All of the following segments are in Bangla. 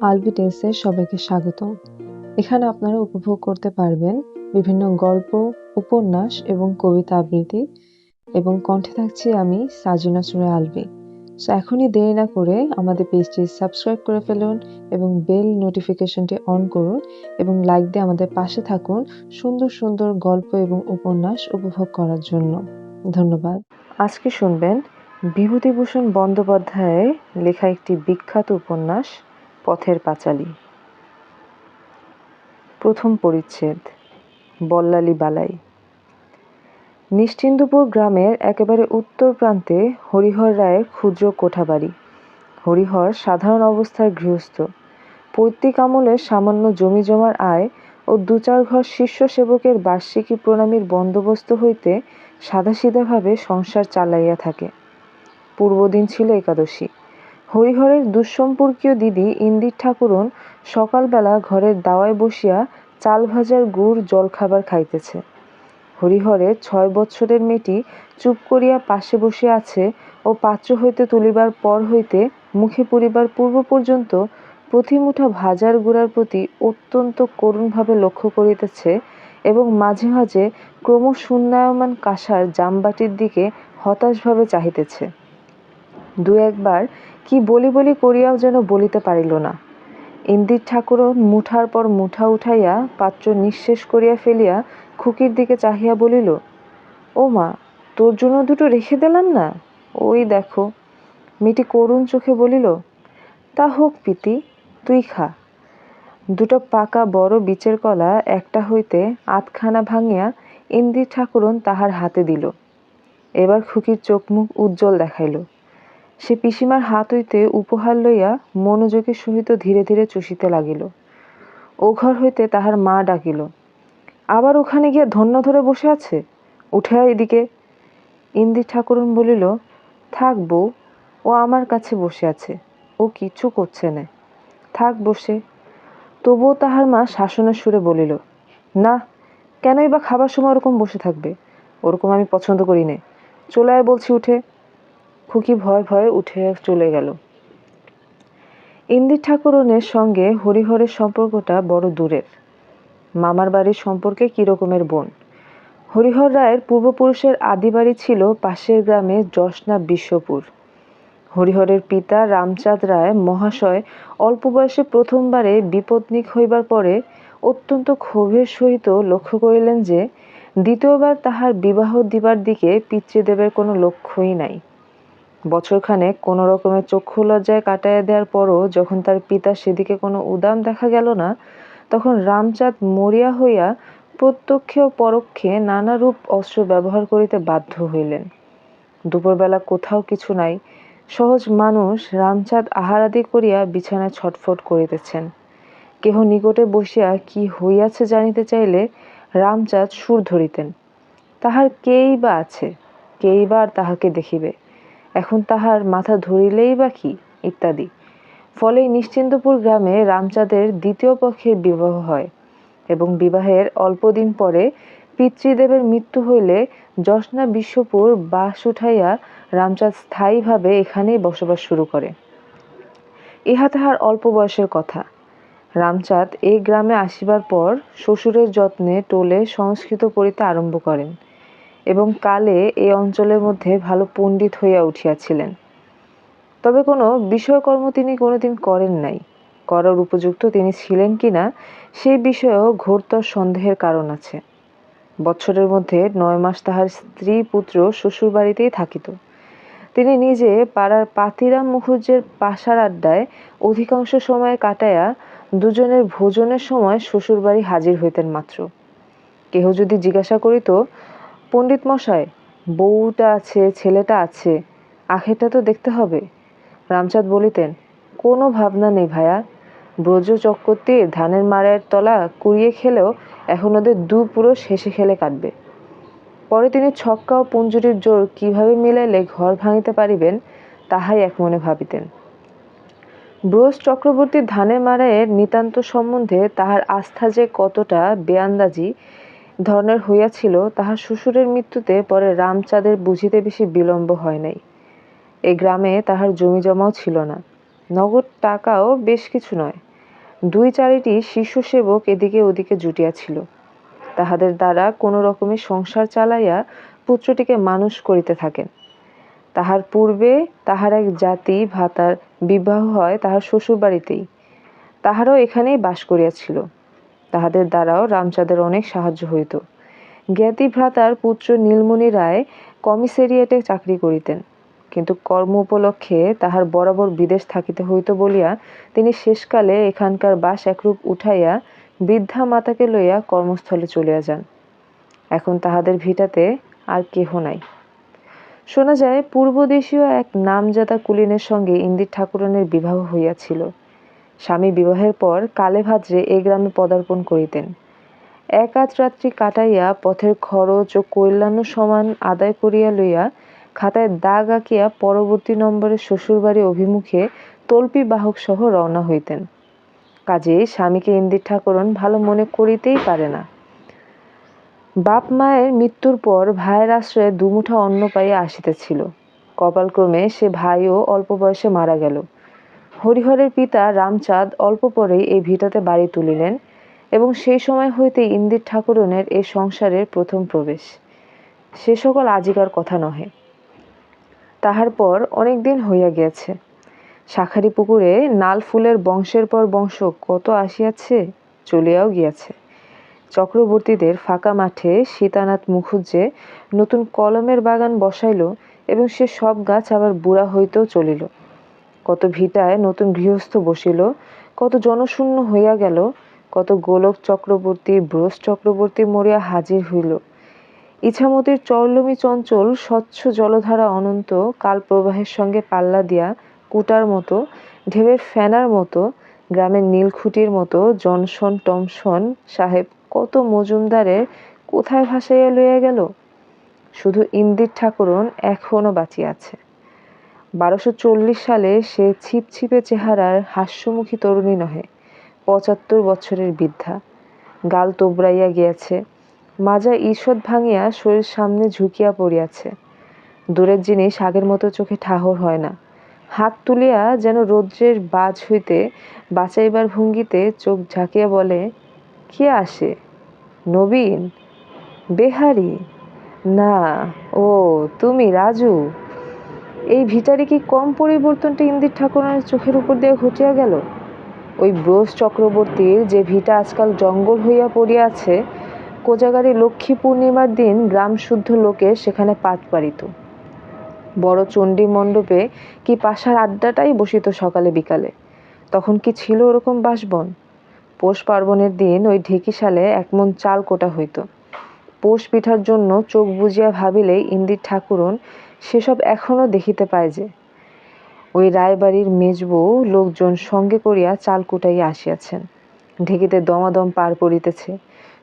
আলভি টেলসে সবাইকে স্বাগতম। এখানে আপনারা উপভোগ করতে পারবেন বিভিন্ন গল্প, উপন্যাস এবং কবিতা আবৃত্তি, এবং কণ্ঠে থাকছি আমি সাজিনা সুরে আলভি। সো এখনই দেরি না করে আমাদের পেজটি সাবস্ক্রাইব করে ফেলুন এবং বেল নোটিফিকেশনটি অন করুন এবং লাইক দিয়ে আমাদের পাশে থাকুন সুন্দর সুন্দর গল্প এবং উপন্যাস উপভোগ করার জন্য। ধন্যবাদ। আজকে শুনবেন বিভূতিভূষণ বন্দ্যোপাধ্যায়ের লেখা একটি বিখ্যাত উপন্যাস পথের পাঁচালী। প্রথম পরিচ্ছেদ, বল্লালী বালাই। নিশ্চিন্দপুর গ্রামের একেবারে উত্তর প্রান্তে হরিহর রায়ের ক্ষুদ্র কোঠাবাড়ি। হরিহর সাধারণ অবস্থার গৃহস্থ। পৈতৃক আমলের সামান্য জমি জমার আয় ও ২-৪ ঘর শিষ্য সেবকের বার্ষিকী প্রণামীর বন্দোবস্ত হইতে সাদাসিধাভাবে সংসার চালাইয়া থাকে। পূর্বদিন ছিল একাদশী। হরিহরের দুঃসম্পর্কীয় দিদি ইন্দির ঠাকুরন সকালবেলা ঘরের দাওয়ায় বসিয়া চাল ভাজার গুড় জলখাবার খাইতেছে। হরিহরের ৬ বৎসরের মেয়েটি চুপ করিয়া পাশে বসিয়া আছে ও পাত্র হইতে তুলিবার পর হইতে মুখে পুরিবার পূর্ব পর্যন্ত প্রতি মুঠা ভাজার গুড়ার প্রতি অত্যন্ত করুণভাবে লক্ষ্য করিতেছে এবং মাঝে মাঝে ক্রমশূন্যায়মান কাঁসার জামবাটির দিকে হতাশভাবে চাহিতেছে। দু একবার কি বলি বলি করিয়াও যেন বলিতে পারিল না। ইন্দির ঠাকুরন মুঠার পর মুঠা উঠাইয়া পাত্র নিঃশেষ করিয়া ফেলিয়া খুকির দিকে চাহিয়া বলিল, ও মা, তোর জন্য দুটো রেখে দিলাম না, ওই দেখো। মেয়েটি করুণ চোখে বলিল, তা হোক পিতি, তুই খা। দুটো পাকা বড় বীচের কলা একটা হইতে আধখানা ভাঙিয়া ইন্দির ঠাকুরন তাহার হাতে দিল। এবার খুকির চোখ মুখ উজ্জ্বল দেখাইল। সে পিসিমার হাত হইতে উপহার লইয়া মনোযোগের সহিত ধীরে ধীরে চুষিতে লাগিল। ও ঘর হইতে তাহার মা ডাকিল, আবার ওখানে গিয়া ধন্য ধরে বসে আছে, উঠে আয় এদিকে। ইন্দির ঠাকুরন বলিল, থাক বউ, ও আমার কাছে বসে আছে, ও কিচ্ছু করছে না, থাক বসে। তবুও তাহার মা শাসনের সুরে বলিল, না, কেনই বা খাবার সময় ওরকম বসে থাকবে, ওরকম আমি পছন্দ করি নে, চলে আয় বলছি উঠে। খুকি ভয়ে ভয়ে উঠে চলে গেল। ইন্দির ঠাকুরনের সঙ্গে হরিহরের সম্পর্কটা বড় দূরের। মামার বাড়ির সম্পর্কে কিরকমের বোন। হরিহর রায়ের পূর্বপুরুষের আদি বাড়ি ছিল পাশের গ্রামে জ্যোৎস্না বিশ্বপুর। হরিহরের পিতা রামচাঁদ রায় মহাশয় অল্প বয়সে প্রথমবারে বিপত্নিক হইবার পরে অত্যন্ত ক্ষোভের সহিত লক্ষ্য করিলেন যে দ্বিতীয়বার তাহার বিবাহ দিবার দিকে পিতৃদেবের কোনো লক্ষ্যই নাই। বছরখানেক কোনো রকমের চক্ষু লজ্জায় কাটাইয়া দেওয়ার পরও যখন তার পিতা সেদিকে কোনো উদ্যম দেখা গেল না, তখন রামচাঁদ মরিয়া হইয়া প্রত্যক্ষে ও পরোক্ষে নানারূপ অস্ত্র ব্যবহার করিতে বাধ্য হইলেন। দুপুরবেলা কোথাও কিছু নাই, সহজ মানুষ রামচাঁদ আহারাদি করিয়া বিছানায় ছটফট করিতেছেন। কেহ নিকটে বসিয়া কি হইয়াছে জানিতে চাইলে রামচাঁদ সুর ধরিতেন, তাহার কেই বা আছে, কেই বা তাহাকে দেখিবে, এখন তাহার মাথা ধরিলেই বা কি, ইত্যাদি। ফলে নিশ্চিন্দপুর গ্রামে রামচাঁদের দ্বিতীয় পক্ষের বিবাহ হয় এবং বিবাহের অল্পদিন পরে পিতৃদেবের মৃত্যু হইলে জ্যোৎস্না বিশ্বপুর বাস উঠাইয়া রামচাঁদ স্থায়ীভাবে এখানেই বসবাস শুরু করে। ইহা তাহার অল্প বয়সের কথা। রামচাঁদ এই গ্রামে আসিবার পর শ্বশুরের যত্নে টোলে সংস্কৃত পড়িতে আরম্ভ করেন এবং কালে এই অঞ্চলের মধ্যে ভালো পণ্ডিত হইয়া উঠিয়াছিলেন। তবে কোনো বিষয়কর্ম তিনি কোনোদিন করেন নাই। করার উপযুক্ত তিনি ছিলেন কিনা সেই বিষয়েও ঘোরতর সন্দেহের কারণ আছে। বৎসরের মধ্যে ৯ মাস তাহার স্ত্রী পুত্র শ্বশুর বাড়িতেই থাকিত। তিনি নিজে পাড়ার পাতিরাম মুখুজ্জের পাশার আড্ডায় অধিকাংশ সময় কাটাইয়া দুজনের ভোজনের সময় শ্বশুর বাড়ি হাজির হইতেন মাত্র। কেহ যদি জিজ্ঞাসা করিত, পণ্ডিত মশাই, বউটা আছে, ছেলেটা আছে, আখেরটা তো দেখতে হবে, রামচাঁদ বলিতেন, কোনো ভাবনা নেই ভায়া, ব্রজ চক্রবর্তীর ধানের মাড়াইয়ের তলা কুড়িয়ে খেলেও এখন ওদের ২ পুরুষ হেসে খেলে কাটবে। পরে তিনি ছক্কা ও পঞ্জুরির জোর কিভাবে মিলাইলে ঘর ভাঙিতে পারিবেন তাহাই এক মনে ভাবিতেন। ব্রজ চক্রবর্তীর ধানের মাড়াইয়ের নিতান্ত সম্বন্ধে তাহার আস্থা যে কতটা বেআন্দাজি ধরনের হইয়াছিল তাহার শ্বশুরের মৃত্যুতে পরে রামচাঁদের বুঝিতে বেশি বিলম্ব হয় নাই। এই গ্রামে তাহার জমি জমাও ছিল না, নগদ টাকাও বেশ কিছু নয়, 2-4টি শিশু সেবক এদিকে ওদিকে জুটিয়াছিল। তাহাদের দ্বারা কোনো রকমে সংসার চালাইয়া পুত্রটিকে মানুষ করিতে থাকেন। তাহার পূর্বে তাহার এক জাতি ভাতার বিবাহ হয় তাহার শ্বশুর বাড়িতেই। তাহারাও এখানেই বাস করিয়াছিল। তাহাদের দ্বারাও রামচাঁদের অনেক সাহায্য হইত। জ্ঞাতি ভ্রাতার পুত্র নীলমণি রায় কমিসেরিয়েটে চাকরি করিতেন, কিন্তু কর্ম উপলক্ষে তাহার বরাবর বিদেশ থাকিতে হইত বলিয়া তিনি শেষকালে এখানকার বাস একরূপ উঠাইয়া বৃদ্ধা মাতাকে লইয়া কর্মস্থলে চলিয়া যান। এখন তাহাদের ভিটাতে আর কেহ নাই। শোনা যায় পূর্বদেশীয় এক নামজাদা কুলীনের সঙ্গে ইন্দির ঠাকুরানীর বিবাহ হইয়াছিল। স্বামী বিবাহের পর কালে ভাদ্রে এ গ্রামে পদার্পণ করিতেন। এক আধ রাত্রি কাটাইয়া পথের খরচ ও কল্যাণ সমান আদায় করিয়া লইয়া খাতায় দাগ আঁকিয়া পরবর্তী নম্বরে শ্বশুরবাড়ি অভিমুখে তল্পি বাহক সহ রওনা হইতেন। কাজেই স্বামীকে ইন্দির ঠাকুরন ভালো মনে করিতেই পারে না। বাপ মায়ের মৃত্যুর পর ভাইয়ের আশ্রয়ে দুমুঠা অন্ন পাইয়া আসিতেছিল। কপালক্রমে সে ভাইও অল্প বয়সে মারা গেল। হরিহরের পিতা রামচাঁদ অল্প পরেই এই ভিটাতে বাড়ি তুলিলেন এবং সেই সময় হইতেই ইন্দির ঠাকুরনের এই সংসারের প্রথম প্রবেশ। সে সকল আজিকার কথা নহে। তাহার পর অনেক দিন হইয়া গিয়াছে। শাঁখারি পুকুরে নাল ফুলের বংশের পর বংশ কত আসিয়াছে, চলিয়াও গিয়াছে। চক্রবর্তীদের ফাঁকা মাঠে সীতানাথ মুখুজ্জে নতুন কলমের বাগান বসাইল এবং সে সব গাছ আবার বুড়া হইতেও চলিল। কত ভিটায় নতুন গৃহস্থ বসিল, কত জনশূন্য হইয়া গেল, কত গোলক চক্রবর্তী ব্রোস চক্রবর্তী মরিয়া হাজির হইল। ইছামতির চর্লমী চঞ্চল স্বচ্ছ জলধারা অনন্ত কাল প্রবাহের সঙ্গে পাল্লা দিয়া কুটার মতো, ঢেউয়ের ফেনার মতো, গ্রামের নীলখুঁটির মতো জনসন টমসন সাহেব কত মজুমদারের কোথায় ভাসাইয়া লইয়া গেল। শুধু ইন্দির ঠাকুরন এখনো বাঁচিয়া আছে। 1240 সালে সে ছিপছিপে চেহারার হাস্যমুখী তরুণী নহে, 75 বছরের বৃদ্ধা। গাল তোবড়াইয়া গিয়াছে, মাজা ঈষৎ ভাঙিয়া শরীর সামনে ঝুঁকিয়া পড়িয়াছে। দূরের জিনিস আগের মতো চোখে ঠাহর হয় না। হাত তুলিয়া যেন রৌদ্রের বাজ হইতে বাঁচাইবার ভঙ্গিতে চোখ ঝাঁকিয়া বলে, কে আসে? নবীন? বেহারি? না, ও তুমি রাজু? এই ভিটারি কি কম পরিবর্তনটা ইন্দির ঠাকুরানের চোখের উপর দিয়ে ঘটিয়া গেল? ওই ব্রোস চক্রবর্তীর যে ভিটা আজকাল জঙ্গল হইয়া পড়িয়াছে, কোজাগারী লক্ষ্মী পূর্ণিমার দিন গ্রাম শুদ্ধ লোকে সেখানে পাত পাড়িত। বড় চণ্ডী মণ্ডপে কি পাশার আড্ডাটাই বসিত সকালে বিকালে। তখন কি ছিল ওরকম বাসবন? পৌষ পার্বণের দিন ওই ঢেকিশালে 1 মণ চাল কোটা হইত। পৌষ পিঠার জন্য চোখ বুজিয়া ভাবিলেই ইন্দির ঠাকুরন সেসব এখনো দেখিতে পায় যে। ওই রায়বাড়ির মেজবউ লোকজন সঙ্গে করিয়া চাল কুটাইয়া আসিয়াছেন। ঢেকিতে দমাদম পার পড়িতেছে।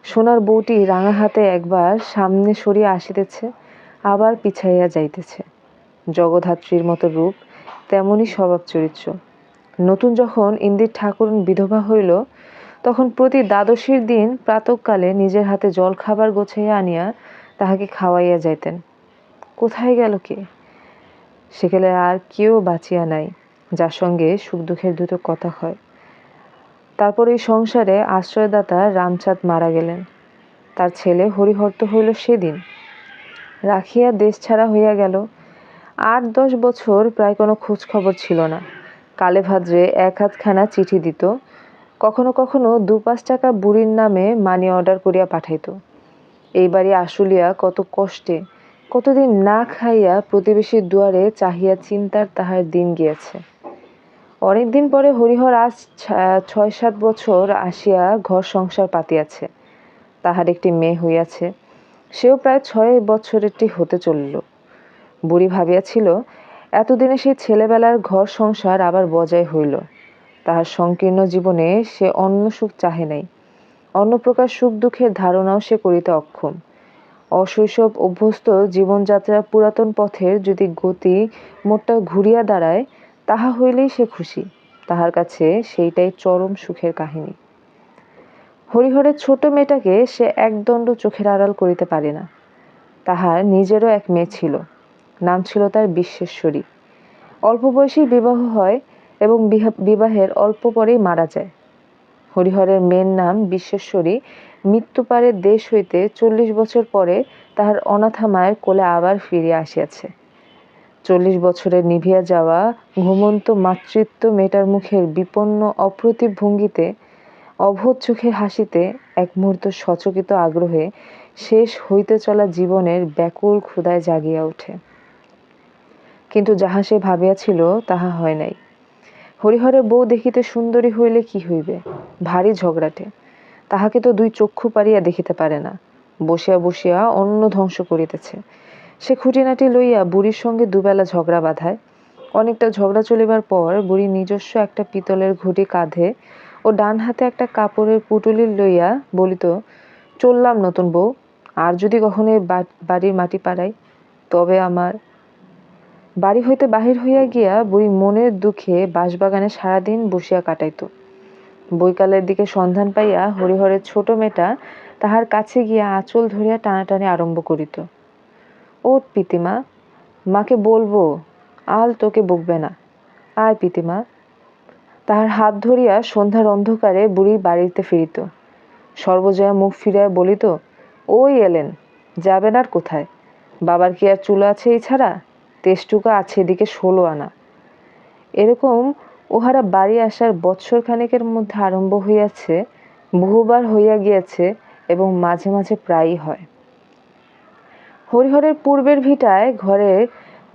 সোনার বউটি রাঙা হাতে একবার সামনে সরিয়া আসিতেছে, আবার পিছাইয়া যাইতেছে। জগদ্ধাত্রীর মতো রূপ, তেমনি স্বভাব চরিত্র। নতুন যখন ইন্দির ঠাকুরন বিধবা হইল, তখন প্রতি দ্বাদশীর দিন প্রাতঃকালে নিজের হাতে জল খাবার গোছাইয়া আনিয়া তাহাকে খাওয়াইয়া যাইতেন। কোথায় গেল কে? সেকালে আর কেউ বাঁচিয়া নাই যার সঙ্গে সুখ দুঃখের দুটো কথা হয়। তারপর এই সংসারে আশ্রয়দাতা রামচাঁদ মারা গেলেন। তার ছেলে হরিহর তো হইল সেদিন। রাখিয়া দেশ ছাড়া হইয়া গেল। 8-10 বছর প্রায় কোনো খোঁজ খবর ছিল না। কালে ভাদ্রে 1-8খানা চিঠি দিত। কখনো কখনো 2-5 টাকা বুড়ির নামে মানি অর্ডার করিয়া পাঠাইত। এই বাড়ি আশুলিয়া কত কষ্টে, কতদিন না খাইয়া প্রতিবেশীর দুয়ারে চাহিয়া চিন্তার তাহার দিন গিয়াছে। অনেকদিন পরে হরিহর আজ 6-7 বছর আসিয়া ঘর সংসার পাতিয়াছে। তাহার একটি মেয়ে হইয়াছে, সেও প্রায় 6 বছরেরটি হতে চলিল। বুড়ি ভাবিয়াছিল, এতদিনে সেই ছেলেবেলার ঘর সংসার আবার বজায় হইল। তাহার সংকীর্ণ জীবনে সে অন্য সুখ চাহে নাই। অন্য প্রকার সুখ দুঃখের ধারণাও সে করিতে অক্ষম। অশৈশব অভ্যস্ত জীবনযাত্রার পুরাতন পথের যদি গতি মোটটা ঘুরিয়া দাঁড়ায়, তাহা হইলেই সে খুশি। তাহার কাছে সেইটাই চরম সুখের কাহিনী। হরিহরের ছোট মেয়েটাকে সে একদণ্ড চোখের আড়াল করিতে পারে না। তাহার নিজেরও এক মেয়ে ছিল, নাম ছিল তার বিশ্বেশ্বরী। অল্প বয়সেই বিবাহ হয় এবং বিবাহের অল্প পরেই মারা যায়। হরিহরের মেয়ের নাম বিশ্বেশ্বরী। মৃত্যু পারে দেশ হইতে 40 বছর পরে তাহার অনাথা মায়ের কোলে আবার ফিরিয়া আসিয়াছে। 40 বছরের নিভিয়া যাওয়া ঘুমন্ত মাতৃত্ব মেয়েটার মুখের বিপন্ন অপ্রতিভ ভঙ্গিতে, অবোধ চোখের হাসিতে এক মুহূর্ত সচকিত আগ্রহে শেষ হইতে চলা জীবনের ব্যাকুল ক্ষুধায় জাগিয়া ওঠে। কিন্তু যাহা সে ভাবিয়াছিল তাহা হয় নাই। হরিহরের বউ দেখিতে সুন্দরী হইলে কি হইবে, ভারী ঝগড়াটে, তাহাকে তো 2 চক্ষু পারিয়া দেখিতে পারে না। বসিয়া বসিয়া অন্ন ধ্বংস করিতেছে। সে খুঁটিনাটি লইয়া বুড়ির সঙ্গে দুবেলা ঝগড়া বাঁধায়। অনেকটা ঝগড়া চলিবার পর বুড়ি নিজস্ব একটা পিতলের ঘটি কাঁধে ও ডান হাতে একটা কাপড়ের পুটুলি লইয়া বলিত, চললাম নতুন বউ, আর যদি কখনো বাড়ির মাটি পাড়াই তবে আমার। বাড়ি হইতে বাহির হইয়া গিয়া বুড়ি মনের দুঃখে বাঁশবাগানে সারাদিন বসিয়া কাটাইত। বৈকালের দিকে সন্ধান পাইয়া হরিহরের ছোট মেয়েটা তাহার কাছে গিয়া আঁচল ধরিয়া টানাটানি আরম্ভ করিত। ওঠ পিতিমা, মাকে বলবো, আল তোকে বকবে না, আয় পিতিমা। তাহার হাত ধরিয়া সন্ধ্যার অন্ধকারে বুড়ি বাড়িতে ফিরিত। সর্বজয়া মুখ ফিরিয়া বলিত, ওই এলেন, যাবেন আর কোথায়? বাবার কি আর চুলো আছে এই ছাড়া? তেষ্টুকা আছে এদিকে 16 আনা। এরকম উহারা বাড়ি আসার বৎসর খানেকের মধ্যে আরম্ভ হইয়াছে, বহুবার হইয়া গিয়াছে এবং মাঝে মাঝে প্রায়ই হয়। হরিহরের পূর্বের ভিটায়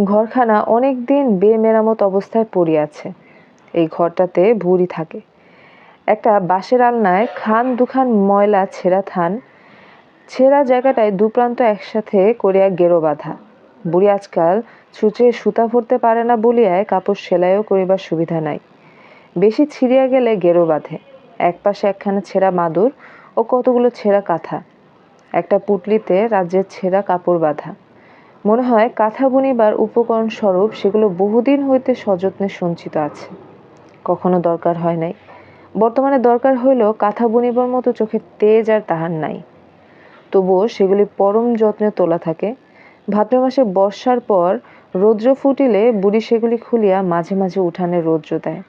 ঘরখানা অনেক দিন বেমেরামত অবস্থায় পড়িয়াছে। এই ঘরটাতে বুড়ি থাকে। একটা বাঁশের আলনায় খান দুখান ময়লা ছেঁড়া থান, ছেঁড়া জায়গাটায় দুপ্রান্ত একসাথে করিয়া গেরো বাঁধা। বুড়ি আজকাল ছুঁচে সুতা ভরতে পারে না বলিয়ায় কাপড় সেলাইও করিবার সুবিধা নাই। বেশি ছিঁড়িয়া গেলে গেরো বাঁধে। এক পাশে একখানা ছেঁড়া মাদুর ও কতগুলো ছেঁড়া কাঁথা, একটা পুটলিতে রাজ্যের ছেঁড়া কাপড় বাঁধা। মনে হয় কাঁথা বুনিবার উপকরণ স্বরূপ সেগুলো বহুদিন হইতে সযত্নে সঞ্চিত আছে, কখনো দরকার হয় নাই। বর্তমানে দরকার হইলেও কাঁথা বুনিবার মতো চোখের তেজ আর তাহার নাই। তবুও সেগুলি পরম যত্নে তোলা থাকে। ভাদ্র মাসে বর্ষার পর রৌদ্র ফুটিলে বুড়ি সেগুলি খুলিয়া মাঝে মাঝে উঠানে রৌদ্র দেয়।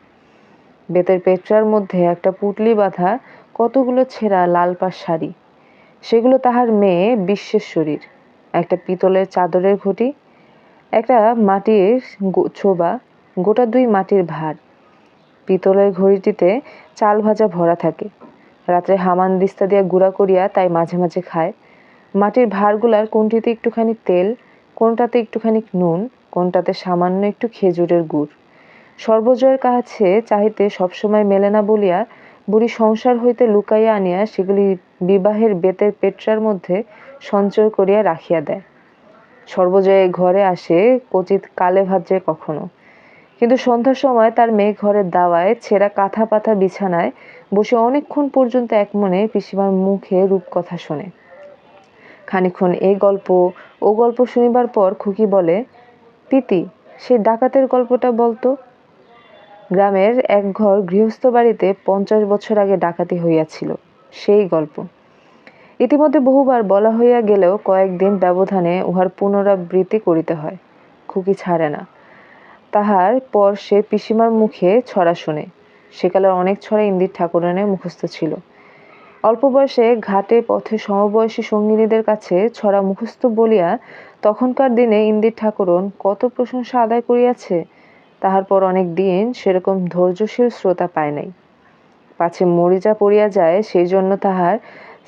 বেতের পেটরার মধ্যে একটা পুটলি বাঁধা কতগুলো ছেঁড়া লাল পাড় শাড়ি, সেগুলো তাহার মেয়ে বিশ্বেশ্বরীর। একটা পিতলের চাদরের ঘটি, একটা মাটির ছোবা, গোটা 2 মাটির ভার। পিতলের ঘড়িটিতে চাল ভাজা ভরা থাকে। রাত্রে হামান দিস্তা দিয়া গুঁড়া করিয়া তাই মাঝে মাঝে খায়। মাটির ভারগুলার কোনটিতে একটুখানি তেল, কোনটাতে একটুখানি নুন, কোনটাতে সামান্য একটু খেজুরের গুড়। সর্বজয়ের কাছে চাহিতে সবসময় মেলে না বলিয়া বুড়ি সংসার হইতে লুকাইয়া আনিয়া সেগুলি বিবাহের বেতের পেটরার মধ্যে সঞ্চয় করিয়া রাখিয়া দেয়। সর্বজয় ঘরে আসে কচিত কালে ভাজ্যে কখনো, কিন্তু সন্ধ্যার সময় তার মেয়ে ঘরের দাওয়ায় ছেঁড়া কাঁথা পাতা বিছানায় বসে অনেকক্ষণ পর্যন্ত একমনে পিসিমার মুখে রূপকথা শোনে। খানিকক্ষণ এই গল্প ও গল্প শুনিবার পর খুকি বলে, পিতি, সেই ডাকাতের গল্পটা বলতো। গ্রামের এক ঘর গৃহস্থ বাড়িতে 50 বছর আগে ডাকাতি হইয়াছিল, সেই গল্প। ইতিমধ্যে বহুবার বলা হইয়া গেলেও কয়েকদিন ব্যবধানে উহার পুনরাবৃত্তি করিতে হয়। খুকি ছাড়ে না। তাহার পর সে পিসিমার মুখে ছড়া শুনে। সেকালের অনেক ছড়া ইন্দির ঠাকুরানের মুখস্থ ছিল। অল্প বয়সে ঘাটে পথে সমবয়সী সঙ্গিনীদের কাছে ছড়া মুখস্থ বলিয়া তখনকার দিনে ইন্দির ঠাকুরন কত প্রশংসা আদায় করিয়াছে, তাহার পর অনেক দিন সেরকম ধৈর্যশীল শ্রোতা পায় নাই। পাছে মরিচা পড়িয়া যায়, সেই জন্য তাহার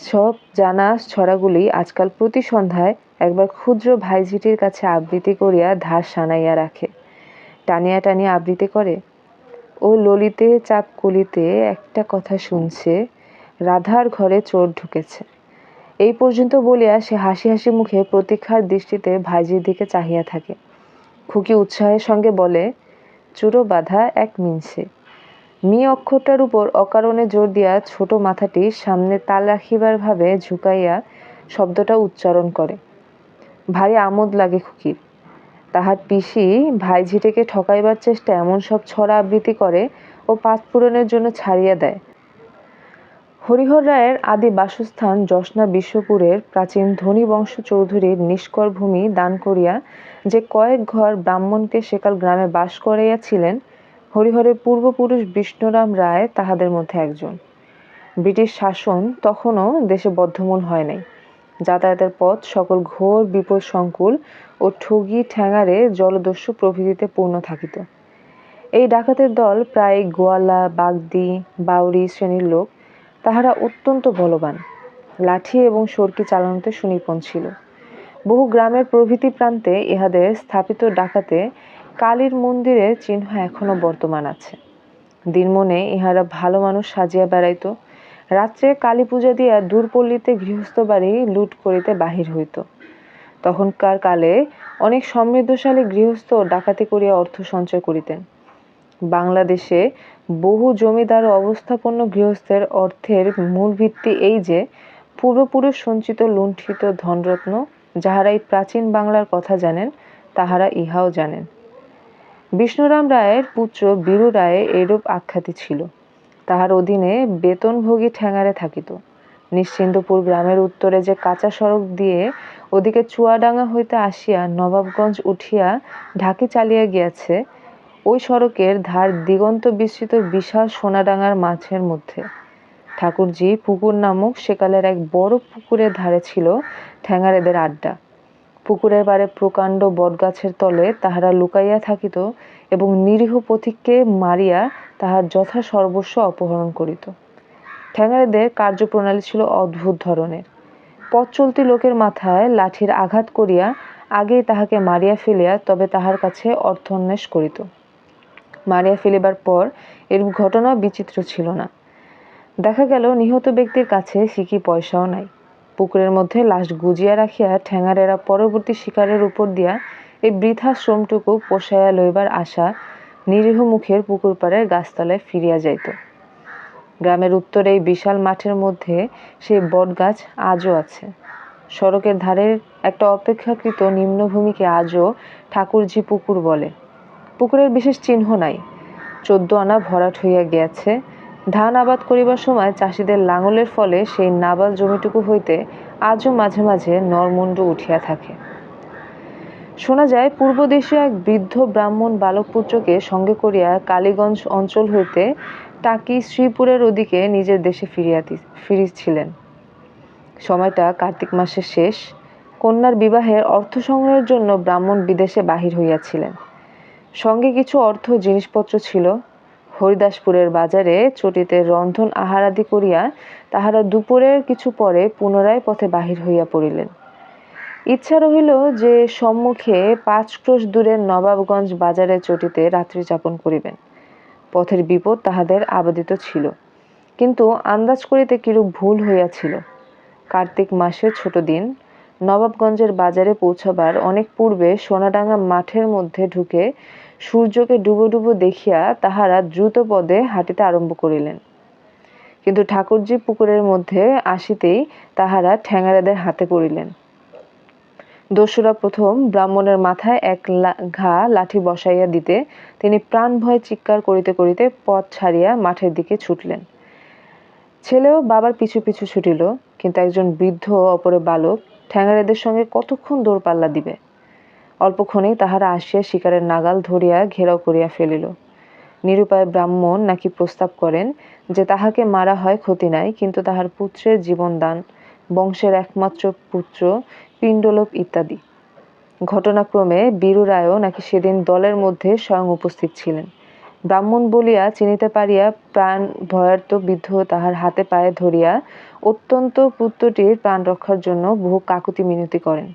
সব জানা ছড়াগুলি আজকাল প্রতি সন্ধ্যায় একবার ক্ষুদ্র ভাইঝিটির কাছে আবৃত্তি করিয়া ধার সানাইয়া রাখে। টানিয়া টানিয়া আবৃত্তি করে, ও ললিতে চাপ কলিতে একটা কথা শুনছে, রাধার ঘরে চোর ঢুকেছে। এই পর্যন্ত বলিয়া সে হাসি হাসি মুখে প্রতীক্ষার দৃষ্টিতে ভাইজির দিকে চাহিয়া থাকে। খুকি উৎসাহের সঙ্গে বলে, চুরো বাঁধা এক মিনসে। মি অক্ষরটার উপর অকারণে জোর দিয়া ছোট মাথাটি সামনে তাল রাখিবার ভাবে ঝুঁকাইয়া শব্দটা উচ্চারণ করে। ভারী আমোদ লাগে খুকির। তাহার পিসি ভাইঝিটিকে ঠকাইবার চেষ্টা এমন সব ছড়া আবৃত্তি করে ও পাত পূরণের জন্য ছাড়িয়া দেয়। হরিহর রায়ের আদি বাসস্থান যশনা বিশ্বপুরের প্রাচীন ধনী বংশ চৌধুরীর নিষ্কর ভূমি দান করিয়া যে কয়েক ঘর ব্রাহ্মণকে সেকাল গ্রামে বাস করাইয়াছিলেন, হরিহরের পূর্বপুরুষ বিষ্ণুরাম রায় তাহাদের মধ্যে একজন। ব্রিটিশ শাসন তখনও দেশে বদ্ধমূল হয় নাই। যাতায়াতের পথ সকল ঘোর বিপদ সংকুল ও ঠগি ঠ্যাঙারে জলদস্যু প্রভৃতিতে পূর্ণ থাকিত। এই ডাকাতের দল প্রায় গোয়ালা, বাগদি, বাউরি শ্রেণীর লোক। তাহারা অত্যন্ত বলবান, লাঠি এবং সরকি চালানোতে সুনিপুণ ছিল। বহু গ্রামের প্রভৃতি প্রান্তে ইহাদের স্থাপিত ডাকাতে কালীর মন্দিরের চিহ্ন এখনো বর্তমান আছে। দিনমনে ইহারা ভালো মানুষ সাজিয়া বেড়াইত, রাত্রে কালী পূজা দিয়া দূরপল্লীতে গৃহস্থ বাড়ি লুট করিতে বাহির হইত। তখনকার কালে অনেক সমৃদ্ধশালী গৃহস্থ ডাকাতি করিয়া অর্থ সঞ্চয় করিতেন। বাংলাদেশে বহু জমিদার ও অবস্থাপন্ন গৃহস্থের অর্থের মূল ভিত্তি এই যে, পূর্বপুরুষ সঞ্চিত লুণ্ঠিত ধনরত্ন যাহারা এই প্রাচীন বাংলার কথা জানেন, তাহারা ইহাও জানেন। বিষ্ণুরাম রায়ের পুত্র বীরু রায়ে এইরূপ আখ্যাতি ছিল। তাহার অধীনে বেতনভোগী ঠ্যাঙারে থাকিত। নিশ্চিন্দপুর গ্রামের উত্তরে যে কাঁচা সড়ক দিয়ে ওদিকে চুয়াডাঙ্গা হইতে আসিয়া নবাবগঞ্জ উঠিয়া ঢাকি চালিয়া গিয়াছে, ওই সড়কের ধার দিগন্ত বিস্তৃত বিশাল সোনাডাঙ্গার মাঝের মধ্যে ঠাকুরজি পুকুর নামক সেকালের এক বড় পুকুরের ধারে ছিল ঠ্যাঙারেদের আড্ডা। পুকুরের পাড়ে প্রকাণ্ড বটগাছের তলে তাহারা লুকাইয়া থাকিত এবং নিরীহ পথিককে মারিয়া তাহার যথা সর্বস্ব অপহরণ করিত। ঠ্যাঙারেদের কার্যপ্রণালী ছিল অদ্ভুত ধরনের। পথ চলতি লোকের মাথায় লাঠির আঘাত করিয়া আগেই তাহাকে মারিয়া ফেলিয়া তবে তাহার কাছে অর্থন্বেষ করিত। মারিয়া ফেলিবার পর এরূপ ঘটনা বিচিত্র ছিল না। দেখা গেল নিহত ব্যক্তির কাছে সিকি পয়সাও নাই। পুকুরের মধ্যে লাশ গুজিয়া রাখিয়া ঠ্যাঙারেরা পরবর্তী শিকারের উপর দিয়া এই বৃথা শ্রমটুকু পোষাইয়া লইবার আশা নিরীহ মুখের পুকুর পাড়ের গাছতলায় ফিরিয়া যাইত। গ্রামের উত্তরে এই বিশাল মাঠের মধ্যে সেই বটগাছ আজও আছে। সড়কের ধারের একটা অপেক্ষাকৃত নিম্নভূমিকে আজও ঠাকুরজি পুকুর বলে। পুকুরের বিশেষ চিহ্ন নাই। 14 আনা ভরাট হইয়া গিয়াছে। ধান আবাদ করিবার সময় চাষিদের লাঙলের ফলে সেই নাবাল জমিটুকু হইতে আজও মাঝে মাঝে নরমুণ্ড উঠিয়া থাকে। শোনা যায় পূর্বদেশীয় এক বৃদ্ধ ব্রাহ্মণ বালক পুত্রকে সঙ্গে করিয়া কালীগঞ্জ অঞ্চল হইতে টাকি শ্রীপুরের ওদিকে নিজের দেশে ফিরিছিলেন। সময়টা কার্তিক মাসের শেষ। কন্যার বিবাহের অর্থ সংগ্রহের জন্য ব্রাহ্মণ বিদেশে বাহির হইয়াছিলেন। সঙ্গে কিছু অর্থ জিনিসপত্র ছিল। হরিদাসপুরের বাজারে চটিতে রন্ধন আহারাদি করিয়া তাহারা দুপুরের কিছু পরে পুনরায় পথে বাহির হইয়া পড়িলেন। ইচ্ছা রহিল যে সম্মুখে 5 ক্রোশ দূরের নবাবগঞ্জ বাজারের চটিতে রাত্রি যাপন করিবেন। পথের বিপদ তাহাদের আবাদিত ছিল, কিন্তু আন্দাজ করিতে কিরূপ ভুল হইয়াছিল। কার্তিক মাসের ছোট দিন। নবাবগঞ্জের বাজারে পৌঁছাবার অনেক পূর্বে সোনাডাঙ্গা মাঠের মধ্যে ঢুকে সূর্যকে ডুবো ডুবো দেখিয়া তাহারা দ্রুত পদে হাঁটিতে আরম্ভ করিলেন। কিন্তু ঠাকুরজি পুকুরের মধ্যে আসিতেই তাহারা ঠ্যাঙারেদের হাতে পড়িলেন। দস্যুরা প্রথম ব্রাহ্মণের মাথায় এক ঘা লাঠি বসাইয়া দিতে তিনি প্রাণ ভয়ে চিৎকার করিতে করিতে পথ ছাড়িয়া মাঠের দিকে ছুটলেন। ছেলেও বাবার পিছু পিছু ছুটিল, কিন্তু একজন বৃদ্ধ অপরে বালক ঠ্যাঙারেদের সঙ্গে কতক্ষণ দৌড়পাল্লা দিবে। অল্পক্ষণেই তাহারা আসিয়া শিকারের নাগাল ধরিয়া ঘেরাও করিয়া ফেলিল। নিরুপায় ব্রাহ্মণ নাকি প্রস্তাব করেন যে তাহাকে মারা হয় ক্ষতি নাই, কিন্তু তাহার পুত্রের জীবনদান, বংশের একমাত্র পুত্র পিণ্ডলোপ ইত্যাদি। ঘটনাক্রমে বীরু রায়ও নাকি সেদিন দলের মধ্যে স্বয়ং উপস্থিত ছিলেন। ব্রাহ্মণ বলিয়া চিনিতে পারিয়া প্রাণ ভয়ার্ত বৃদ্ধ তাহার হাতে পায়ে ধরিয়া অত্যন্ত পুত্রটির প্রাণ রক্ষার জন্য বহু কাকুতি মিনতি করেন।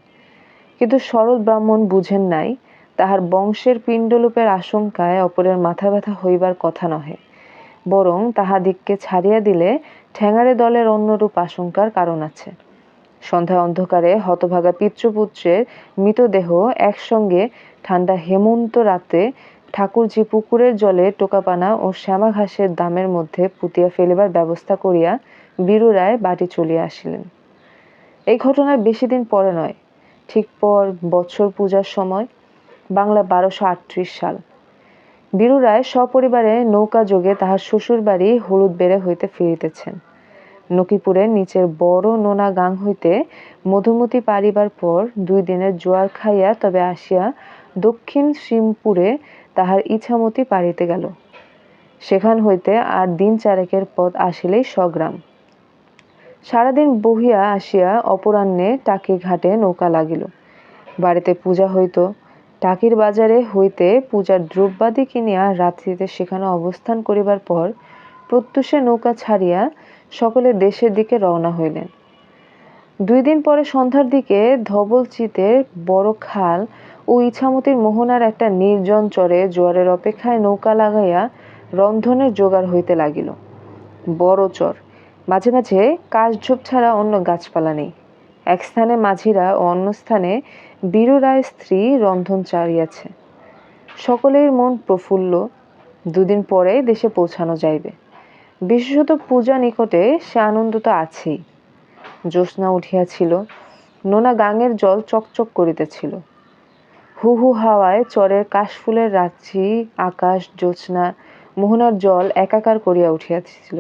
কিন্তু সরল ব্রাহ্মণ বুঝেন নাই, তাহার বংশের পিণ্ডলোপের আশঙ্কায় অপরের মাথা ব্যথা হইবার কথা নহে, বরং তাহাদিগকে ছাড়িয়া দিলে ঠ্যাঙারে দলের অন্যরূপ আশঙ্কার কারণ আছে। সন্ধ্যায় অন্ধকারে হতভাগা পিতৃপুত্রের মৃতদেহ একসঙ্গে ঠান্ডা হেমন্ত রাতে ঠাকুরজি পুকুরের জলে টোকাপানা ও শ্যামা ঘাসের দামের মধ্যে পুঁতিয়া ফেলিবার ব্যবস্থা করিয়া বীরু রায় বাটি চলিয়া আসিলেন। এই ঘটনার বেশি দিন পরে নয়, ঠিক পর বৎসর পূজার সময়, বাংলা 1238 সাল। বীরু রায় সপরিবারে নৌকা যোগে তাহার শ্বশুর বাড়ি হলুদ বেড়ে হইতে ফিরিতেছেন। নকিপুরের নিচের বড় নোনা গাং হইতে মধুমতি পারিবার পর 2 দিনের জোয়ার খাইয়া তবে আসিয়া দক্ষিণ শ্রীমপুরে তাহার ইছামতি পারিতে গেল। সেখান হইতে আর দিন চারেকের পথ আসিলেই স্বগ্রাম। সারাদিন বহিয়া আসিয়া অপরাহ্নে টাকি ঘাটে নৌকা লাগিল। বাড়িতে পূজা হইত। টাকির বাজারে হইতে পূজার দ্রব্যাদি কিনিয়া রাত্রিতে সেখানে অবস্থান করিবার পর প্রত্যুষে নৌকা ছাড়িয়া সকলে দেশের দিকে রওনা হইলেন। 2 দিন পরে সন্ধ্যার দিকে ধবলচিতের বড় খাল ও ইছামতির মোহনার একটা নির্জন চরে জোয়ারের অপেক্ষায় নৌকা লাগাইয়া রন্ধনের জোগাড় হইতে লাগিল। বড় চর, মাঝে মাঝে কাশঝোপ ছাড়া অন্য গাছপালা নেই। এক স্থানে মাঝিরা ও অন্য স্থানে বীরু রায়ের স্ত্রী রন্ধন চাড়িয়াছে। সকলের মন প্রফুল্ল। 2 দিন পরে দেশে পৌঁছানো যাইবে। বিশেষত পূজা নিকটে সে আনন্দ তো আছেই। জ্যোৎস্না উঠিয়াছিল, নোনা গাঙের জল চকচক করিতেছিল। হু হু হাওয়ায় চরের কাশফুলের রাত্রি, আকাশ, জ্যোৎস্না, মোহনার জল একাকার করিয়া উঠিয়াছিল।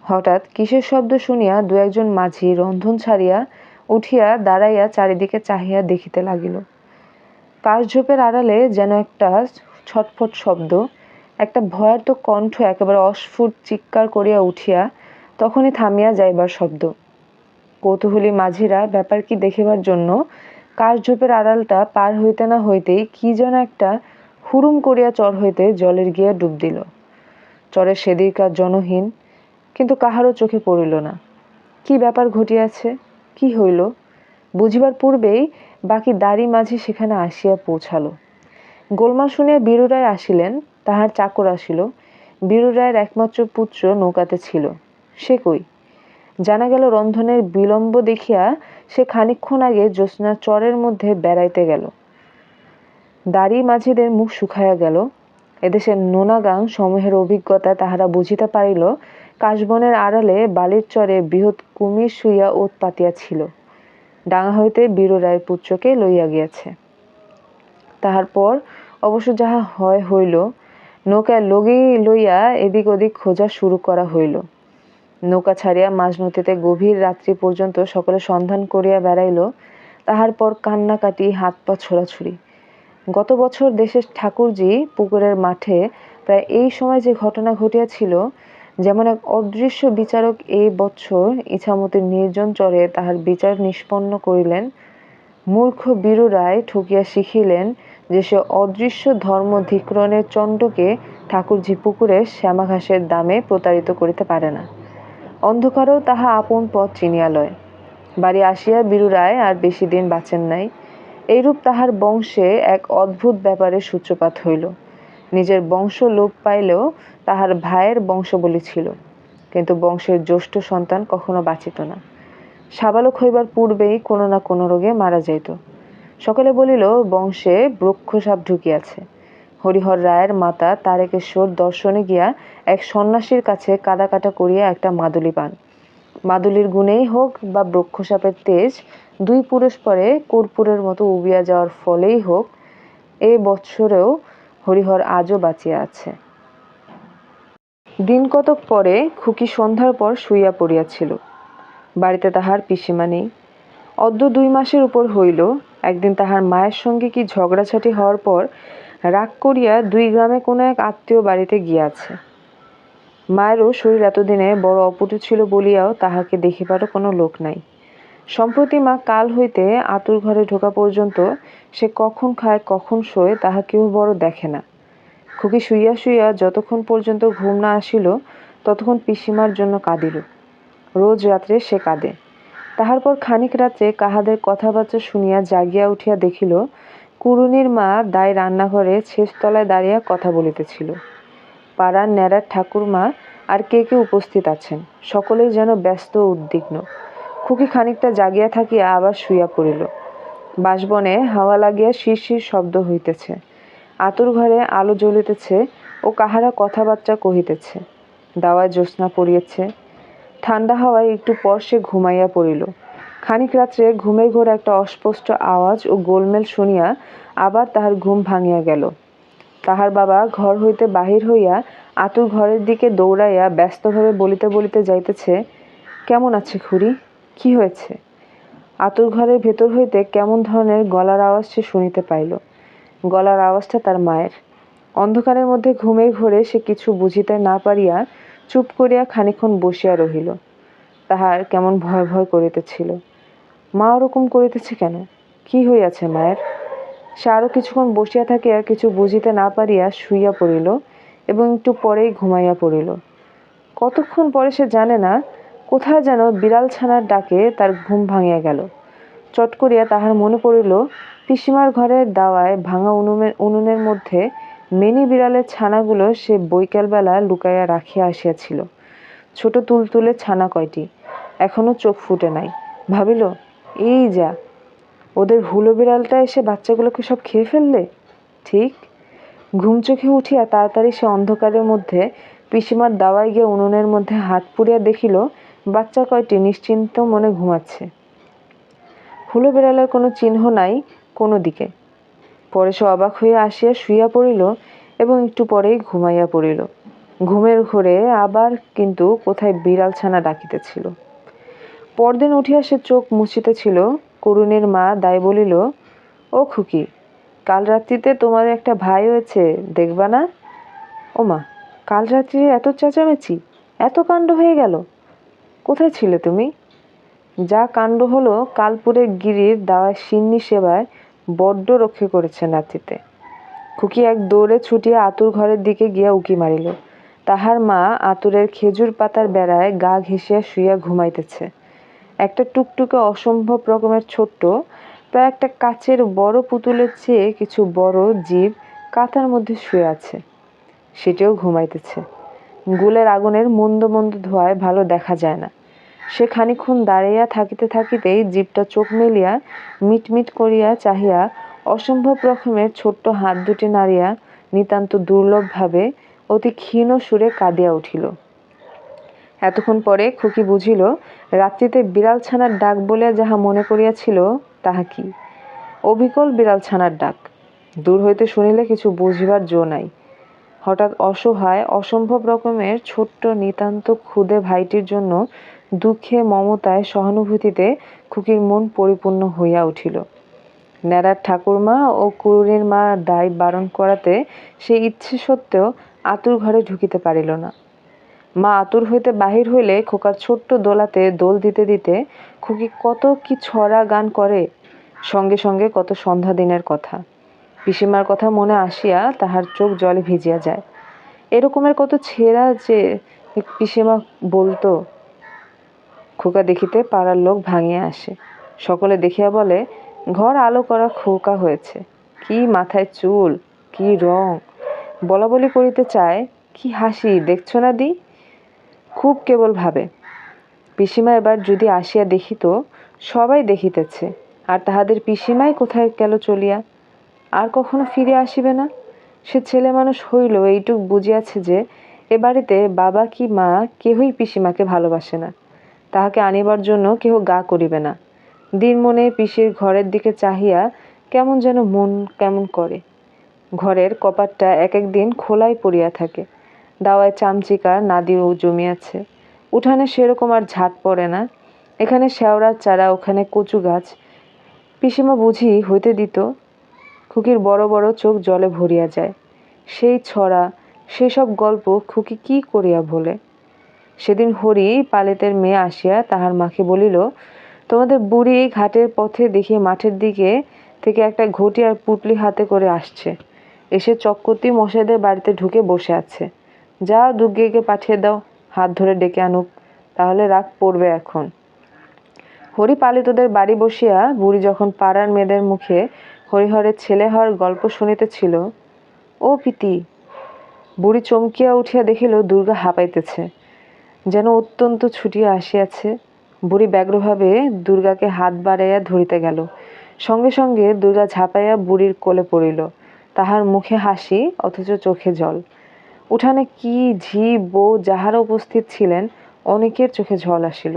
হঠাৎ কিসের শব্দ শুনিয়া 2-1 মাঝি রন্ধন ছাড়িয়া উঠিয়া দাঁড়াইয়া চারিদিকে চাহিয়া দেখিতে লাগিল। কাশঝোপের আড়ালে যেন একটা ছটফট শব্দ, একটা ভয়ার্ত কণ্ঠ একেবারে অস্ফুট চিৎকার করিয়া উঠিয়া তখনই থামিয়া যাইবার শব্দ। কৌতূহলী মাঝিরা ব্যাপার কি দেখিবার জন্য কাশঝোপের আড়ালটা পার হইতে না হইতেই কি যেন একটা হুড়ুম করিয়া চর হইতে জলের গিয়া ডুব দিল। চরের সেদিককার জনহীন, কিন্তু কাহারও চোখে পড়িল না। কি ব্যাপার ঘটিয়াছে, কি হইল, বুঝিবার পূর্বেই বাকি দাড়ি মাঝি সেখানে আসিয়া পৌঁছালো। গোলমাল শুনিয়া বীরু রায় আসিলেন, তাহার চাকর আসিল। বীরু রায়ের একমাত্র পুত্র নৌকাতে ছিল। সে কই? জানা গেল রন্ধনের বিলম্ব দেখিয়া সে খানিকক্ষণ আগে জ্যোৎস্নার চরের মধ্যে বেড়াইতে গেল। দাড়ি মাঝিদের মুখ শুকাইয়া গেল। এদেশের নোনা গাং সমূহের অভিজ্ঞতা তাহারা বুঝিতে পারিল, কাশবনের আড়ালে বালির চরে বৃহৎ কুমির শুইয়া ওত পাতিয়াছিল। ডাঙা হইতে বীরু রায়ের পুত্রকে লইয়া গিয়াছে। তাহার পর অবশ্য যাহা হয় হইল। নৌকায় লগি লইয়া এদিক ওদিক খোঁজা শুরু করা হইল। নৌকা ছাড়িয়া মাঝ নদীতে গভীর রাত্রি পর্যন্ত সকলে সন্ধান করিয়া বেড়াইল। তাহার পর কান্নাকাটি, হাত পা ছোড়াছুড়ি। গত বছর দেশের ঠাকুরজি পুকুরের মাঠে প্রায় এই সময় যে ঘটনা ঘটিয়াছিল, যেমন এক অদৃশ্য বিচারক এই বৎসর ইছামতির নির্জন চরে তাহার বিচার নিষ্পন্ন করিলেন, মূর্খ বীরু রায় ঠকিয়া শিখিলেন যে সে অদৃশ্য ধর্মধিক্রণের চণ্ডকে ঠাকুরজি পুকুরের শ্যামাঘাসের দামে প্রতারিত করিতে পারে না। অন্ধকারেও তাহা আপন পথ চিনিয়া লয়। বাড়ি আসিয়া বীরু রায় আর বেশি দিন বাঁচেন নাই। এইরূপ তাহার বংশে এক অদ্ভুত ব্যাপারের সূত্রপাত হইল। নিজের বংশ লোপ পাইলেও তাহার ভাইয়ের বংশবলী ছিল, কিন্তু বংশের জ্যেষ্ঠ সন্তান কখনো বাঁচিত না। সাবালক হইবার পূর্বেই কোনো না কোনো রোগে মারা যাইত। সকলে বলিল বংশে ব্রক্ষসাপ ঢুকিয়াছে। হরিহর রায়ের মাতা তারেকেশ্বর দর্শনে গিয়া এক সন্ন্যাসীর কাছে কাদাকাটা করিয়া একটা মাদুলি পান। মাদুলির গুণেই হোক বা ব্রক্ষসাপের তেজ 2 পুরুষ পরে কর্পূরের মতো উবিয়া যাওয়ার ফলেই হোক, এ বৎসরেও হরিহর আজও বাঁচিয়া আছে। দিন কতক পরে খুকি সন্ধ্যার পর শুইয়া পড়িয়াছিল। বাড়িতে তাহার পিসিমা নেই। অদ্য 2 মাসের উপর হইল। একদিন তাহার মায়ের সঙ্গে কি ঝগড়াঝাটি হওয়ার পর রাগ করিয়া 2 গ্রামে কোনো এক আত্মীয় বাড়িতে গিয়াছে। মায়েরও শরীর এতদিনে বড় অপটু ছিল বলিয়াও তাহাকে দেখিবারও কোনো লোক নাই। সম্প্রতি মা কাল হইতে আতুর ঘরে ঢোকা পর্যন্ত সে কখন খায় কখন শোয় তাহা কেউ বড় দেখে না। খুকি শুইয়া শুইয়া যতক্ষণ পর্যন্ত ঘুম না আসিল ততক্ষণ পিসিমার জন্য কাঁদিল। রোজ রাত্রে সে কাঁদে। তাহার পর খানিক রাত্রে কাহাদের কথাবার্তা শুনিয়া জাগিয়া উঠিয়া দেখিল কুড়ুনির মা দায় রান্নাঘরে শেষতলায় দাঁড়িয়া কথা বলিতেছিল। পাড়ার ন্যাড়ার ঠাকুরমা আর কে কে উপস্থিত আছেন, সকলেই যেন ব্যস্ত ও উদ্বিগ্ন। খুকি খানিকটা জাগিয়া থাকিয়া আবার শুইয়া পড়িল। বাঁশবনে হাওয়া লাগিয়া শিরশির শব্দ হইতেছে। আতুর ঘরে আলো জ্বলিতেছে ও কাহারা কথাবার্তা কহিতেছে। দাওয়ায় জ্যোৎস্না পড়িয়েছে। ঠান্ডা হাওয়ায় একটু পর সে ঘুমাইয়া পড়িল। খানিক রাত্রে ঘুমের ঘোরে একটা অস্পষ্ট আওয়াজ ও গোলমেল শুনিয়া আবার তাহার ঘুম ভাঙিয়া গেল। তাহার বাবা ঘর হইতে বাহির হইয়া আতুর ঘরের দিকে দৌড়াইয়া ব্যস্তভাবে বলিতে বলিতে যাইতেছে, কেমন আছে খুড়ি, কি হয়েছে? আতুর ঘরের ভেতর হইতে কেমন ধরনের গলার আওয়াজ সে শুনিতে পাইল। গলার আওয়াজটা তার মায়ের। অন্ধকারের মধ্যে ঘুমের ঘোরে সে কিছু বুঝিতে না পারিয়া চুপ করিয়া খানিকক্ষণ বসিয়া রহিল। তাহার কেমন ভয় ভয় করিতেছিল। মা ওরকম করিতেছে কেন? কি হইয়াছে মায়ের? সে আরো কিছুক্ষণ বসিয়া থাকিয়া কিছু বুঝিতে না পারিয়া শুইয়া পড়িল এবং একটু পরেই ঘুমাইয়া পড়িল। কতক্ষণ পরে সে জানে না, কোথায় যেন বিড়াল ছানার ডাকে তার ঘুম ভাঙিয়া গেল। চট করিয়া তাহার মনে পড়িল, পিসিমার ঘরের দাওয়ায় ভাঙা উনুনের মধ্যে মেনি বিড়ালের ছানাগুলো সে বৈকালবেলা লুকাইয়া রাখিয়া আসিয়াছিল। ছোট তুলতুলে ছানা কয়টি, এখনো চোখ ফুটে নাই। ভাবিল, এই যা, ওদের হুলো বিড়ালটা এসে বাচ্চাগুলোকে সব খেয়ে ফেললে। ঠিক। ঘুম চোখে উঠিয়া তাড়াতাড়ি সে অন্ধকারের মধ্যে পিসিমার দাওয়ায় গিয়ে উনুনের মধ্যে হাত পুড়িয়া দেখিল বাচ্চা কয়টি নিশ্চিন্ত মনে ঘুমাচ্ছে। হুলো বিড়ালের কোনো চিহ্ন নাই কোনো দিকে। পরে সে অবাক হইয়া আসিয়া শুইয়া পড়িল এবং একটু পরেই ঘুমাইয়া পড়িল। ঘুমের ঘোরে আবার কিন্তু কোথায় বিড়াল ছানা ডাকিতেছিল। পরদিন উঠিয়া সে চোখ মুছিতেছিল, করুণীর মা দায় বলিল, ও খুকি, কাল রাত্রিতে তোমার একটা ভাই হয়েছে, দেখবা না? ও মা, কাল রাত্রি এত চেঁচামেচি, এত কাণ্ড হয়ে গেল? কোথায় ছিলে তুমি? যা কাণ্ড হলো, কালপুরে গিরির দাওয়ায় সিন্নি সেবায় বড্ড রক্ষে করেছেন রাত্রিতে। খুকি এক দৌড়ে ছুটিয়া আতুর ঘরের দিকে গিয়া উকি মারিল। তাহার মা আতুরের খেজুর পাতার বেড়ায় গা ঘেঁষিয়া শুইয়া ঘুমাইতেছে। একটা টুকটুকে অসম্ভব রকমের ছোট্ট, প্রায় একটা কাচের বড় পুতুলের চেয়ে কিছু বড় জীব কাঁথার মধ্যে শুয়ে আছে। সেটিও ঘুমাইতেছে। গুলের আগুনের মন্দ মন্দ ধোঁয়ায় ভালো দেখা যায় না। সে খানিক্ষণ দাঁড়াইয়া থাকিতে থাকিতেই জীবটা চোখ মেলিয়া মিটমিট করিয়া চাহিয়া অসম্ভব রকমের ছোট্ট হাত দুটি নাড়িয়া নিতান্ত দুর্লভভাবে অতি ক্ষীণ সুরে কাঁদিয়া উঠিল। এতক্ষণ পরে খুকি বুঝিল, রাত্রিতে বিড়াল ছানার ডাক বলিয়া যাহা মনে করিয়াছিল তাহা কি? অবিকল বিড়াল ছানার ডাক। দূর হইতে শুনিলে কিছু বুঝিবার জো নাই। হঠাৎ অসহায় অসম্ভব রকমের ছোট্ট নিতান্ত ক্ষুদে ভাইটির জন্য দুঃখে মমতায় সহানুভূতিতে খুকির মন পরিপূর্ণ হইয়া উঠিল। ন্যাড়ার ঠাকুরমা ও কুড়ুনির মা দায় বারণ করাতে সে ইচ্ছে সত্ত্বেও আতুর ঘরে ঢুকিতে পারিল না। মা আতুর হইতে বাহির হইলে খোকার ছোট্ট দোলাতে দোল দিতে দিতে খুকি কত কি ছড়া গান করে, সঙ্গে সঙ্গে কত সন্ধ্যা দিনের কথা। পিসিমার কথা মনে আসিয়া তাহার চোখ জলে ভিজিয়া যায়। এরকমের কত ছেঁড়া যে পিসিমা বলতো। খোকা দেখিতে পাড়ার লোক ভাঙিয়া আসে। সকলে দেখিয়া বলে, ঘর আলো করা খোকা হয়েছে, কি মাথায় চুল, কি রং। বলা বলি করিতে চায়, কি হাসি দেখছো না দি? খুব কেবল ভাবে। পিসিমা এবার যদি আসিয়া দেখিত, সবাই দেখিতেছে, আর তাহাদের পিসিমাই কোথায় গেল চলিয়া, আর কখনো ফিরে আসিবে না। সে ছেলে মানুষ হইল এইটুক বুঝিয়াছে যে এ বাড়িতে বাবা কি মা কেহই পিসিমাকে ভালোবাসে না, তাহাকে আনিবার জন্য কেহ গা করিবে না। দিন মনে পিসির ঘরের দিকে চাহিয়া কেমন যেন মন কেমন করে। ঘরের কপাটটা এক একদিন খোলাই পড়িয়া থাকে। দাওয়ায় চামচিকা নাদিও জমিয়াছে। উঠানে সেরকম আর ঝাঁট পড়ে না। এখানে শেওড়ার চারা, ওখানে কচু গাছ। পিসিমা বুঝি হইতে দিত? খুকির বড় বড় চোখ জলে ভরিয়া যায়। সেই ছড়া, সেই সব গল্প খুকি কি করিয়া ভোলে? সেদিন হরি পালেতের মেয়ে আসিয়া তাহার মাকে বলিল, তোমাদের বুড়ি ঘাটের পথে দেখি মাঠের দিকে থেকে একটা ঘটি আর পুটলি হাতে করে আসছে। এসে চক্কতি মশাইদের বাড়িতে ঢুকে বসে আছে। যাও দুর্গেকে পাঠিয়ে দাও, হাত ধরে ডেকে আনুক, তাহলে রাগ পড়বে এখন। হরি পালিতদের বাড়ি বসিয়া বুড়ি যখন পাড়ার মেয়েদের মুখে হরিহরের ছেলে হওয়ার গল্প শুনিতেছিল, ও পিতি। বুড়ি চমকিয়া উঠিয়া দেখিল দুর্গা হাঁপাইতেছে, যেন অত্যন্ত ছুটিয়া আসিয়াছে। বুড়ি ব্যগ্রভাবে দুর্গাকে হাত বাড়াইয়া ধরিতে গেল। সঙ্গে সঙ্গে দুর্গা ঝাঁপাইয়া বুড়ির কোলে পড়িল। তাহার মুখে হাসি, অথচ চোখে জল। উঠানে কি ঝি বউ যাহারা উপস্থিত ছিলেন অনেকের চোখে জল আসিল।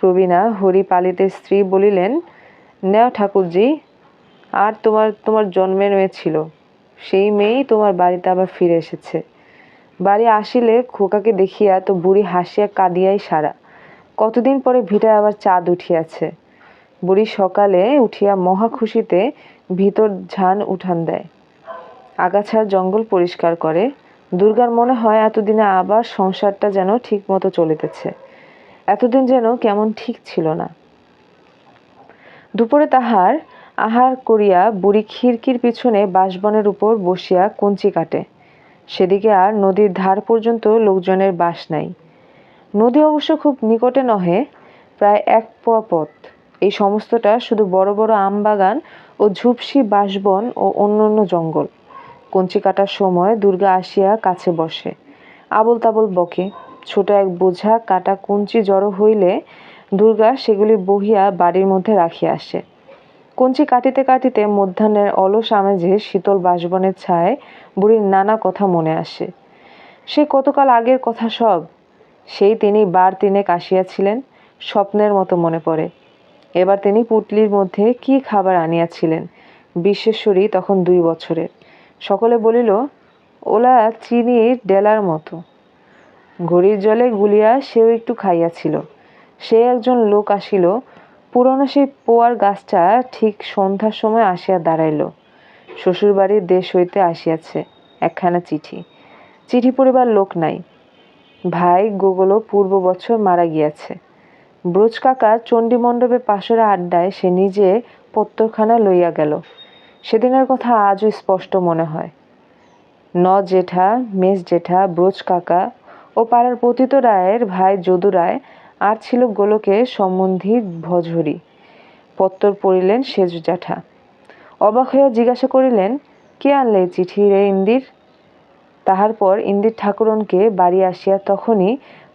প্রবীণা হরি পালিতের স্ত্রী বলিলেন, নেও ঠাকুরজি, আর তোমার জন্মের মেয়ে ছিল, সেই মেয়েই তোমার বাড়িতে আবার ফিরে এসেছে। বাড়ি আসিলে খোকাকে দেখিয়া তো বুড়ি হাসিয়া কাঁদিয়াই সারা। কতদিন পরে ভিটায় আবার চাঁদ উঠিয়াছে। বুড়ি সকালে উঠিয়া মহা খুশিতে ভিতর ঝান উঠান দেয়, আগাছার জঙ্গল পরিষ্কার করে। দুর্গার মনে হয় এতদিনে আবার সংসারটা যেন ঠিক মতো চলিতেছে। এতদিন যেন কেমন ঠিক ছিল না। দুপুরে তাহার আহার করিয়া বুড়ি খিড়কির পিছনে বাঁশবনের উপর বসিয়া কঞ্চি কাটে। সেদিকে আর নদীর ধার পর্যন্ত লোকজনের বাস নাই। নদী অবশ্য খুব নিকটে নহে, প্রায় 1 পোয়া পথ। এই সমস্তটা শুধু বড় বড় আম বাগান ও ঝুপসি বাঁশবন ও অন্যান্য জঙ্গল। কঞ্চি কাটার সময় দুর্গা আসিয়া কাছে বসে, আবল তাবল বকে। ছোট এক বোঝা কাটা কঞ্চি জড়ো হইলে দুর্গা সেগুলি বহিয়া বাড়ির মধ্যে রাখিয়া আসে। কঞ্চি কাটিতে কাটিতে মধ্যাহ্নের অলস আমেজে শীতল বাঁশবনের ছায় বুড়ির নানা কথা মনে আসে। সে কতকাল আগের কথা সব। সেই তিনি বার 3 আসিয়াছিলেন, স্বপ্নের মতো মনে পড়ে। এবার তিনি পুটলির মধ্যে কি খাবার আনিয়াছিলেন। বিশ্বেশ্বরী তখন 2 বছরের। সকলে বলিল, ওলা চিনির ডেলার মতো। ঘড়ির জলে গুলিয়া সেও একটু খাইয়াছিল। সে একজন লোক আসিল, পুরনো সেই পোয়ার গাছটা ঠিক সন্ধ্যার সময় আসিয়া দাঁড়াইল। শ্বশুরবাড়ির দেশ হইতে আসিয়াছে একখানা চিঠি। চিঠি পড়িবার লোক নাই। ভাই গোগলো পূর্ব বছর মারা গিয়াছে। ব্রোজ কাকার চণ্ডীমণ্ডপে পাশরা আড্ডায় সে নিজে পত্তরখানা লইয়া গেল। সেদিনের কথা আজও স্পষ্ট মনে হয়। জেঠা, মেজ জেঠা, ব্রোজ কাকা ও পাড়ার পতিত রায়ের ভাই যদু রায়, আর ছিল গোলকের সম্বন্ধী ভজহরি। পত্তর পড়িলেন সেজ জ্যাঠা। অবাক হইয়া জিজ্ঞাসা করিলেন, কে আনলে এই চিঠি রে ইন্দির? তাহার পর ইন্দির ঠাকুরনকে বাড়ি আসিয়া তখনই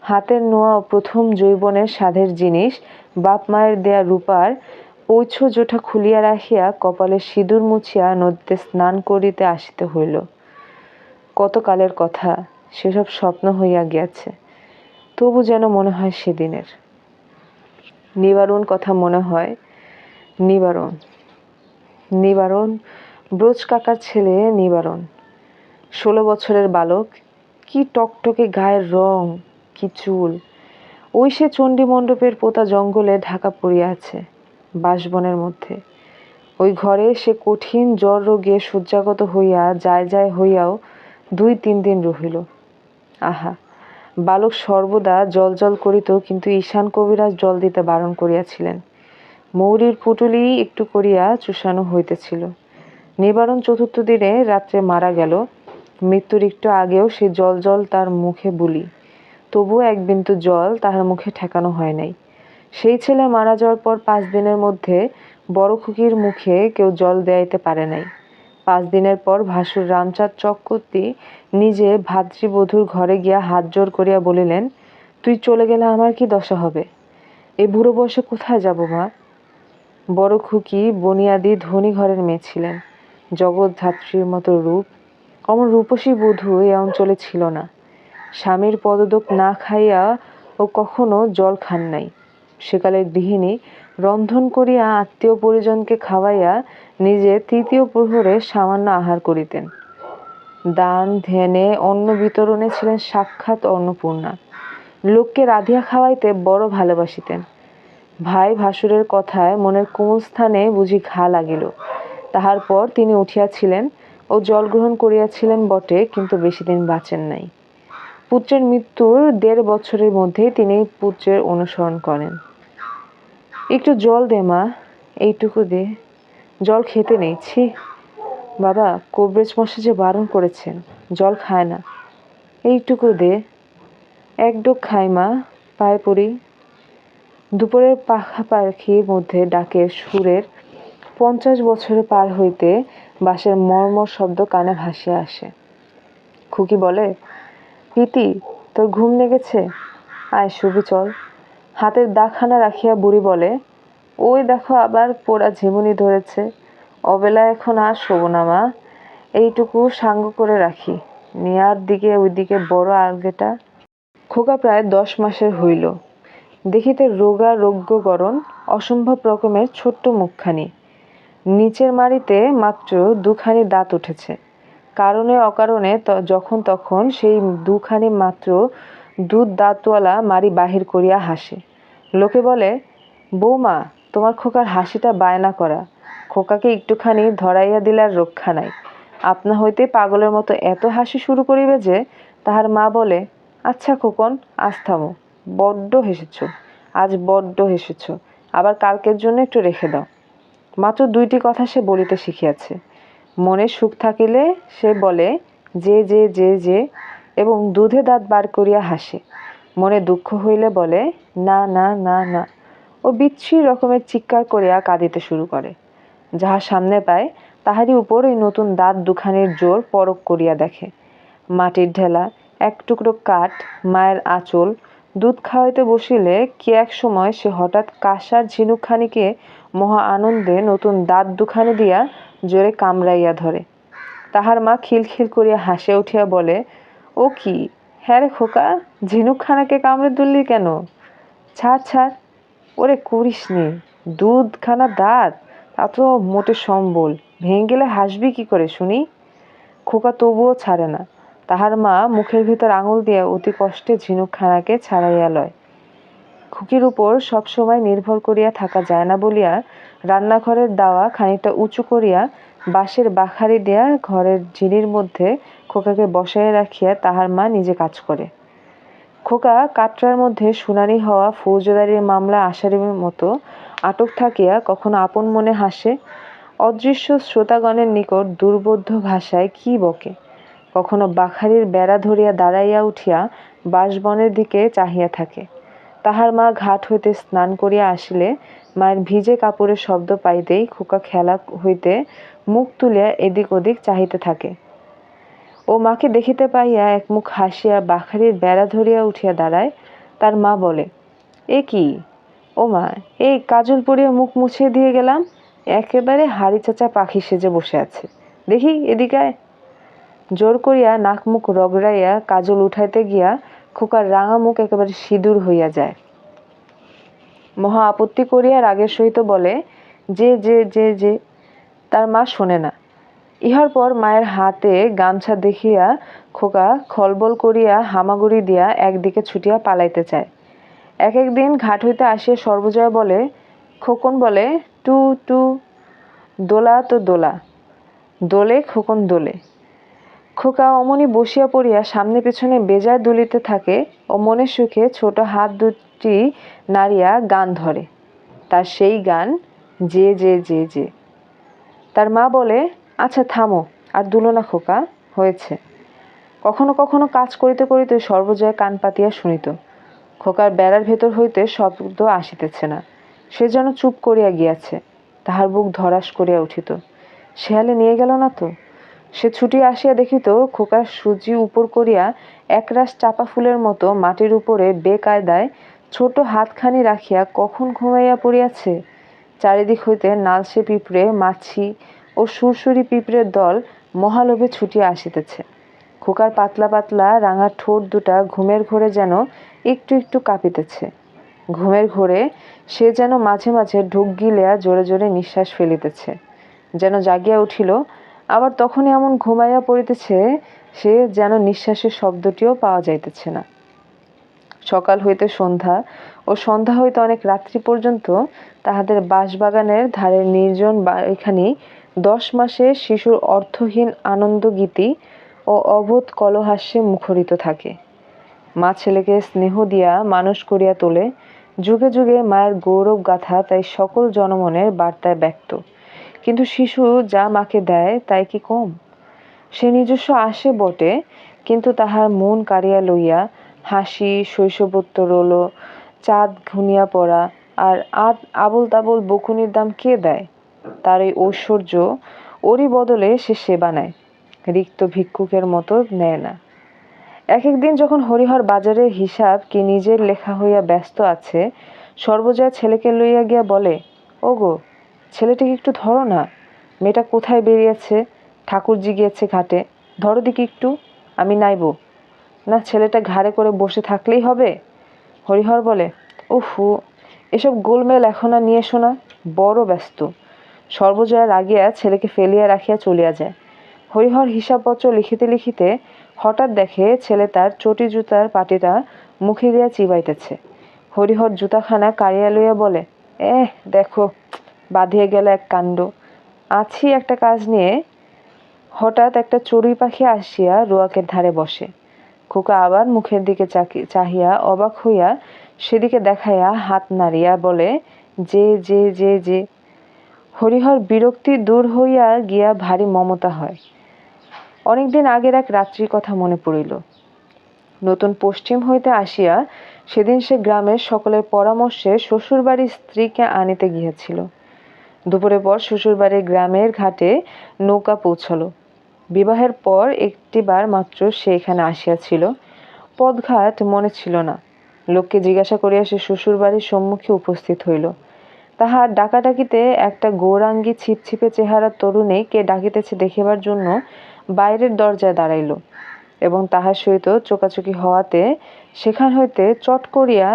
হাতের নোয়া প্রথম যৌবনের সাধের জিনিস বাপ মায়ের দেয়া রূপার পৈছ জোঠা খুলিয়া রাখিয়া কপালে সিঁদুর মুছিয়া নদীতে স্নান করিতে আসিতে হইল। কতকালের কথা, সেসব স্বপ্ন হইয়া গিয়াছে। তবু যেন মনে হয় সেদিনের। নিবারণ কথা মনে হয়। নিবারণ, নিবারণ, ব্রোজ কাকার ছেলে নিবারণ। 16 বছরের বালক। কি টকটকে গায়ের রং, কি চুল। ওই সে চণ্ডীমণ্ডপের পোতা জঙ্গলে ঢাকা পড়িয়া আছে, বাঁশবনের মধ্যে। ওই ঘরে সে কঠিন জ্বর রোগে শয্যাগত হইয়া যায় যায় হইয়াও 2-3 দিন রহিল। আহা, বালক সর্বদা জল জল করিত, কিন্তু ঈশান কবিরাজ জল দিতে বারণ করিয়াছিলেন। মৌরির পুটুলি একটু করিয়া চুষানো হইতেছিল। নিবারণ 4th দিনে রাত্রে মারা গেল। মৃত্যুর একটু আগেও সে জল জল তার মুখে বুলি, তবুও 1 বিন্দু জল তাহার মুখে ঠেকানো হয় নাই। সেই ছেলে মারা যাওয়ার পর 5 দিনের মধ্যে বড় খুকির মুখে কেউ জল দেয়াইতে পারে নাই। 5 দিনের পর ভাসুর রামচাঁদ চক্রবর্তী নিজে ভাতৃবধূর ঘরে গিয়া হাত জোর করিয়া বলিলেন, তুই চলে গেলে আমার কি দশা হবে? এ বুড়ো বয়সে কোথায় যাব মা? বড় খুকি বনিয়াদি ধনী ঘরের মেয়ে ছিলেন। জগৎধাত্রীর মতো রূপ, অমন রূপসী বধূ এ অঞ্চলে ছিল না। স্বামীর পদদোক না খাইয়া ও কখনো জল খান নাই। সেকালের গৃহিণী রন্ধন করিয়া আত্মীয় পরিজনকে খাওয়াইয়া নিজে 3য় প্রহরে সামান্য আহার করিতেন। দান ধ্যানে অন্ন বিতরণে ছিলেন সাক্ষাৎ অন্নপূর্ণা। লোককে রাধিয়া খাওয়াইতে বড় ভালোবাসিতেন। ভাই ভাসুরের কথায় মনের কোন স্থানে বুঝি ঘা লাগিল। তাহার পর তিনি উঠিয়াছিলেন ও জল গ্রহণ করিয়াছিলেন বটে, কিন্তু বেশি দিন বাঁচেন নাই। পুত্রের মৃত্যুর 1.5 বছরের মধ্যেই তিনি পুত্রের অনুসরণ করেন। একটু জল দে মা, এইটুকু দে। জল খেতে নেই, ছি বাবা, কবরেজ মশাই যে বারণ করেছেন, জল খায় না। এইটুকু দে। 1 ডোক খাই মা, পায়ে পড়ি। দুপুরের পাখাপাখির মধ্যে ডাকের সুরের 50 বছরে পার হইতে বাঁশের মর্মর শব্দ কানে ভাসিয়া আসে। খুকি বলে, পিতি, তোর ঘুম লেগেছে? আয় শুবি চল। হাতের দাখানা রাখিয়া বুড়ি বলে, ওই দেখো আবার পোড়া ঝিমুনি ধরেছে। অবেলা এখন আর শোবো না মা, এইটুকু সাঙ্গ করে রাখি। নিয়ার দিকে ওইদিকে বড় আলগেটা। খোকা প্রায় 10 মাসের হইল। দেখিতে রোগা রোগ্য গড়ন, অসম্ভব রকমের ছোট্ট মুখখানি। নিচের মাড়িতে মাত্র 2খানি দাঁত উঠেছে। কারণে অকারণে যখন তখন সেই 2খানি মাত্র দুধ দাঁতওয়ালা মাড়ি বাহির করিয়া হাসে। লোকে বলে, বৌমা, তোমার খোকার হাসিটা বায়না করা। খোকাকে একটুখানি ধরাইয়া দিলে আর রক্ষা নাই। আপনা হইতে পাগলের মতো এত হাসি শুরু করিবে যে তাহার মা বলে, আচ্ছা খোকন, আজ থামো, বড্ড হেসেছ, আজ বড্ড হেসেছ, আবার কালকের জন্য একটু রেখে দাও। মাত্র 2টি কথা সে বলিতে শিখিয়াছে। মনে সুখ থাকিলে সে বলে যে যে যে যে এবং দুধে দাঁত বার করিয়া হাসে। মনে দুঃখ হইলে বলে না না না না ও বিচ্ছিরি রকমের চিৎকার করিয়া কাঁদিতে শুরু করে। যাহা সামনে পায় তাহারই উপর ওই নতুন দাঁত দুখানির জোর পরখ করিয়া দেখে। মাটির ঢেলা, এক টুকরো কাঠ, মায়ের আঁচল, দুধ খাওয়াইতে বসিলে কি এক সময় সে হঠাৎ কাঁসার ঝিনুকখানিকে মহা আনন্দে নতুন দাঁত দুখানি দিয়া জোরে কামড়াইয়া ধরে। তাহার মা খিলখিল করিয়া হাসিয়া উঠিয়া বলে, ও কি, হ্যাঁ রে খোকা, ঝিনুকখানাকে কামড়ে ধরলি কেন? ছাড় ছাড়, ওরে করিস নে, দুধখানা দাঁত, তা তো মোটে সম্বল, ভেঙে গেলে হাসবি কি করে শুনি? খোকা তবুও ছাড়ে না। তাহার মা মুখের ভিতর আঙুল দিয়া অতি কষ্টে ঝিনুকখানাকে ছাড়াইয়া লয়। খুকির উপর সবসময় নির্ভর করিয়া থাকা যায় না বলিয়া রান্নাঘরের দাওয়া খানিকটা উঁচু করিয়া বাঁশের বাখারি দিয়া ঘরের ঝিনির মধ্যে খোকাকে বসাইয়া রাখিয়া তাহার মা নিজে কাজ করে। খোকা কাটরার মধ্যে শুনানি হওয়া ফৌজদারির মামলা আসারির মতো আটক থাকিয়া কখনো আপন মনে হাসে, অদৃশ্য শ্রোতাগণের নিকট দুর্বোধ্য ভাষায় কি বকে, কখনো বাখারির বেড়া ধরিয়া দাঁড়াইয়া উঠিয়া বাঁশবনের দিকে চাহিয়া থাকে। তাহার মা ঘাট হইতে স্নান করিয়া আসিলে মায়ের ভিজে কাপড়ের শব্দ পাইতেই খোকা খেলা হইতে মুখ তুলিয়া এদিক ওদিক চাহিতে থাকে। ও মাকে দেখিতে পাইয়া একমুখ হাসিয়া বাখারির বেড়া ধরিয়া উঠিয়া দাঁড়ায়। তার মা বলে, এ কি ও মা, এই কাজল পরিয়া মুখ মুছিয়ে দিয়ে গেলাম, একেবারে হাড়ি চাচা পাখি সেজে বসে আছে, দেখি এদিকে আয়। জোর করিয়া নাক মুখ রগড়াইয়া কাজল উঠাইতে গিয়া খোকার রাঙা মুখ একেবারে সিঁদুর হইয়া যায়। মহা আপত্তি করিয়া রাগের সহিত বলে, যে যে যে যে। তার মা শোনে না। ইহার পর মায়ের হাতে গামছা দেখিয়া খোকা খলবল করিয়া হামাগুড়ি দিয়া একদিকে ছুটিয়া পালাইতে চায়। এক একদিন ঘাট হইতে আসিয়া সর্বজয়া বলে, খোকন বলে টু টু, দোলা তো দোলা, দোলে খোকন দোলে। খোকা অমনি বসিয়া পড়িয়া সামনে পেছনে বেজায় দুলিতে থাকে ও মনের সুখে ছোট হাত দুটি নাড়িয়া গান ধরে। তার সেই গান, যে যে যে যে। তার মা বলে, আচ্ছা থামো, আর দুলো না খোকা, হয়েছে। কখনো কখনো কাজ করিতে করিতে সর্বজয়া কান পাতিয়া শুনিত। খোকার বেড়ার ভেতর হইতে শব্দ আসিতেছে না, সে যেন চুপ করিয়া গিয়াছে। তাহার বুক ধড়াস করিয়া উঠিত। শেয়ালে নিয়ে গেল না তো? সে ছুটিয়া আসিয়া দেখিত খোকার সুজি উপর করিয়া একরাশ চাপা ফুলের মতো মাটির উপরে বেকায়দায় ছোট হাতখানি রাখিয়া কখন ঘুমাইয়া পড়িয়াছে। চারিদিক হইতে নালসে পিঁপড়ে, মাছি ও সুরসুরি পিঁপড়ের দল মহালোভে ছুটিয়া আসিতেছে। খোকার পাতলা পাতলা রাঙা ঠোঁট দুটা ঘুমের ঘোরে যেন একটু একটু কাঁপিতেছে। ঘুমের ঘোরে সে যেন মাঝে মাঝে ঢোক গিলিয়া জোরে জোরে নিঃশ্বাস ফেলিতেছে, যেন জাগিয়া উঠিল, আবার তখনই এমন ঘুমাইয়া পড়িতেছে সে যেন নিঃশ্বাসের শব্দটিও পাওয়া যাইতেছে না। সকাল হইতে সন্ধ্যা ও সন্ধ্যা হইতে অনেক রাত্রি পর্যন্ত তাহাদের বাঁশবাগানের ধারের নির্জন বাড়িখানি 10 মাসের শিশুর অর্থহীন আনন্দ গীতি ও অবোধ কলহাস্যে মুখরিত থাকে। মা ছেলেকে স্নেহ দিয়া মানুষ করিয়া তোলে, যুগে যুগে মায়ের গৌরব গাথা তাই সকল জনমনের বার্তায় ব্যক্ত। কিন্তু শিশু যা মাকে দেয় তাই কি কম? সে নিজস্ব আসে বটে, কিন্তু তাহার মন কাড়িয়া লইয়া হাসি, শৈশবোত্তরোল, চাঁদ ঘুনিয়া পড়া আর আবল তাবল বকুনির দাম কে দেয়? তার এই ঐশ্বর্য, ওরই বদলে সে সেবা নেয়, রিক্ত ভিক্ষুকের মতো নেয় না। এক একদিন যখন হরিহর বাজারের হিসাব কি নিজের লেখা হইয়া ব্যস্ত আছে, সর্বজয়া ছেলেকে লইয়া গিয়া বলে, ওগো, ছেলেটিকে একটু ধরো না, মেয়েটা কোথায় বেরিয়েছে, ঠাকুরজি গিয়েছে ঘাটে, ধরো দিকে একটু, আমি নাইব। না, ছেলেটা ঘাড়ে করে বসে থাকলেই হবে? হরিহর বলে, উফু, এসব গোলমেল এখন আর নিয়ে এসো না, বড় ব্যস্ত। সর্বজয়া রাগিয়া ছেলেকে ফেলিয়া রাখিয়া চলিয়া যায়। হরিহর হিসাবপত্র লিখিতে লিখিতে হঠাৎ দেখে ছেলে তার চটি জুতার পাটিটা মুখে দিয়া চিবাইতেছে। হরিহর জুতাখানা কাড়িয়া লইয়া বলে, দেখো, বাঁধিয়া গেল এক কাণ্ড। আছি একটা কাজ নিয়ে। হঠাৎ একটা চড়ুই পাখি আসিয়া রোয়াকের ধারে বসে। খোকা আবার মুখের দিকে চাহিয়া অবাক হইয়া সেদিকে দেখাইয়া হাত নাড়িয়া বলে, যে যে যে যে। হরিহর বিরক্তি দূর হইয়া গিয়া ভারী মমতা হয়। অনেকদিন আগের এক রাত্রির কথা মনে পড়িল। নতুন পশ্চিম হইতে আসিয়া সেদিন সে গ্রামের সকলের পরামর্শে শ্বশুরবাড়ির স্ত্রীকে আনিতে গিয়েছিল। দুপুরের পর শ্বশুরবাড়ির গ্রামের ঘাটে নৌকা পৌঁছল। বিবাহের পর একটিবার মাত্র সে এখানে আসিয়াছিল। পথঘাট মনে ছিল না। লোককে জিজ্ঞাসা করিয়া সে শ্বশুরবাড়ির সম্মুখে উপস্থিত হইল। তাহার ডাকাডাকিতে একটা গৌরাঙ্গী ছিপছিপে চেহারার তরুণী কে ডাকিতেছে দেখিবার জন্য বাইরের দরজায় দাঁড়াইল এবং তাহার সহিত চোকাচোকি হওয়াতে সেখান হইতে চট করিয়া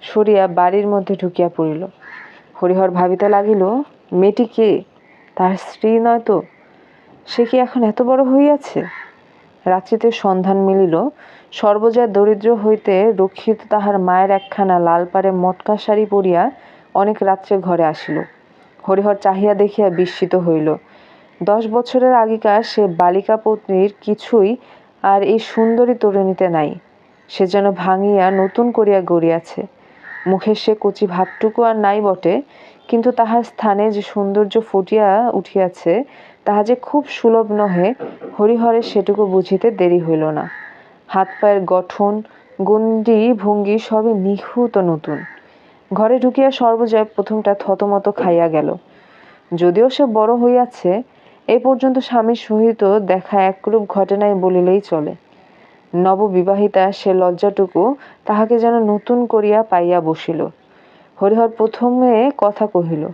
সরিয়া বাড়ির মধ্যে ঢুকিয়া পড়িল। হরিহর ভাবিতে লাগিল, মেয়েটি কে? তার স্ত্রী নয় তো? সে কি এখন এত বড় হইয়াছে? রাত্রিতে সন্ধান মিলিল। সর্বজয়া দরিদ্র হইতে রক্ষিত তাহার মায়ের একখানা লাল পাড়ে মটকা শাড়ি পরিয়া অনেক রাত্রে ঘরে আসিল। হরিহর চাহিয়া দেখিয়া বিস্মিত হইল। 10 বছরের আগেকার সে বালিকা পত্নীর কিছুই আর এই সুন্দরী তরুণীতে নাই। সে যেন ভাঙিয়া নতুন করিয়া গড়িয়াছে। মুখে সে কচি ভাবটুকু আর নাই বটে, কিন্তু তাহার স্থানে যে সৌন্দর্য ফুটিয়া উঠিয়াছে তাহা যে খুব সুলভ নহে, হরিহরের সেটুকু বুঝিতে দেরি হইল না। হাত পায়ের গঠন, গণ্ডি ভঙ্গি সবই নিখুঁত ও নতুন। ঘরে ঢুকিয়া সর্বজয়া প্রথমটা থতমত খাইয়া গেল। যদিও সে বড় হইয়াছে, এই পর্যন্ত স্বামীর সহিত দেখা একরূপ ঘটে নাই বলিলেই চলে। নববিবাহিতা সে লজ্জাটুকু তাহাকে যেন নতুন করিয়া পাইয়া বসিল। হরিহর প্রথমে কথা কহিল।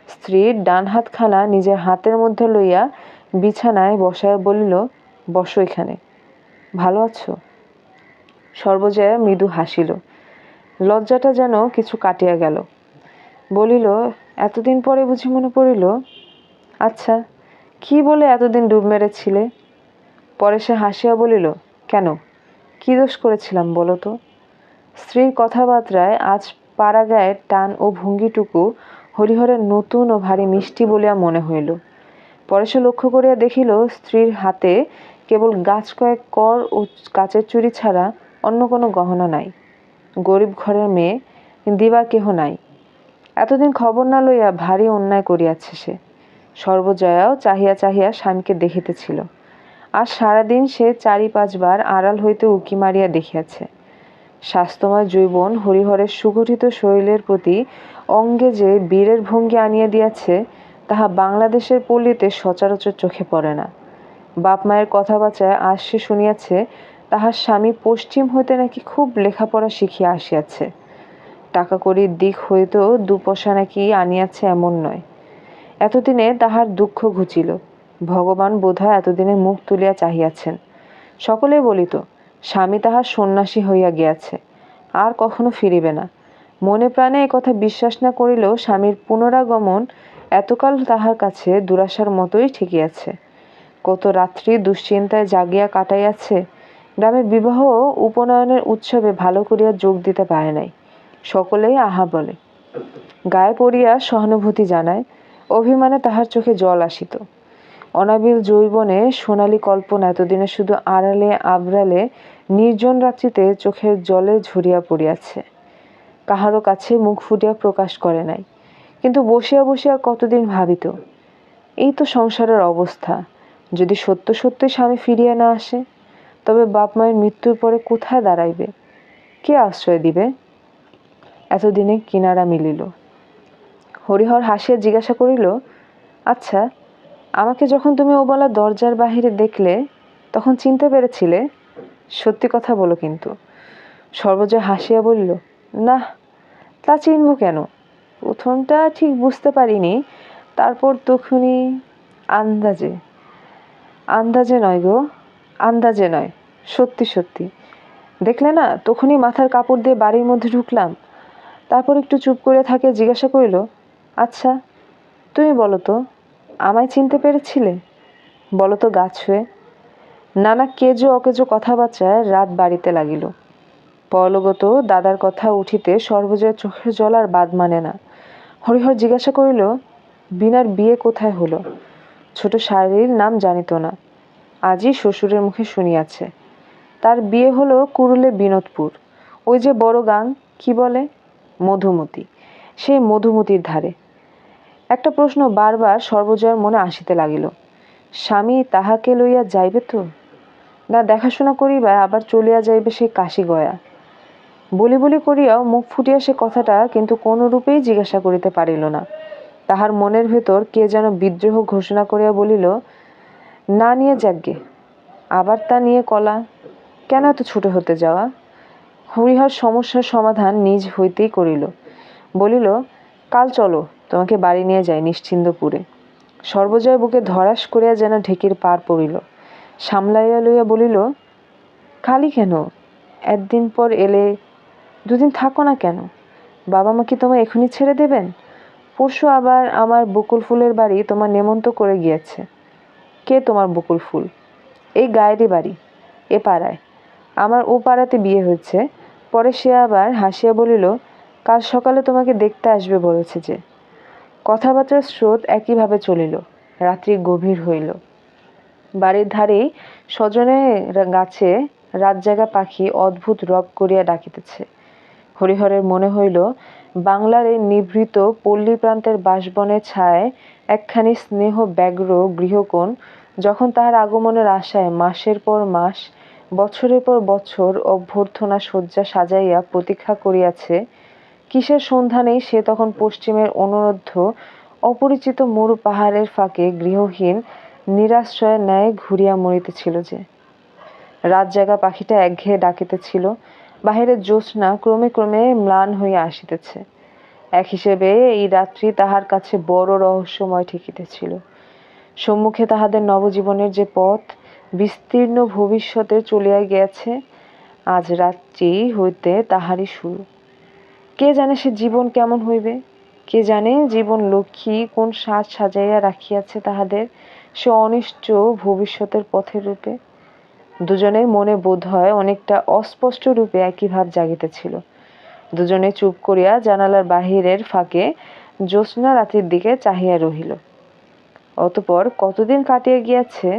স্ত্রীর ডান হাতখানা নিজের হাতের মধ্যে লইয়া বিছানায় বসাইয়া বলিল, বসো এখানে। ভালো আছো? সর্বজয়া মৃদু হাসিল। লজ্জাটা যেন কিছু কাটিয়া গেল। বলিল, এতদিন পরে বুঝি মনে পড়িল? আচ্ছা, কি বলে এতদিন ডুব মেরেছিলে? পরে সে হাসিয়া বলিল, কেন, কি দোষ করেছিলাম বলো তো? স্ত্রীর কথাবার্তায় আজ পাড়াগায়ের টান ও ভঙ্গিটুকু হরিহরের নতুন ও ভারী মিষ্টি বলিয়া মনে হইল। পরে সে লক্ষ্য করিয়া দেখিল স্ত্রীর হাতে কেবল গাছ কয়েক কর ও কাচের চুড়ি ছাড়া অন্য কোনো গহনা নাই। গরিব ঘরের মেয়ে, দিবার কেহ নাই। এতদিন খবর না লইয়া ভারী অন্যায় করিয়াছে সে। সর্বজয়াও চাহিয়া চাহিয়া স্বামীকে দেখিতেছিল। আর সারাদিন সে 4-5 বার আড়াল হইতে উঁকি মারিয়া দেখিয়াছে। স্বাস্থ্যময় যৌবন হরিহরের সুগঠিত শরীরের প্রতি অঙ্গে যে বীরের ভঙ্গি আনিয়া দিয়াছে তাহা বাংলাদেশের পল্লীতে সচরাচর চোখে পড়ে না। বাপ মায়ের কথাবার্তায় আজ সে শুনিয়াছে তাহার স্বামী পশ্চিম হইতে নাকি খুব লেখাপড়া শিখিয়া আসিয়াছে। টাকা কড়ির দিক হইতেও 2 পয়সা নাকি আনিয়াছে এমন নয়। এতদিনে তাহার দুঃখ ঘুচিল। ভগবান বোধহয় এতদিনে মুখ তুলিয়া চাহিয়াছেন। সকলে বলিত, স্বামী তাহার সন্ন্যাসী হইয়া গিয়াছে, আর কখনো ফিরিবে না। মনে প্রাণে একথা বিশ্বাস না করিলেও স্বামীর পুনরাগমন এতকাল তাহার কাছে দুরাশার মতোই ঠেকিয়াছে। কত রাত্রি দুশ্চিন্তায় জাগিয়া কাটাইয়াছে। গ্রামে বিবাহ উপনয়নের উৎসবে ভালো করিয়া যোগ দিতে পারে নাই। সকলেই আহা বলে, গায়ে পড়িয়া সহানুভূতি জানায়। অভিমানে তাহার চোখে জল আসিত। অনাবিল যৌবনে সোনালী কল্পনা এতদিনে শুধু আড়ালে আবরালে নির্জন রাত্রিতে চোখের জলে ঝরিয়া পড়িয়াছে। কাহারও কাছে মুখ ফুটিয়া প্রকাশ করে নাই, কিন্তু বসিয়া বসিয়া কতদিন ভাবিত, এই তো সংসারের অবস্থা। যদি সত্য সত্যই স্বামী ফিরিয়া না আসে, তবে বাপ মায়ের মৃত্যুর পরে কোথায় দাঁড়াইবে? কে আশ্রয় দিবে? এতদিনে কিনারা মিলিল। হরিহর হাসিয়া জিজ্ঞাসা করিল, আচ্ছা, আমাকে যখন তুমি ওবেলা দরজার বাহিরে দেখলে তখন চিনতে পেরেছিলে? সত্যি কথা বলো কিন্তু। সর্বজয়া হাসিয়া বলিল, না, তা চিনব কেন? প্রথমটা ঠিক বুঝতে পারিনি, তারপর তখনই আন্দাজে। আন্দাজে নয় গো, আন্দাজে নয়, সত্যি সত্যি। দেখলে না, তখনই মাথার কাপড় দিয়ে বাড়ির মধ্যে ঢুকলাম। তারপর একটু চুপ করে থাকে জিজ্ঞাসা করিল, আচ্ছা, তুমি বলো তো, আমায় চিনতে পেরেছিলে? বলো তো গা ছুঁয়ে। নানা কেজো অকেজো কথাবার্তায় রাত বাড়িতে লাগিল। পরলোগত দাদার কথা উঠিতে সর্বজয়ের চোখের জল আর বাদ মানে না। হরিহর জিজ্ঞাসা করিল, বিনার বিয়ে কোথায় হলো? ছোট শাড়ির নাম জানিত না, আজই শ্বশুরের মুখে শুনিয়াছে। তার বিয়ে হলো কুড়ুলে বিনোদপুর, ওই যে বড় গাং কি বলে, মধুমতি, সেই মধুমতির ধারে। একটা প্রশ্ন বারবার সর্বজয়ের মনে আসিতে লাগিল, স্বামী তাহাকে লইয়া যাইবে তো, না দেখাশোনা করিবা আবার চলিয়া যাইবে সেই কাশি গয়া। বলি বলি করিয়াও মুখ ফুটিয়া সে কথাটা কিন্তু কোনো রূপেই জিজ্ঞাসা করিতে পারিল না। তাহার মনের ভেতর কে যেন বিদ্রোহ ঘোষণা করিয়া বলিল, না নিয়ে যাকগে, আবার তা নিয়ে কলা, কেন এত ছোট হতে যাওয়া। হরিহর সমস্যার সমাধান নিজ হইতেই করিল, বলিল, কাল চলো তোমাকে বাড়ি নিয়ে যাই নিশ্চিন্দপুরে। সর্বজয় বুকে ধরাস করিয়া যেন ঢেকির পার পড়িল, সামলাইয়া লইয়া বলিল, খালি কেন, একদিন পর এলে, দুদিন থাকো না কেন, বাবা মা কি তোমায় এখনই ছেড়ে দেবেন? পরশু আবার আমার বকুল ফুলের বাড়ি তোমার নেমন্ত করে গিয়েছে। কে তোমার বকুল ফুল? এই গায়েরই বাড়ি, এ পাড়ায়। আমার ও পাড়াতে বিয়ে হয়েছে। পরে সে আবার হাসিয়া বলিল, কাল সকালে তোমাকে দেখতে আসবে বলেছে যে। কথাবার্তার স্রোত একইভাবে চলিল। রাত্রি গভীর হইল। বাড়ির ধারেই সজনের গাছে রাতজাগা পাখি অদ্ভুত রব করিয়া ডাকিতেছে। হরিহরের মনে হইল, বাংলার এই নিভৃত পল্লী প্রান্তের বাঁশবনের ছায়ায় একখানি স্নেহ ব্যগ্র গৃহকোণ যখন তাহার আগমনের আশায় মাসের পর মাস, বছরের পর বছর অভ্যর্থনা শয্যা সাজাইয়া প্রতীক্ষা করিয়াছে, কিসের সন্ধানেই সে তখন পশ্চিমের অনুরোধ্য অপরিচিত মরু পাহাড়ের ফাঁকে গৃহহীন নিরাশ্রয়ের ন্যায় ঘুরিয়া মরিতেছিল যে। রাত জাগা পাখিটা একঘেয়ে ডাকিতেছিল, বাহিরের জ্যোৎস্না ক্রমে ক্রমে ম্লান হইয়া আসিতেছে। এক হিসেবে এই রাত্রি তাহার কাছে বড় রহস্যময় ঠেকিতেছিল। সম্মুখে তাহাদের নবজীবনের যে পথ বিস্তীর্ণ ভবিষ্যতে চলিয়া গিয়াছে, আজ রাত্রি হইতে তাহারই শুরু। কে জানে সে জীবন কেমন হইবে, কে জানে জীবন লক্ষ্মী কোন সাজ সাজাইয়া রাখিয়াছে তাহাদের সে অনিশ্চয় ভবিষ্যতের পথের রূপে। দুজনের মনে বোধ হয় অনেকটা অস্পষ্ট রূপে একই ভাব জাগিতেছিল। দুজনে চুপ করিয়া জানালার বাহিরের ফাঁকে জ্যোৎস্না রাতের দিকে চাহিয়া রহিল। অতঃপর কতদিন কাটিয়া গিয়াছে,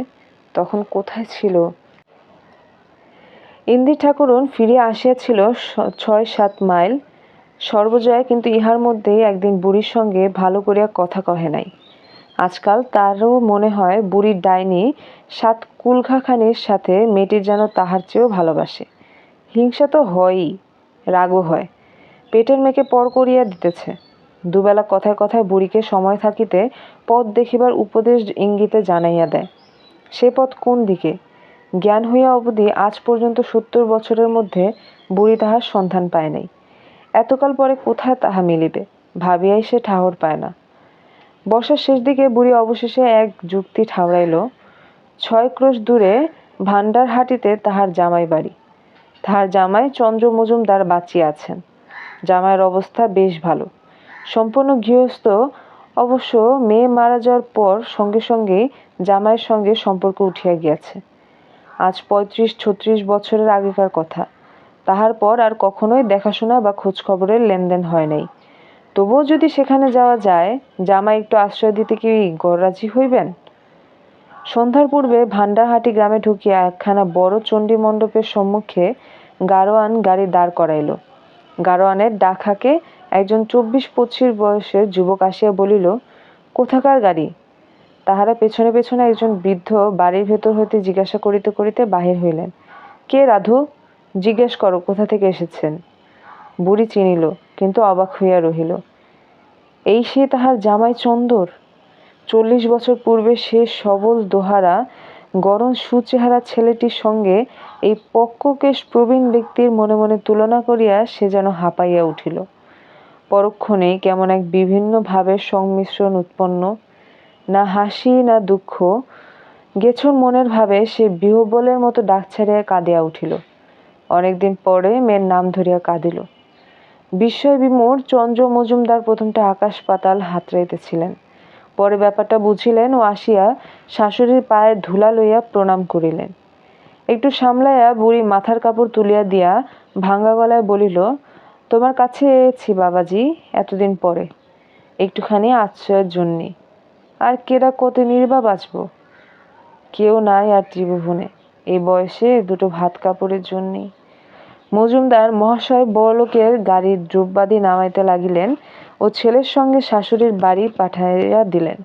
তখন কোথায় ছিল? ইন্দির ঠাকুরন ফিরিয়া আসিয়াছিল ৬-৭ মাইল। সর্বজয়া কিন্তু ইহার মধ্যেই একদিন বুড়ির সঙ্গে ভালো করিয়া কথা কহে নাই। আজকাল তারও মনে হয় বুড়ির ডাইনি ৭ কুলখাখানির সাথে মেয়েটির যেন তাহার চেয়েও ভালোবাসে। হিংসা তো হয়ই, রাগও হয়। পেটের মেয়েকে পর করিয়া দিতেছে। দুবেলা কথায় কথায় বুড়িকে সময় থাকিতে পথ দেখিবার উপদেশ ইঙ্গিতে জানাইয়া দেয়। সে পথ কোন দিকে? জ্ঞান হইয়া অবধি আজ পর্যন্ত ৭০ বছরের মধ্যে বুড়ি তাহার সন্ধান পায় নাই। এতকাল পরে কোথায় তাহা মিলিবে ভাবিয়াই সে ঠাহর পায় না। বর্ষার শেষ দিকে বুড়ি অবশেষে এক যুক্তি ঠাউরাইল। ৬ ক্রোশ দূরে ভাণ্ডারহাটিতে তাহার জামাই বাড়ি। তাহার জামাই চন্দ্র মজুমদার বাঁচিয়া আছেন। জামাইয়ের অবস্থা বেশ ভালো, সম্পূর্ণ গৃহস্থ। অবশ্য মেয়ে মারা যাওয়ার পর সঙ্গে সঙ্গেই জামাইয়ের সঙ্গে সম্পর্ক উঠিয়া গিয়াছে। আজ ৩৫-৩৬ বছরের আগেকার কথা। তাহার পর আর কখনোই দেখাশোনা বা খোঁজখবরের লেনদেন হয় নাই। তবুও যদি সেখানে যাওয়া যায়, জামাই একটু আশ্রয় দিতে কি গররাজি হইবেন? সন্ধ্যার পূর্বে ভাণ্ডারহাটি গ্রামে ঢুকিয়া একখানা বড় চণ্ডী মণ্ডপের সম্মুখে গাড়োয়ান গাড়ি দাঁড় করাইল। গাড়োয়ানের ডাকহাকে একজন ২৪-২৫ বয়সের যুবক আসিয়া বলিল, কোথাকার গাড়ি? তাহারা পেছনে পেছনে একজন বৃদ্ধ বাড়ির ভেতর হইতে জিজ্ঞাসা করিতে করিতে বাহির হইলেন। কে রাধু? জিজ্ঞেস করো কোথা থেকে এসেছেন। বুড়ি চিনিল, কিন্তু অবাক হইয়া রহিল। এই সে তাহার জামাই চন্দর। ৪০ বছর পূর্বে সে সবল দোহারা গরম সুচেহারা ছেলেটির সঙ্গে এই পক্ককেশ প্রবীণ ব্যক্তির মনে মনে তুলনা করিয়া সে যেন হাঁপাইয়া উঠিল। পরক্ষণেই কেমন এক বিভিন্ন ভাবের সংমিশ্রণ উৎপন্ন, না হাসি না দুঃখ, গেছর মনের ভাবে সে বিহ্বলের মতো ডাক ছাড়িয়া কাঁদিয়া উঠিল। অনেকদিন পরে মেয়ের নাম ধরিয়া কাঁদিল। বিস্ময় বিমূঢ় চন্দ্র মজুমদার প্রথমটা আকাশ পাতাল হাতড়াইতেছিলেন। পরে ব্যাপারটা বুঝিলেন ও আসিয়া শাশুড়ির পায়ের ধুলা লইয়া প্রণাম করিলেন। একটু সামলাইয়া বুড়ি মাথার কাপড় তুলিয়া দিয়া ভাঙা গলায় বলিল, তোমার কাছে এসেছি বাবাজি এতদিন পরে, একটুখানি আশ্রয়ের জন্যে। আর কেডা কতে নির্বাক বাঁচব? কেউ নাই আর ত্রিভুবনে। এই বয়সে দুটো ভাত কাপড়ের জন্যে। মজুমদার মহাশয় বড়লোকের গাড়ির দ্রব্যাদি নামাইতে লাগিলেন ও ছেলের সঙ্গে শাশুড়ির বাড়ি পাঠাইয়া দিলেন।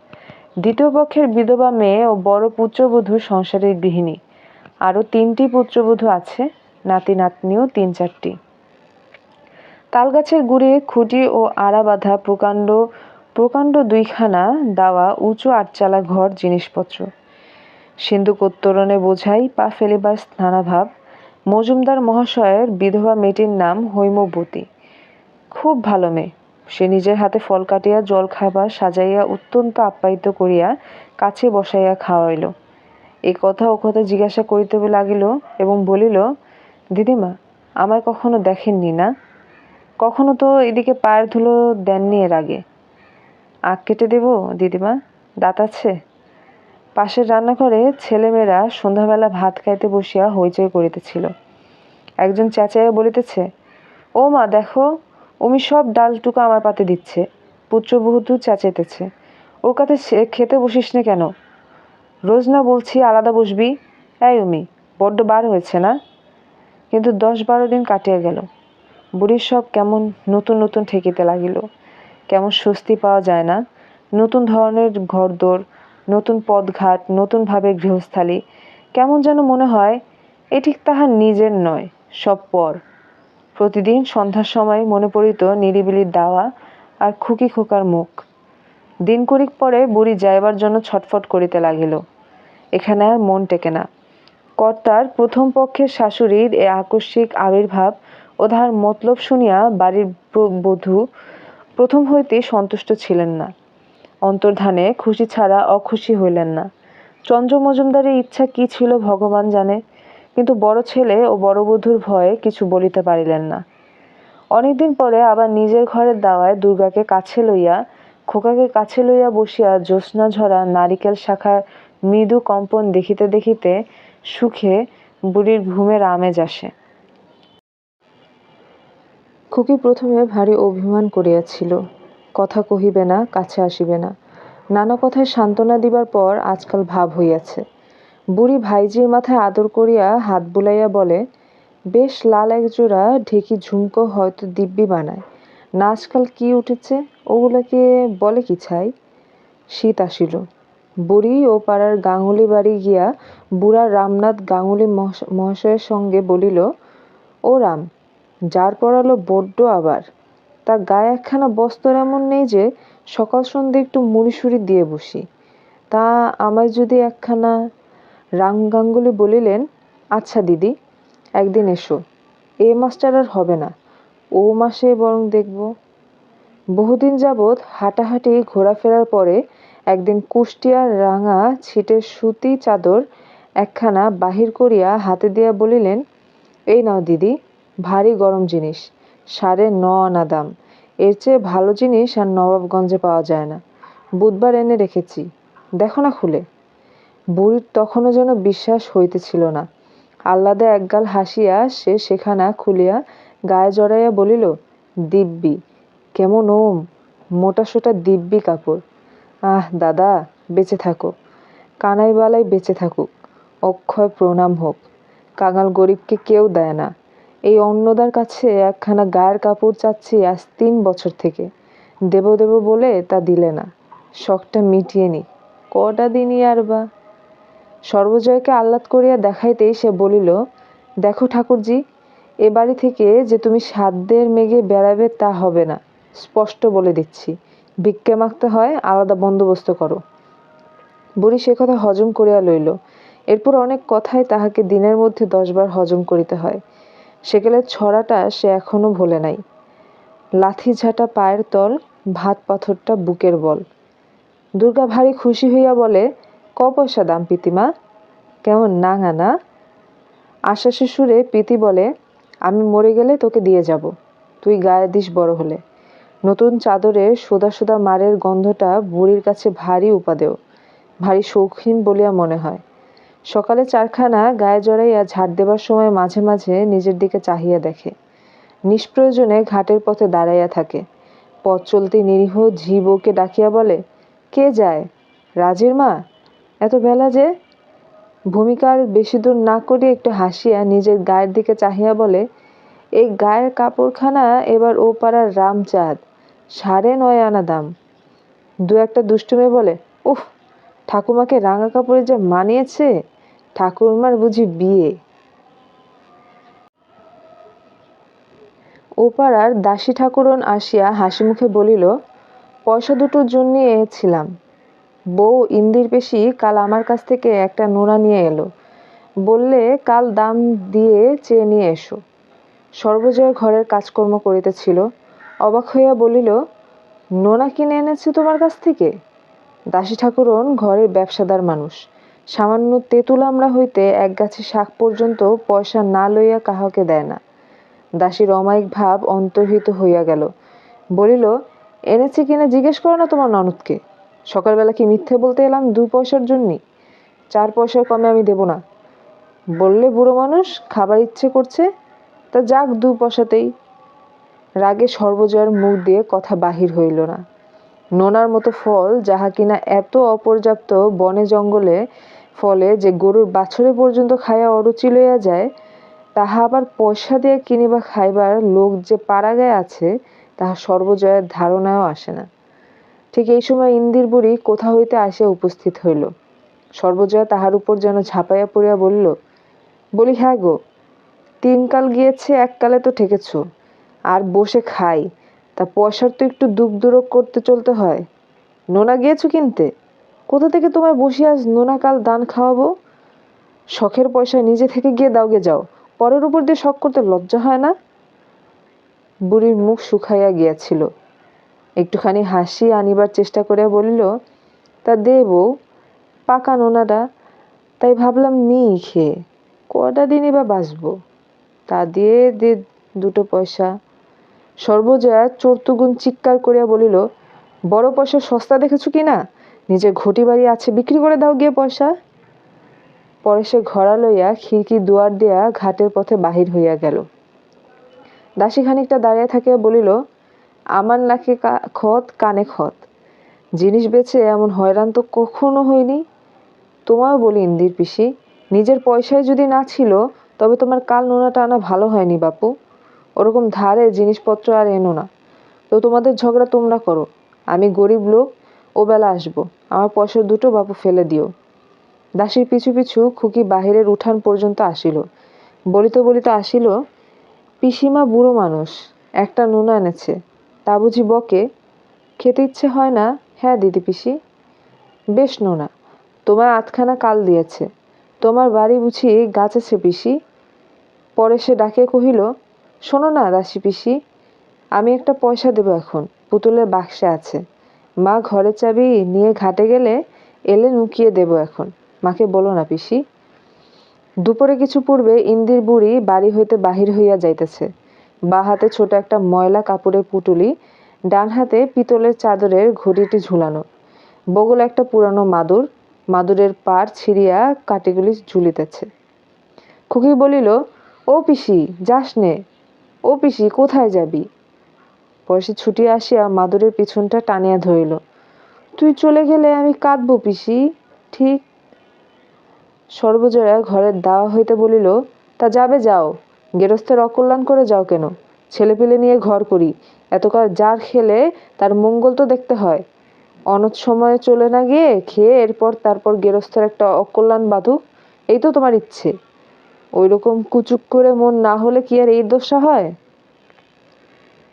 দ্বিতীয় পক্ষের বিধবা মেয়ে ও বড় পুত্রবধূ সংসারের গৃহিণী। আরও 3টি পুত্রবধূ আছে, নাতি নাতনিও 3-4টি। তালগাছের গুড়ে খুঁটি ও আড়া বাঁধা প্রকাণ্ড প্রকাণ্ড 2খানা দেওয়া উঁচু 8চালা ঘর, জিনিসপত্র। সিন্ধুক উত্তরণে বোঝাই পা ফেলিবার স্নানাভাব। মজুমদার মহাশয়ের বিধবা মেয়েটির নাম হৈমবতী। খুব ভালো মেয়ে। সে নিজের হাতে ফল কাটিয়া জল খাবার সাজাইয়া অত্যন্ত আপ্যায়িত করিয়া কাছে বসাইয়া খাওয়াইল। এ কথা ও কথা জিজ্ঞাসা করিতে লাগিল এবং বলিল, দিদিমা, আমায় কখনো দেখেননি না? কখনো তো এদিকে পায়ের ধুলো দেননি এর আগে। আখ কেটে দেব দিদিমা? দাঁত আছে? পাশের রান্নাঘরে ছেলেমেয়েরা সন্ধ্যাবেলা ভাত খাইতে বসিয়া হইচই করিতেছিল। একজন চেঁচাইয়া বলিতেছে, ও মা দেখো, অমি সব ডালটুকু আমার পাতে দিচ্ছে। পুত্রবধূ চেঁচাইতেছে, ওর কাছে খেতে বসিস না কেন? রোজ না বলছি আলাদা বসবি? এই অমি, বড্ড বার হয়েছে না? কিন্তু 10-12 দিন কাটিয়া গেল। বুড়ির সব কেমন নতুন নতুন ঠেকিতে লাগিল। কেমন স্বস্তি পাওয়া যায় না। নতুন ধরনের ঘরদোর, নতুন পথঘাট, নতুন ভাবে গৃহস্থালী। কেমন যেন মনে হয় এ ঠিক তাহার নিজের নয়, সব পর। প্রতিদিন সন্ধ্যার সময় মনে পড়িত নিরিবিলির দাওয়া আর খুকি খোকার মুখ। দিন কড়িক পরে বুড়ি যাইবার জন্য ছটফট করিতে লাগিল। এখানে আর মন টেকে না। কর্তার প্রথম পক্ষের শাশুড়ির এ আকস্মিক আবির্ভাব ও তাহার মতলব শুনিয়া বাড়ির বধূ প্রথম হইতেই সন্তুষ্ট ছিলেন না। অন্তর্ধানে খুশি ছাড়া অখুশি হইলেন না। চন্দ্র মজুমদারের ইচ্ছা কি ছিল ভগবান জানে, কিন্তু বড় ছেলে ও বড় বধূর ভয়ে কিছু বলিতে পারিলেন না। অনেকদিন পরে আবার নিজের ঘরের দাওয়ায় দুর্গাকে কাছে লইয়া, খোকাকে কাছে লইয়া বসিয়া জ্যোৎস্না ঝরা নারিকেল শাখার মৃদু কম্পন দেখিতে দেখিতে সুখে বুড়ির ঘুমের আমেজ আসে। খুকি প্রথমে ভারী অভিমান করিয়াছিল, কথা কহিবে না, কাছে আসিবে না। নানা কথায় সান্ত্বনা দিবার পর আজকাল ভাব হইয়াছে। বুড়ি ভাইজির মাথায় আদর করিয়া হাত বুলাইয়া বলে, বেশ লাল একজোড়া ঢেকি ঝুমকো হয়তো দিব্যি বানায় না। আজকাল কি উঠেছে, ওগুলাকে বলে কি ছাই? শীত আসিল। বুড়ি ও পাড়ার গাঙ্গুলি বাড়ি গিয়া বুড়া রামনাথ গাঙ্গুলি মহাশয়ের সঙ্গে বলিল, ও রাম, যার পড়ালো বড্ড আবার। তা গায়ে একখানা বস্ত্র এমন নেই যে সকাল সন্ধ্যে একটু মুড়িসুড়ি দিয়ে বসি। তা আমায় যদি একখানা। রাম গাঙ্গুলি বলিলেন, আচ্ছা দিদি, একদিন এসো। এ মাসটার আর হবে না, ও মাসে বরং দেখব। বহুদিন যাবৎ হাঁটাহাঁটি ঘোরাফেরার পরে একদিন কুষ্টিয়ার রাঙা ছিটের সুতি চাদর একখানা বাহির করিয়া হাতে দিয়া বলিলেন, এই নাও দিদি, ভারী গরম জিনিস, 9.5 আনা দাম। এর চেয়ে ভালো জিনিস আর নবাবগঞ্জে পাওয়া যায় না। বুধবার এনে রেখেছি, দেখো না খুলে। বুড়ির তখনও যেন বিশ্বাস হইতেছিল না। আহ্লাদে একগাল হাসিয়া সে সেখানা খুলিয়া গায়ে জড়াইয়া বলিল, দিব্যি, কেমন ওম, মোটাসোটা দিব্যি কাপড়। আহ দাদা, বেঁচে থাকো। কানাই বালাই বেঁচে থাকুক, অক্ষয় প্রণাম হোক। কাঙাল গরিবকে কেউ দেয় না। এই অন্নদার কাছে একখানা গায়ের কাপড় চাচ্ছি আজ 3 বছর থেকে। দেব দেব বলে তা দিলে না। শখটা মিটিয়ে নি, কটা দিনই আর বা। সর্বজয়কে আহ্লাদ করিয়া দেখাইতেই সে বলিল, দেখো ঠাকুরজি, এ বাড়ি থেকে যে তুমি সাধ্যের মেঘে বেড়াবে তা হবে না, স্পষ্ট বলে দিচ্ছি। ভিক্ষে মাগতে হয়, আলাদা বন্দোবস্ত করো। বুড়ি সে কথা হজম করিয়া লইল। এরপর অনেক কথাই তাহাকে দিনের মধ্যে 10 বার হজম করিতে হয়। সেকেলের ছড়াটা সে এখনো ভোলে নাই। লাথি ঝাঁটা পায়ের তল, ভাত পাথরটা বুকের বল। দুর্গা ভারী খুশি হইয়া বলে, ক পয়সা দাম পিতিমা? কেমন নাঙা না? আশ্বাসে সুরে পিতি বলে, আমি মরে গেলে তোকে দিয়ে যাব, তুই গায়ে দিস বড় হলে। নতুন চাদরে সোদা সোদা মারের গন্ধটা বুড়ির কাছে ভারী উপাদেয়, ভারী শৌখিন বলিয়া মনে হয়। সকালে 4খানা গায়ে জড়াইয়া ঝাড় দেবার সময় মাঝে মাঝে নিজের দিকে চাহিয়া দেখে। নিষ্প্রয়োজনে ঘাটের পথে দাঁড়াইয়া থাকে। পথ চলতি নিরীহ ঝি বউকে ডাকিয়া বলে, কে যায়? রাজের মা? এত বেলা যে? ভূমিকার বেশি দূর না করিয়া একটু হাসিয়া নিজের গায়ের দিকে চাহিয়া বলে, এই গায়ের কাপড়খানা এবার ও পাড়ার রামচাঁদ, 9.5 আনা দাম। দু একটা দুষ্টু মেয়ে বলে, উফ, ঠাকুমাকে রাঙা কাপড়ে যে মানিয়েছে, ঠাকুরমার বুঝি বিয়ে। ও পাড়ার দাসী ঠাকুরন আসিয়া হাসি মুখে বলিল, পয়সা দুটোর জন্য এসেছিলাম। বউ ইন্দির পেশি কাল আমার কাছ থেকে একটা নোনা নিয়ে এলো, বললে কাল দাম দিয়ে চেয়ে নিয়ে এসো। সর্বজয় ঘরের কাজকর্ম করিতেছিল, অবাক হইয়া বলিল, নোনা কিনে এনেছে তোমার কাছ থেকে? দাসী ঠাকুরন ঘরের ব্যবসাদার মানুষ, সামান্য তেঁতুল আমড়া হইতে এক গাছি শাক পর্যন্ত পয়সা না লইয়া কাহাকে দেয় না। দাসীর অমায়িক ভাব অন্তর্হিত হইয়া গেল। বলিল, এনেছে কিনা জিজ্ঞেস করো না তোমার ননদকে। সকালবেলা কি মিথ্যে বলতে এলাম 2 পয়সার জন্যে? 4 পয়সার কমে আমি দেব না। বললে বুড়ো মানুষ, খাবার ইচ্ছে করছে, তা যাক 2 পয়সাতেই। রাগে সর্বজয়ের মুখ দিয়ে কথা বাহির হইল না। নোনার মতো ফল, যাহা কিনা এত অপর্যাপ্ত বনে জঙ্গলে ফলে যে গরুর বাছরে পর্যন্ত খাইয়া অরুচি লইয়া যায়, তাহা আবার পয়সা দিয়ে কিনিবা খাইবার লোক যে পাড়াগায় আছে, তাহা সর্বজয়ের ধারণায়ও আসে না। ঠিক এই সময় ইন্দির বুড়ি কোথা হইতে আসিয়া উপস্থিত হইল। সর্বজয়া তাহার উপর যেন ঝাঁপাইয়া পড়িয়া বলিল, বলি, হ্যাঁ গো, 3 কাল গিয়েছে, 1 কালে তো ঠেকেছ। আর বসে খাই, তা পয়সার তো একটু দুঃখ দুরোগ করতে চলতে হয়। নোনা গিয়েছ কিনতে? কোথা থেকে তোমায় বসিয়ে আজ নোনা কাল দান খাওয়াবো? শখের পয়সা নিজে থেকে গিয়ে দাওগে যাও, পরের উপর দিয়ে শখ করতে লজ্জা হয় না? বুড়ির মুখ শুকাইয়া গিয়াছিল। একটুখানি হাসি আনিবার চেষ্টা করিয়া বলিল, তা দে বউ, পাকা নোনাটা, তাই ভাবলাম নিই খেয়ে, কটা দিনই বা বাঁচবো, তা দিয়ে দে 2 পয়সা। সর্বজয়া চর্তুগুণ চিৎকার করিয়া বলিল, বড় পয়সা সস্তা দেখেছো কি না? নিজের ঘটি বাড়ি আছে, বিক্রি করে দাও গিয়ে পয়সা। পরে সে ঘোড়া লইয়া খিড়কি দুয়ার দিয়া ঘাটের পথে বাহির হইয়া গেল। দাসী খানিকটা দাঁড়িয়ে থাকিয়া বলিল, আমার নাকে খত, কানে খত, জিনিস বেচে এমন হয়রান তো কখনো হয়নি। তোমাও বলি ইন্দির পিসি, নিজের পয়সায় যদি না ছিল, তবে তোমার কাল নোনাটা আনা ভালো হয়নি বাপু। ওরকম ধারে জিনিসপত্র আর এনো না। তো তোমাদের ঝগড়া তোমরা করো, আমি গরিব লোক, ও বেলা আসবো, আমার পয়সা দুটো বাপু ফেলে দিও। দাসীর পিছু পিছু খুকি বাহিরের উঠান পর্যন্ত আসিল। বলিতে বলিতে আসিল, পিসিমা বুড়ো মানুষ, একটা নোনা এনেছে, তা বুঝি বকে? খেতে ইচ্ছে হয় না? হ্যাঁ দিদি পিসি, বেশ নোনা, তোমার 8খানা কাল দিয়েছে। তোমার বাড়ি বুঝি গাছ আছে পিসি? পরে সে ডাকে কহিল, শোনো না দাসী পিসি, আমি একটা পয়সা দেব এখন, পুতুলের বাক্সে আছে। মা ঘরের চাবি নিয়ে ঘাটে গেলে এলে নুকিয়ে দেব এখন, মাকে বলো না পিসি। দুপুরে কিছু পূর্বে ইন্দির বুড়ি বাড়ি হইতে বাহির হইয়া যাইতেছে। বা হাতে ছোট একটা ময়লা কাপড়ের পুটুলি, ডান হাতে পিতলের চাদরের ঘড়িটি ঝুলানো, বগলে একটা পুরানো মাদুর, মাদুরের পাড় ছিঁড়িয়া কাটিগুলি ঝুলিতেছে। খুকি বলিল, ও পিসি, যাস নে। ও পিসি, কোথায় যাবি? পরে সে ছুটিয়া আসিয়া মাদুরের পিছনটা টানিয়া ধরিল। তুই চলে গেলে আমি কাঁদবো পিসি, ঠিক। সর্বজয়া ঘরের দাওয়া হইতে বলিল, তা যাবে যাও, গেরস্থের অকল্যাণ করে যাও কেন? ছেলেপিলে নিয়ে ঘর করি, এতকাল যার খেলে তার মঙ্গল তো দেখতে হয়। অনথ সময়ে চলে না গিয়ে খেয়ে এরপর তারপর গেরস্থের একটা অকল্যাণ বাঁধুক, এই তো তোমার ইচ্ছে। ওই রকম কুচুক করে মন না হলে কি আর এই দশা হয়?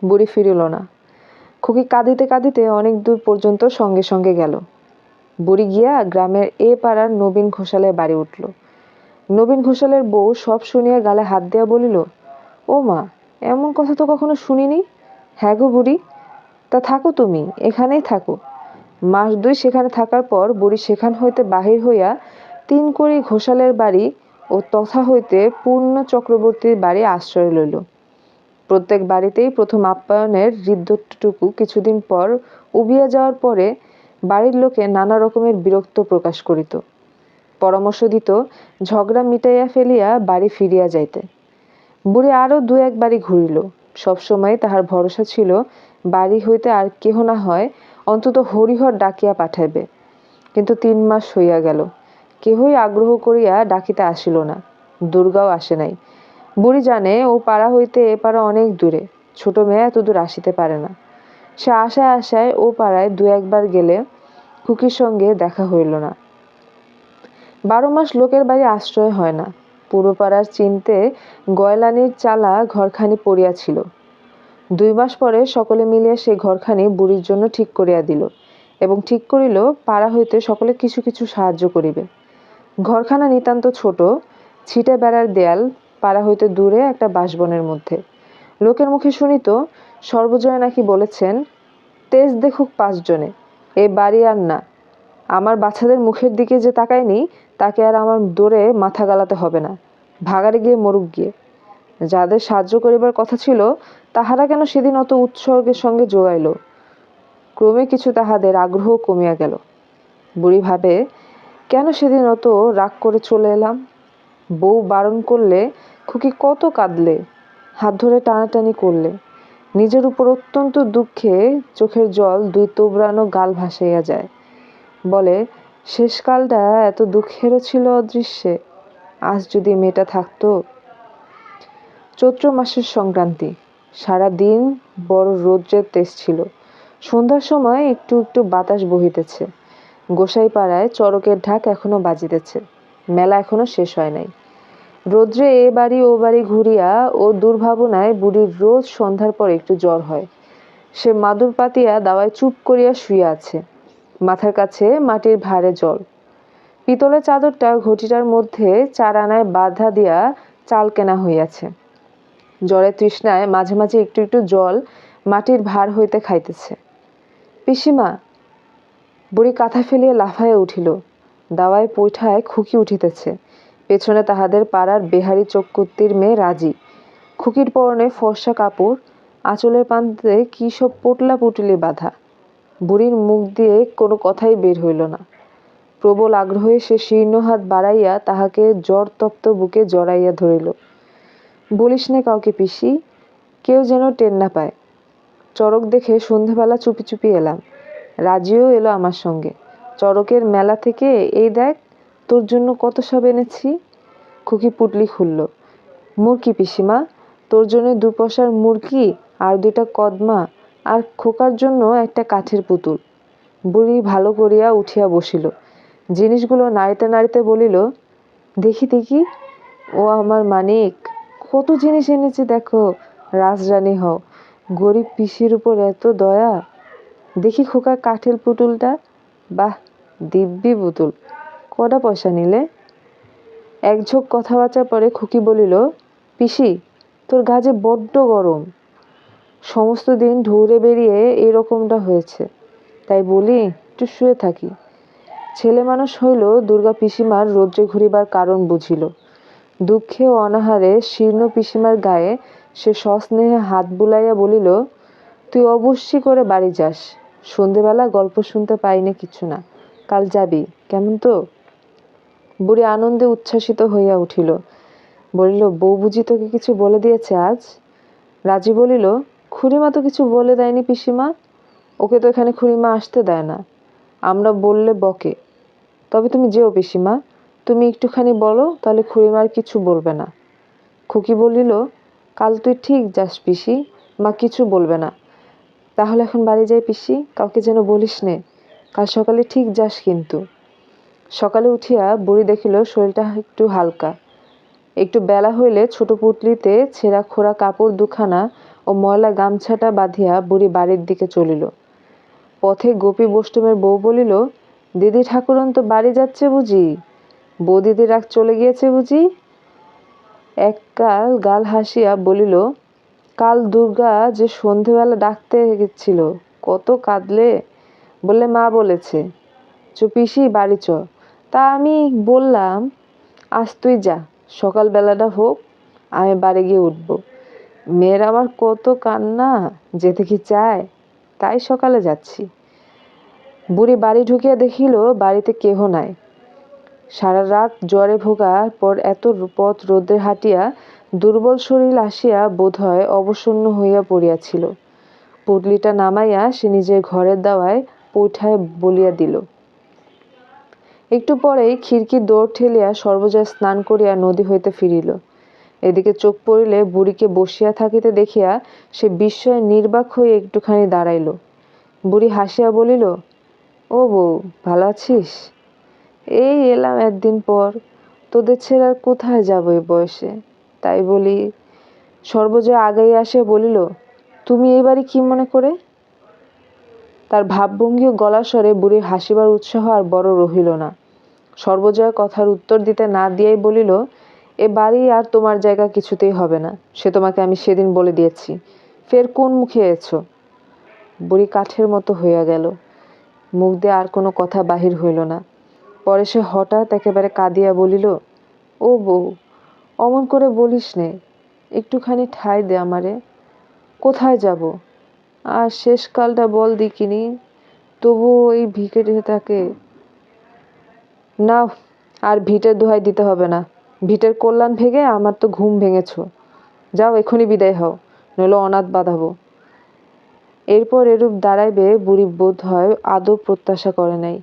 বুড়ি ফিরিল না। খুকি কাঁদিতে কাঁদিতে অনেক দূর পর্যন্ত সঙ্গে সঙ্গে গেল। বুড়ি গিয়া গ্রামের এ পাড়ার নবীন ঘোষালের বাড়ি উঠল। নবীন ঘোষালের বউ সব শুনিয়া গালে হাত দিয়া বলিল, ও মা, এমন কথা তো কখনো শুনিনি। হ্যাঁ গো বুড়ি, তা থাকো তুমি, এখানেই থাকো। মাস 2 সেখানে থাকার পর বুড়ি সেখান হইতে বাহির হইয়া 3 কড়ি ঘোষালের বাড়ি ও তথা হইতে পূর্ণ চক্রবর্তীর বাড়ি আশ্রয় লইল। প্রত্যেক বাড়িতেই প্রথম আপ্যায়নের হৃদ্যটুকু কিছুদিন পর উবিয়া যাওয়ার পরে বাড়ির লোকে নানা রকমের বিরক্ত প্রকাশ করিত, পরামর্শ দিত ঝগড়া মিটাইয়া ফেলিয়া বাড়ি ফিরিয়া যাইতে। বুড়ি আরও 2-1 বাড়ি ঘুরিল। সবসময় তাহার ভরসা ছিল বাড়ি হইতে আর কেহ না হয় অন্তত হরিহর ডাকিয়া পাঠাইবে। কিন্তু 3 মাস হইয়া গেল, কেহই আগ্রহ করিয়া ডাকিতে আসিল না, দুর্গাও আসে নাই। বুড়ি জানে ও পাড়া হইতে এ পাড়া অনেক দূরে, ছোট মেয়ে এত দূর আসিতে পারে না। সে আশায় আশায় ও পাড়ায় দু একবার গেলে খুকির সঙ্গে দেখা হইল না। 12 মাস লোকের বাড়ি আশ্রয় হয় না। পুরো পাড়ার চিনতে গয়লানির চালা ঘরখানি পড়িয়াছিল। 2 মাস পরে সকলে মিলিয়া সেই ঘরখানি বুড়ির জন্য ঠিক করিয়া দিল এবং ঠিক করিল পাড়া হইতে সকলে কিছু কিছু সাহায্য করিবে। ঘরখানা নিতান্ত ছোট, ছিটে বেড়ার দেয়াল, পাড়া হইতে দূরে একটা বাঁশবনের মধ্যে। লোকের মুখে শুনিত সর্বজয়া নাকি বলেছেন, তেজ দেখুক 5 জনে, এ বাড়ি আর না। আমার বাচ্চাদের মুখের দিকে যে তাকায়নি তাকে আর আমার দৌড়ে মাথা গালাতে হবে না, ভাগাড়ে গিয়ে মরুক গিয়ে। যাদের সাহায্য করিবার কথা ছিল তাহারা কেন সেদিন অত উৎসর্গের সঙ্গে জোগাইল? ক্রমে কিছু তাহাদের আগ্রহ কমিয়া গেল। বুড়ি ভাবে, কেন সেদিন অত রাগ করে চলে এলাম? বউ বারণ করলে খুকি কত কাঁদলে, হাত ধরে টানাটানি করলে। নিজের উপর অত্যন্ত দুঃখে চোখের জল 2 তোবড়ানো গাল ভাসাইয়া যায়। বলে, শেষকালটা এত দুঃখেরও ছিল অদৃশ্যে, আজ যদি মেয়েটা থাকতো। চৈত্র মাসের সংক্রান্তি, সারা দিন বড় রৌদ্রের তেজ ছিল। সন্ধ্যার সময় একটু একটু বাতাস বহিতেছে। গোসাই পাড়ায় চড়কের ঢাক এখনো বাজিতেছে। মেলা এখনো শেষ হয় নাই। রৌদ্রে এ বাড়ি ও বাড়ি ঘুরিয়া ও দুর্ভাবনায় বুড়ির রোজ সন্ধ্যার পর একটু জ্বর হয়। সে মাদুর পাতিয়া দাওয়ায় চুপ করিয়া শুইয়া আছে। মাথার কাছে মাটির ভারে জল। পিতলের চাদরটা ঘটিটার মধ্যে 4 আনায় বাঁধা দিয়া চাল কেনা হইয়াছে। জ্বরে তৃষ্ণায় মাঝে মাঝে একটু একটু জল মাটির ভার হইতে খাইতেছে। পিসিমা! বুড়ি কাঁথা ফেলিয়া লাফাইয়া উঠিল। দাওয়ায় পৈঠায় খুকি উঠিতেছে। পেছনে তাহাদের পাড়ার বেহারি চক্কর্তির মেয়ে রাজি। খুকির পরনে ফর্সা কাপড়, আঁচলের প্রান্তে কি সব পোটলা পুটলি বাঁধা। বুড়ির মুখ দিয়ে কোনো কথাই বের হইল না। প্রবল আগ্রহে সে শীর্ণ হাত বাড়াইয়া তাহাকে জ্বর তপ্ত বুকে জড়াইয়া ধরিল। বলিস নে কাউকে পিসি, কেউ যেন টের না পায়। চড়ক দেখে সন্ধেবেলা চুপি চুপি এলাম। রাজিও এলো আমার সঙ্গে। চড়কের মেলা থেকে এই দেখ তোর জন্য কত সব এনেছি। খুকি পুটলি খুলল। মুরকি পিসিমা, তোর জন্য 2 পয়সার মুরকি আর 2টা কদমা আর খোকার জন্য একটা কাঠের পুতুল। বুড়ি ভালো করিয়া উঠিয়া বসিল। জিনিসগুলো নাড়িতে নাড়িতে বলিল, দেখি দেখি, ও আমার মানিক, কত জিনিস এনেছি দেখো, রাজরানী হও। গরিব পিসির উপর এত দয়া। দেখি খোকার কাঠের পুতুলটা, বাহ, দিব্যি পুতুল। কটা পয়সা নিলে? এক ঝোঁক কথাবার্তার পরে খুকি বলিল, পিসি, তোর গা যে বড্ড গরম। সমস্ত দিন ঢৌরে বেরিয়ে এরকমটা হয়েছে, তাই বলি একটু শুয়ে থাকি। ছেলে মানুষ হইল দুর্গা পিসিমার রৌদ্রে ঘুরিবার কারণ বুঝিল। দুঃখে ও অনাহারে শীর্ণ পিসিমার গায়ে সে সস্নেহে হাত বুলাইয়া বলিল, তুই অবশ্যই করে বাড়ি যাস। সন্ধেবেলা গল্প শুনতে পাইনে কিছু না, কাল যাবি, কেমন তো? বুড়ি আনন্দে উচ্ছ্বাসিত হইয়া উঠিল। বলিল, বউ বুঝি তোকে কিছু বলে দিয়েছে আজ? রাজি বলিল, খুড়িমা তো কিছু বলে দেয়নি পিসিমা, ওকে তো এখানে খুড়িমা আসতে দেয় না, আমরা বললে বকে। তবে তুমি যেও পিসিমা, তুমি একটুখানি বলো, তাহলে খুড়িমার কিছু বলবে না। খুকি বলিল, কাল তুই ঠিক যাস পিসি, মা কিছু বলবে না। তাহলে এখন বাড়ি যাই পিসি, কাউকে যেন বলিস নে, কাল সকালে ঠিক যাস কিন্তু। সকালে উঠিয়া বুড়ি দেখিল শরীরটা একটু হালকা। একটু বেলা হইলে ছোট পুটলিতে ছেঁড়া খোড়া কাপড় 2খানা ও ময়লা গামছাটা বাঁধিয়া বুড়ি বাড়ির দিকে চলিল। পথে গোপী বষ্টমের বউ বলিল, দিদি ঠাকুরন তো বাড়ি যাচ্ছে বুঝি? বৌদিদির রাগ চলে গিয়েছে বুঝি? এককাল গাল হাসিয়া বলিল, কাল দুর্গা যে সন্ধেবেলা ডাকতে গেছিল, কত কাঁদলে। বললে মা বলেছে চ পিসি বাড়ি চ। তা আমি বললাম, আজ তুই যা, সকালবেলাটা হোক, আমি বাড়ি গিয়ে উঠব। মেয়ের আমার কত কান্না, যেতে কি চায়, তাই সকালে যাচ্ছি। বুড়ি বাড়ি ঢুকিয়া দেখিল বাড়িতে কেহ নাই। সারা রাত জ্বরে ভোগার পর এত পথ রোদে হাঁটিয়া দুর্বল শরীর আসিয়া বোধহয় অবসন্ন হইয়া পড়িয়াছিল। পুটলিটা নামাইয়া সে নিজের ঘরের দাওয়ায় পৈঠায় বলিয়া দিল। একটু পরেই খিড়কি দৌড় ঠেলিয়া সর্বজয়া স্নান করিয়া নদী হইতে ফিরিল। এদিকে চোখ পড়িলে বুড়িকে বসিয়া থাকিতে দেখিয়া সে বিস্ময়ে নির্বাক হয়ে একটুখানি দাঁড়াইল। বুড়ি হাসিয়া বলিল, ও বউ, ভালো আছিস? এই এলাম একদিন পর, তোদের ছেড়ে আর কোথায় যাবো এই বয়সে, তাই বলি। সর্বজয়া আগাইয়া আসিয়া বলিল, তুমি এই বাড়ি কি মনে করে? তার ভাবভঙ্গি ও গলার স্বরে বুড়ির হাসিবার উৎসাহ আর বড় রহিল না। সর্বজয়া কথার উত্তর দিতে না দিয়াই বলিল, এ বাড়ি আর তোমার জায়গা কিছুতেই হবে না, সে তোমাকে আমি সেদিন বলে দিয়েছি, ফের কোন মুখে এছো? বুড়ি কাঠের মতো হইয়া গেল, মুখ দিয়ে আর কোনো কথা বাহির হইল না। পরে সে হঠাৎ একেবারে কাঁদিয়া বলিল, ও বউ, অমন করে বলিস নে, একটুখানি ঠাঁই দে আমারে। কোথায় যাব? আর শেষকালটা বল দিকিনি, তবু ওই ভিখারিটাকে। না, আর ভিটের দোহাই দিতে হবে না, ভিটের কল্যাণ ভেঙে আমার তো ঘুম ভেঙেছ। যাও, এখনই বিদায় হও, নইলে অনাথ বাঁধাবো। এরপর এরূপ দাঁড়াইবে বুড়ি বোধ হয় আদৌ প্রত্যাশা করে নাই।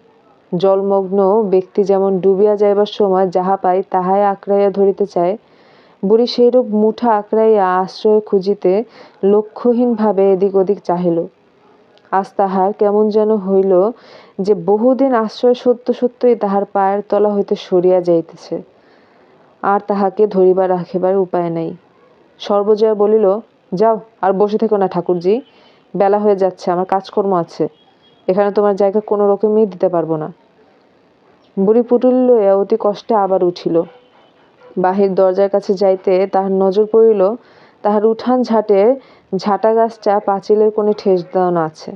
জলমগ্ন ব্যক্তি যেমন ডুবিয়া যাইবার সময় যাহা পায় তাহাই আঁকড়াইয়া ধরিতে চায়, বুড়ি সেইরূপ মুঠা আঁকড়াইয়া আশ্রয় খুঁজিতে লক্ষ্যহীনভাবে এদিক ওদিক চাহিল। আজ তাহার কেমন যেন হইল যে বহুদিন আশ্রয় সত্য সত্যই তাহার পায়ের তলা হইতে সরিয়া যাইতেছে, আর তাহাকে ধরিবার রাখিবার উপায় নাই। সর্বজয়া বলিল, যাও, আর বসে থেকো না ঠাকুরজি, বেলা হয়ে যাচ্ছে, আমার কাজকর্ম আছে, এখানে তোমার জায়গা কোনো রকমই দিতে পারবো না। বুড়ি পুটুলি লইয়া অতি কষ্টে আবার উঠিল। বাহির দরজার কাছে যাইতে তাহার নজর পড়িল, তাহার উঠান ঝাটের ঝাঁটা গাছটা পাঁচিলের কোণে ঠেস দেওয়ানো আছে।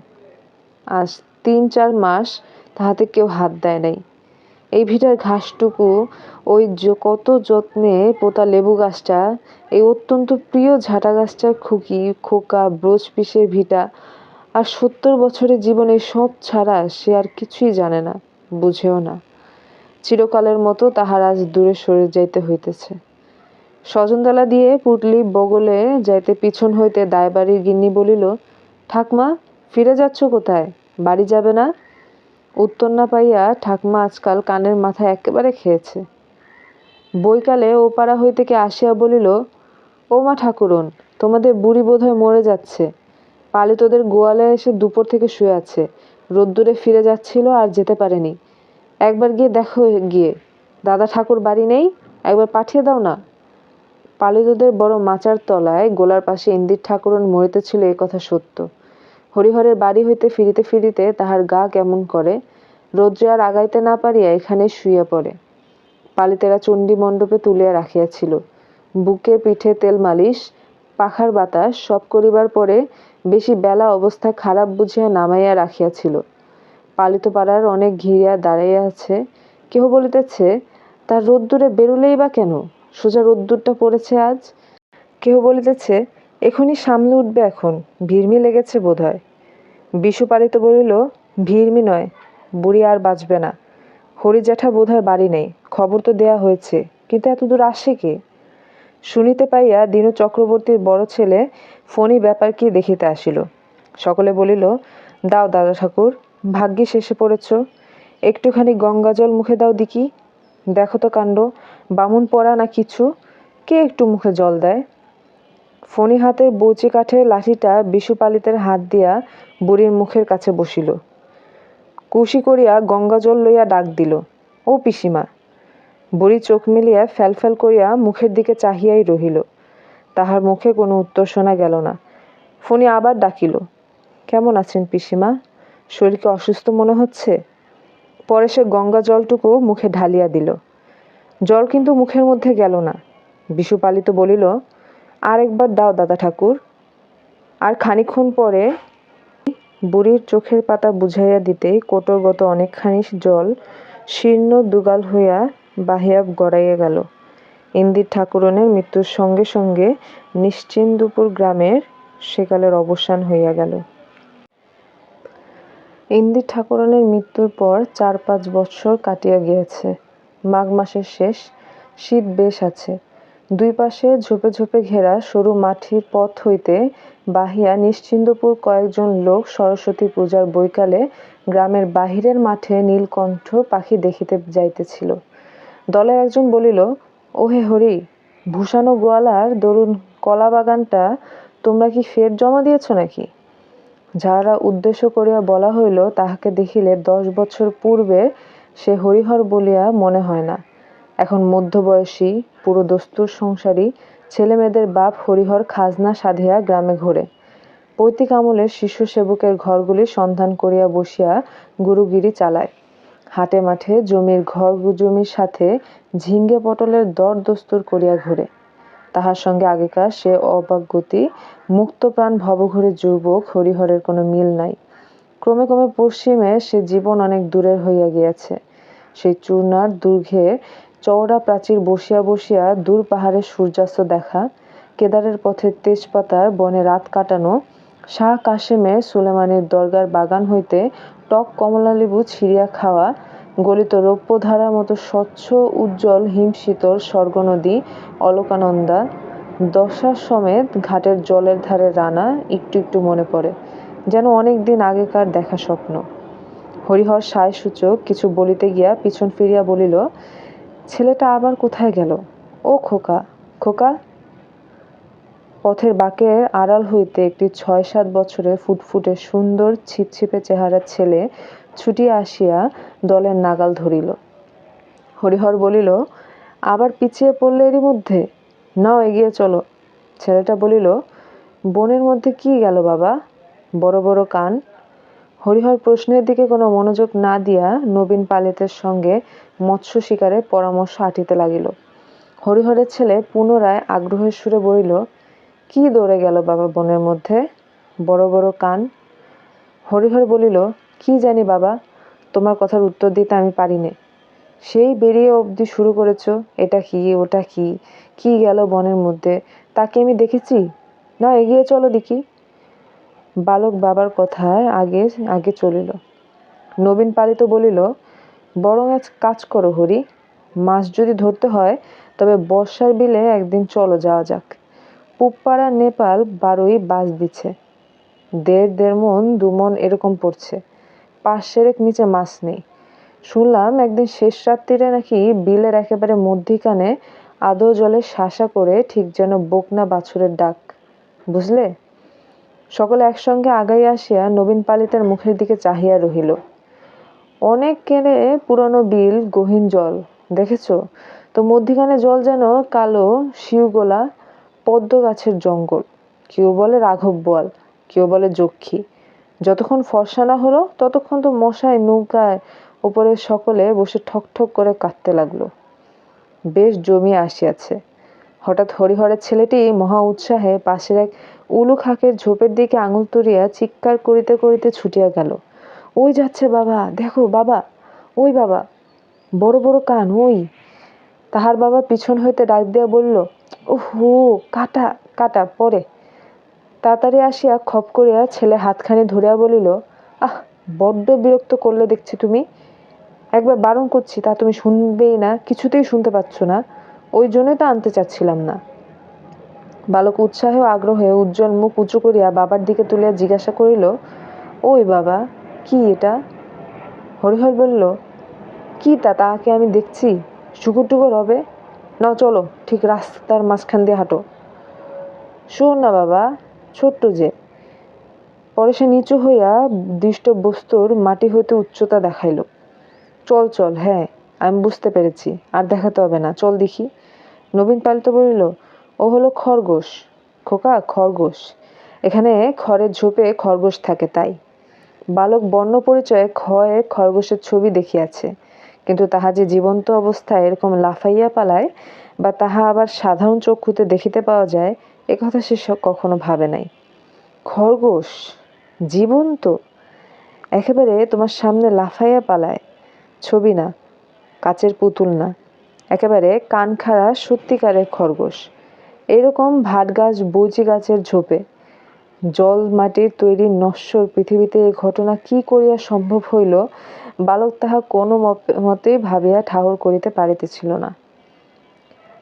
আজ ৩-৪ মাস তাহাতে কেউ হাত দেয় নাই। এই ভিটার ঘাসটুকু, ওই কত যত্নে পোতা লেবু গাছটা, এই অত্যন্ত প্রিয় ঝাঁটা গাছটার খুকি খোকা ব্রোচ পিসের ভিটা, আর ৭০ বছরের জীবনে সব ছাড়া সে আর কিছুই জানে না, বুঝেও না। চিরকালের মতো তাহার আজ দূরে সরে যাইতে হইতেছে। স্বজনদলা দিয়ে পুটলি বগলে যাইতে পিছন হইতে দায়বাড়ির গিন্নি বলিল, ঠাকমা, ফিরে যাচ্ছ কোথায়? বাড়ি যাবে না? উত্তর না পাইয়া ঠাকমা আজকাল কানের মাথায় একেবারে খেয়েছে। বৈকালে ও পাড়া হইতে কে আসিয়া বলিল, ও মা ঠাকুরন, তোমাদের বুড়ি বোধহয় মরে যাচ্ছে। পালি তোদের গোয়ালে এসে দুপুর থেকে শুয়ে আছে, রোদ্দুরে ফিরে যাচ্ছিল আর যেতে পারেনি। একবার গিয়ে দেখো, গিয়ে দাদা ঠাকুর বাড়ি নেই, একবার পাঠিয়ে দাও না। পালিতদের বড় মাচার তলায় গোলার পাশে ইন্দির ঠাকুরন মরিতেছিল, এ কথা সত্য। হরিহরের বাড়ি হইতে ফিরিতে ফিরিতে তাহার গা কেমন করে, রৌদ্রে আর আগাইতে না পারিয়া এখানে শুইয়া পড়ে। পালিতেরা চণ্ডী মণ্ডপে তুলিয়া রাখিয়াছিল। বুকে পিঠে তেল মালিশ, পাখার বাতাস সব করিবার পরে বেশি বেলা অবস্থা খারাপ বুঝিয়া নামাইয়া রাখিয়াছিল। পালিত পাড়ার অনেক ঘিরিয়া দাঁড়াইয়া আছে। কেহ বলিতেছে, তার রোদ্দুরে বেরুলেই বা কেন, সোজা রোদ্দুরটা পড়েছে আজ। কেহ বলিতেছে, এখনই সামলে উঠবে, এখন ভিড়মি লেগেছে বোধ হয়। বিশু পালিত বলিল, ভিড়মি নয়, বুড়ি আর বাঁচবে না। হরি জ্যাঠা বোধ হয় বাড়ি নেই, খবর তো দেয়া হয়েছে, কিন্তু এত দূর আসে কে? শুনিতে পাইয়া দীনু চক্রবর্তীর বড় ছেলে ফণি ব্যাপার কি দেখিতে আসিল। সকলে বলিল, দাও দাদা ঠাকুর, ভাগ্যে শেষে পড়েছ, একটুখানি গঙ্গা জল মুখে দাও দিকি। দেখো তো কাণ্ড, বামুন পড়া না কিছু, কে একটু মুখে জল দেয়? ফণি হাতের বৌচি কাঠের লাঠিটা বিশু পালিতের হাত দিয়া বুড়ির মুখের কাছে বসিল। কুশি করিয়া গঙ্গা জল লইয়া ডাক দিল, ও পিসিমা। বুড়ি চোখ মিলিয়া ফ্যালফ্যাল করিয়া মুখের দিকে চাহিয়াই রহিল। তাহার মুখে কোনো উত্তর শোনা গেল না। ফণি আবার ডাকিল, কেমন আছেন পিসিমা? শরীরকে অসুস্থ মনে হচ্ছে? পরে সে গঙ্গা জলটুকু মুখে ঢালিয়া দিল। জল কিন্তু মুখের মধ্যে গেল না। বিশু পালিত বলিল, আর একবার দাও দাদা ঠাকুর। আর খানিকক্ষণ পরে বুড়ির চোখের পাতা বুঝাইয়া দিতেই কোটরগত অনেকখানি জল শীর্ণ দুগাল হইয়া বাহিয়া গড়াইয়া গেল। ইন্দির ঠাকুরনের মৃত্যুর সঙ্গে সঙ্গে নিশ্চিন্দপুর গ্রামের সেকালের অবসান হইয়া গেল। ইন্দির ঠাকুরনের মৃত্যুর পর ৪-৫ বৎসর কাটিয়া গিয়াছে। মাঘ মাসের শেষ, শীত বেশ আছে। দুই পাশে ঝোপে ঝোপে ঘেরা সরু মাটির পথ হইতে বাহিয়া নিশ্চিন্দপুর কয়েকজন লোক সরস্বতী পূজার বৈকালে গ্রামের বাহিরের মাঠে নীলকণ্ঠ পাখি দেখিতে যাইতেছিল। দলের একজন বলিল, ওহে হরি, ভূষানো গোয়ালার দরুন কলা বাগানটা তোমরা কি ফের জমা দিয়েছ নাকি? যাহারা উদ্দেশ্য করিয়া বলা হইল তাহাকে দেখিলে 10 বছর পূর্বে সে হরিহর বলিয়া মনে হয় না। এখন মধ্যবয়সী পুরো দস্তুর সংসারী ছেলেমেয়েদের বাপ হরিহর খাজনা সাধিয়া গ্রামে ঘোরে। পৈতৃক আমলের শিশু সেবকের ঘরগুলি সন্ধান করিয়া বসিয়া গুরুগিরি চালায়। হাটে মাঠে জমির ঘর জমির সাথে ঝিঙ্গে পটলের দর দস্তুর করিয়া ঘোরে। তাহার সঙ্গে আগেকার সে অবাগতি মুক্তপ্রাণ ভবঘুরে যুবক হরিহরের কোনো মিল নাই। ক্রমে ক্রমে পশ্চিমে সে জীবন অনেক দূরের হইয়া গিয়াছে। সেই চূর্ণার দুর্গের চওড়া প্রাচীর বসিয়া বসিয়া দূর পাহাড়ে সূর্যাস্ত দেখা, কেদারের পথে তেজপাতার বনে রাত কাটানো, শাহ কাশেমের সুলেমানের দরগার বাগান হইতে টক কমলালেবু ছিঁড়িয়া খাওয়া, গলিত রৌপ্যধারার মতো স্বচ্ছ উজ্জ্বল হিমশীতল স্বর্গনদী অলকানন্দা, দশা সমেত ঘাটের জলের ধারে রানা একটু একটু মনে পড়ে, যেন অনেক দিন আগেকার দেখা স্বপ্ন। হরিহর সায়সূচক কিছু বলিতে গিয়া পিছন ফিরিয়া বলিল, ছেলেটা আবার কোথায় গেল? ও খোকা, খোকা। পথের বাঁকের আড়াল হইতে একটি 6-7 বছরের ফুটফুটে সুন্দর ছিপছিপে চেহারার ছেলে ছুটিয়া আসিয়া দলের নাগাল ধরিল। হরিহর বলিল, আবার পিছিয়ে পড়লে এরই মধ্যে? নাও এগিয়ে চলো। ছেলেটা বলিল, বনের মধ্যে কি গেল বাবা? বড় বড় কান। হরিহর প্রশ্নের দিকে কোনো মনোযোগ না দিয়া নবীন পালিতের সঙ্গে মৎস্য শিকারের পরামর্শ আঁটিতে লাগিল। হরিহরের ছেলে পুনরায় আগ্রহের সুরে বলিল, কি দৌড়ে গেল বাবা বনের মধ্যে? বড় বড় কান। হরিহর বলিল, কি জানি বাবা, তোমার কথার উত্তর দিতে আমি পারি নে। সেই বেরিয়ে অবধি শুরু করেছ, এটা কি ওটা কি, কি গেল বনের মধ্যে, তাকে আমি দেখেছি? না, এগিয়ে চলো দেখি। বালক বাবার কথার আগে আগে চলিল। নবীন পালিত বলিল, বরং আজ কাজ করো হরি, মাছ যদি ধরতে হয় তবে বর্ষার বিলে একদিন চলো যাওয়া যাক। পুবপাড়া নেপাল 12ই বাস দিচ্ছে, 1.5 মন 2 মন এরকম পড়ছে। 5 সেরেক নিচে মাছ নেই। শুনলাম একদিন শেষ রাত্রিরে নাকি বিলের একেবারে মধ্যিখানে আদো জলে শাসা করে ঠিক যেন বকনা বাছুরের ডাক, বুঝলে? সকলে একসঙ্গে আগাইয়া আসিয়া নবীন পালিতের মুখের দিকে চাহিয়া রহিল। অনেক কেনে পুরনো বিল, গহীন জল, দেখেছ তো? মধ্যিখানে জল যেন কালো শিউগোলা পদ্ম গাছের জঙ্গল। কেউ বলে রাঘব বোয়াল, কেউ বলে যক্ষী। যতক্ষণ ফর্সা না হলো ততক্ষণ তো মশায় নৌকায় ওপরে সকলে বসে ঠক ঠক করে কাঁদতে লাগলো। বেশ জমিয়ে আসিয়াছে। হঠাৎ হরিহরের ছেলেটি মহা উৎসাহে পাশের এক উলু খাকের ঝোপের দিকে আঙুল তুলিয়া চিৎকার করিতে করিতে ছুটিয়া গেল। ওই যাচ্ছে বাবা, দেখো বাবা, ওই বাবা, বড় বড় কান, ওই। তাহার বাবা পিছন হইতে ডাক দিয়া বলল, ওহো, কাটা কাটা পরে। তাড়াতাড়ি আসিয়া খপ করিয়া ছেলে হাতখানি ধরিয়া বলিল, আহ, বড্ড বিরক্ত করলে দেখছি তুমি। একবার বারণ করছি তা তুমি শুনবেই না, কিছুতেই শুনতে পাচ্ছ না। ওই জন্যই তো আনতে চাচ্ছিলাম না। বালক উৎসাহে ও আগ্রহে উজ্জ্বল মুখ উঁচু করিয়া বাবার দিকে তুলিয়া জিজ্ঞাসা করিল, ওই বাবা, কি এটা? হরিহর বলিল, কি তা? তাকে আমি দেখছি, শুকুর টুকুর হবে। নাও চলো, ঠিক রাস্তার মাঝখান দিয়ে হাঁটো। শোন না বাবা, ছোট্ট যে। পরে সে নিচু হইয়া দৃষ্ট বস্তুর মাটি হইতে উচ্চতা দেখাইল। চল চল, হ্যাঁ, আমি বুঝতে পেরেছি, আর দেখাতে হবে না, চল দেখি। নবীন পালিত বলিল, ও হলো খরগোশ খোকা, খরগোশ। এখানে খড়ের ঝোপে খরগোশ থাকে তাই। বালক বর্ণ পরিচয়ে খয়ের খরগোশের ছবি দেখিয়াছে, কিন্তু তাহা যে জীবন্ত অবস্থায় এরকম লাফাইয়া পালায় বা তাহা আবার সাধারণ চক্ষুতে দেখিতে পাওয়া যায়, একথা সে কখনো ভাবে নাই। খরগোশ জীবন্ত একেবারে তোমার সামনে লাফাইয়া পালায়, ছবি না, কাচের পুতুল না, একেবারে কানখাড়া সত্যিকারের খরগোশ। এরকম ভাট গাছ, বৈচি গাছের ঝোপে জল মাটির তৈরি নশ্বর পৃথিবীতে এ ঘটনা কি করিয়া সম্ভব হইল, বালক তাহা কোনো মতেই ভাবিয়া ঠাহর করিতে পারিতেছিল না।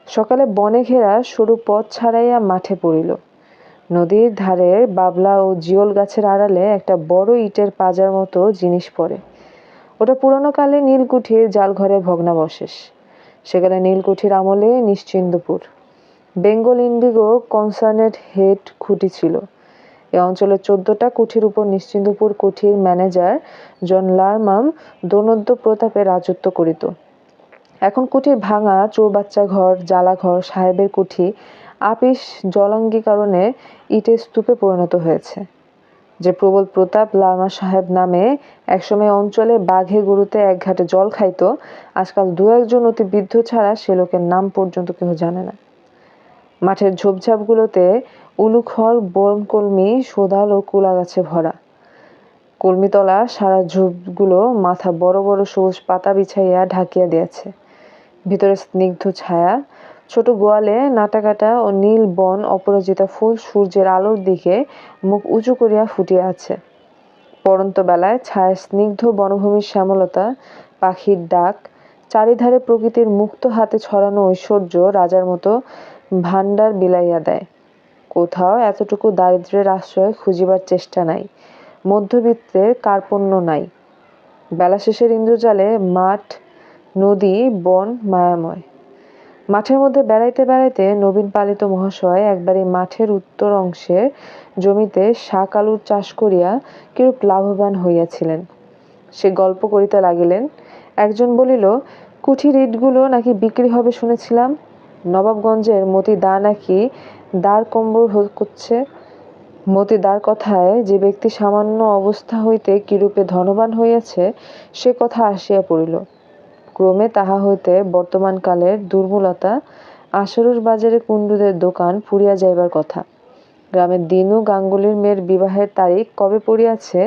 সকালে বনে ঘেরা সরু পথ ছাড়াইয়া মাঠে পড়িল। নদীর ধারের বাবলা ও জিওল গাছের আড়ালে একটা বড় ইটের পাজার মতো জিনিস পড়ে। ওটা পুরোনো কালে নীলকুঠির জালঘরের ভগ্নাবশেষ। সেকালে নীলকুঠির আমলে নিশ্চিন্দপুর বেঙ্গল ইন্ডিগো কনসার্নের হেড খুঁটি ছিল। এ অঞ্চলের 14টা কুঠির উপর নিশ্চিন্দপুর কুঠির ম্যানেজার জন লারমাম দৌনদ্য প্রতাপে রাজত্ব করিত। এখন কুঠির ভাঙা, চৌবাচ্চা ঘর, জ্বালাঘর, সাহেবের কুঠি আপিস জলাঙ্গীকরণে ইটের স্তূপে পরিণত হয়েছে। যে প্রবল প্রতাপ লারমা সাহেব নামে একসময় অঞ্চলে বাঘে গরুতে এক ঘাটে জল খাইত, আজকাল দু একজন অতি বৃদ্ধ ছাড়া সে লোকের নাম পর্যন্ত কেউ জানে না। মাঠের ঝোপঝাপগুলোতে উলুখড়, বনকলমি, শোধাল ও কুলা গাছে ভরা। কলমিতলা সারা ঝোপগুলো মাথা বড় বড় সবুজ পাতা বিছাইয়া ঢাকিয়া দিয়েছে। ভিতরে স্নিগ্ধ ছায়া। ছোট গোয়ালে নাটাকাটা ও নীল বন অপরাজিতা ফুল সূর্যের আলোর দিকে মুখ উঁচু করিয়া ফুটিয়া আছে। পড়ন্ত বেলায় ছায়ার স্নিগ্ধ বনভূমির শ্যামলতা, পাখির ডাক, চারিধারে প্রকৃতির মুক্ত হাতে ছড়ানো ঐশ্বর্য রাজার মতো ভাণ্ডার বিলাইয়া দেয়। কোথাও এতটুকু দারিদ্র্যের আশ্রয় খুঁজিবার চেষ্টা নাই, মধ্যবিত্তের কার্পণ্য নাই। বেলা শেষের ইন্দ্রজালে মাঠ, নদী, বন মায়াময়। মাঠের মধ্যে বেড়াইতে বেড়াইতে নবীন পালিত মহাশয় একবার এই মাঠের উত্তর অংশের জমিতে শাক আলুর চাষ করিয়া কিরূপ লাভবান হইয়াছিলেন সে গল্প করিতে লাগিলেন। একজন বলিল, কুঠির ইটগুলো নাকি বিক্রি হবে শুনেছিলাম। নবাবগঞ্জের মতি দা নাকি দাঁড় কম্বর করছে। মতি দার কথায় যে ব্যক্তি সামান্য অবস্থা হইতে কিরূপে ধনবান হইয়াছে সে কথা আসিয়া পড়িল। ক্রমে তাহা হইতে বর্তমানকালের দুর্বলতা, আশারুর বাজারে কুণ্ডুদের দোকান পুড়িয়া যাইবার কথা, গ্রামের দিনু গাঙ্গুলির মেয়ের বিবাহের তারিখ কবে পড়িয়াছে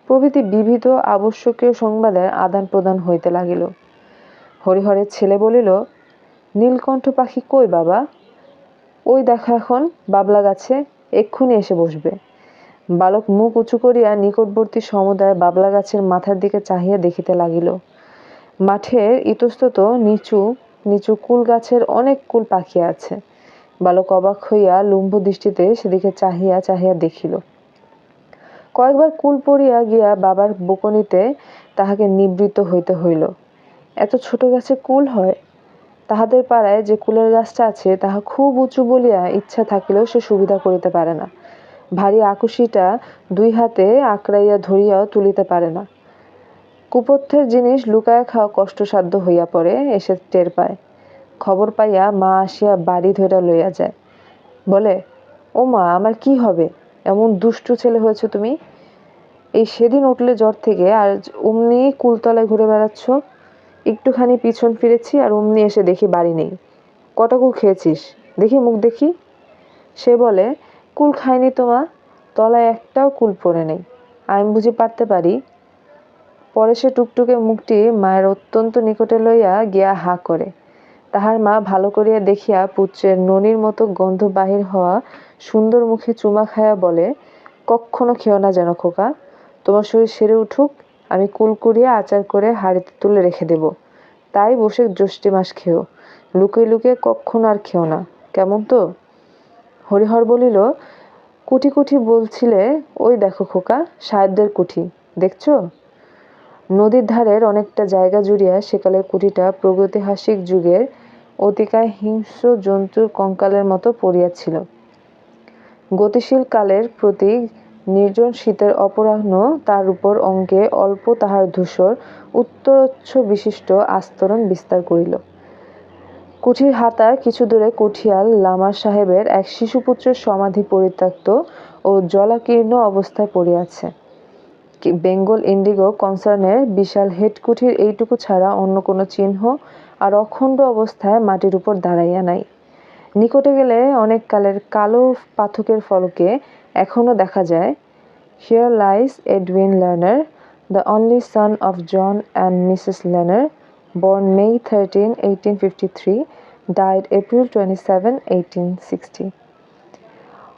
প্রভৃতি বিবিধ আবশ্যকীয় সংবাদের আদান প্রদান হইতে লাগিল। হরিহরের ছেলে বলিল, নীলকণ্ঠ পাখি কই বাবা? ওই দেখো এখন বাবলা গাছে, এক্ষুনি এসে বসবে। বালক মুখ উঁচু করিয়া নিকটবর্তী সমুদায় বাবলা গাছের মাথার দিকে চাহিয়া দেখিতে লাগিল। মাঠের ইতস্তত নিচু নিচু কুল গাছের অনেক কুল পাখিয়া আছে। বালক অবাক হইয়া লুম্ব দৃষ্টিতে সেদিকে চাহিয়া চাহিয়া দেখিল। কয়েকবার কুল পড়িয়া গিয়া বাবার বকুনিতে তাহাকে নিবৃত্ত হইতে হইল। এত ছোট গাছে কুল হয়? তাহাদের পাড়ায় যে কুলের গাছটা আছে তাহা খুব উঁচু বলিয়া ইচ্ছা থাকিলেও সে সুবিধা করিতে পারে না। ভারী আকুশিটা দুই হাতে আঁকড়াইয়া ধরিয়াও তুলিতে পারে না। কুপথ্যের জিনিস লুকায়া খাওয়া কষ্টসাধ্য হইয়া পড়ে, এসে টের পায়। খবর পাইয়া মা আসিয়া বাড়ি ধইরা লইয়া যায়। বলে, ও মা, আমার কি হবে? এমন দুষ্টু ছেলে হয়েছ তুমি। এই সেদিন উঠলে জ্বর থেকে আর অমনি কুলতলায় ঘুরে বেড়াচ্ছ। একটুখানি পিছন ফিরেছি আর অমনি এসে দেখি বাড়ি নেই। কটা কুল খেয়েছিস? দেখি, মুখ দেখি। সে বলে, কুল খায়নি তো মা, তলায় একটাও কুল পড়ে নেই। আমি বুঝি পারতে পারি? পরে সে টুকটুকে মুখটি মায়ের অত্যন্ত নিকটে লইয়া গিয়া হা করে। তাহার মা ভালো করিয়া দেখিয়া পুত্রের ননির মতো গন্ধ বাহির হওয়া সুন্দর মুখে চুমা খাইয়া বলে, কক্ষনো খেও না যেন খোকা। তোমার শরীর সেরে উঠুক, আমি কুল কুড়িয়া আচার করে হাঁড়িতে তুলে রেখে দেব। তাই বসে জ্যৈষ্ঠী মাস খেও, লুকিয়ে লুকিয়ে কক্ষনো আর খেও না, কেমন তো? হরিহর বলিল, কুঠি কুঠি বলছিলে, ওই দেখো খোকা, সাহেবদের কুঠি, দেখছো? নদীর ধারের অনেকটা জায়গা জুড়িয়া সেকালের কুঠিটা প্রাগৈতিহাসিক যুগের অতিকায় হিংস্র জন্তুর কঙ্কালের মতো পড়িয়াছিল। গতিশীল কালের প্রতীক নির্জন শীতের অপরাহ্ন তার উপর অঙ্গে অল্প তাহার ধূসর উত্তরোচ্ছ বিশিষ্ট আস্তরণ বিস্তার করিল। কুঠির হাতার কিছু দূরে কঠিয়াল লামার সাহেবের এক শিশুপুত্রের সমাধি পরিত্যক্ত ও জলাকীর্ণ অবস্থায় পড়িয়াছে। বেঙ্গল ইন্ডিগো কনসার্নের বিশাল হেড কুঠির এইটুকু ছাড়া অন্য কোনো চিহ্ন আর অখণ্ড অবস্থায় মাটির উপর দাঁড়াইয়া নাই। নিকটে গেলে অনেক কালের কালো পাথকের ফলকে এখনো দেখা যায়, here lies Edwin Lerner, the only son of John and Mrs Lerner, born May 13, 1853, died April 27, 1860.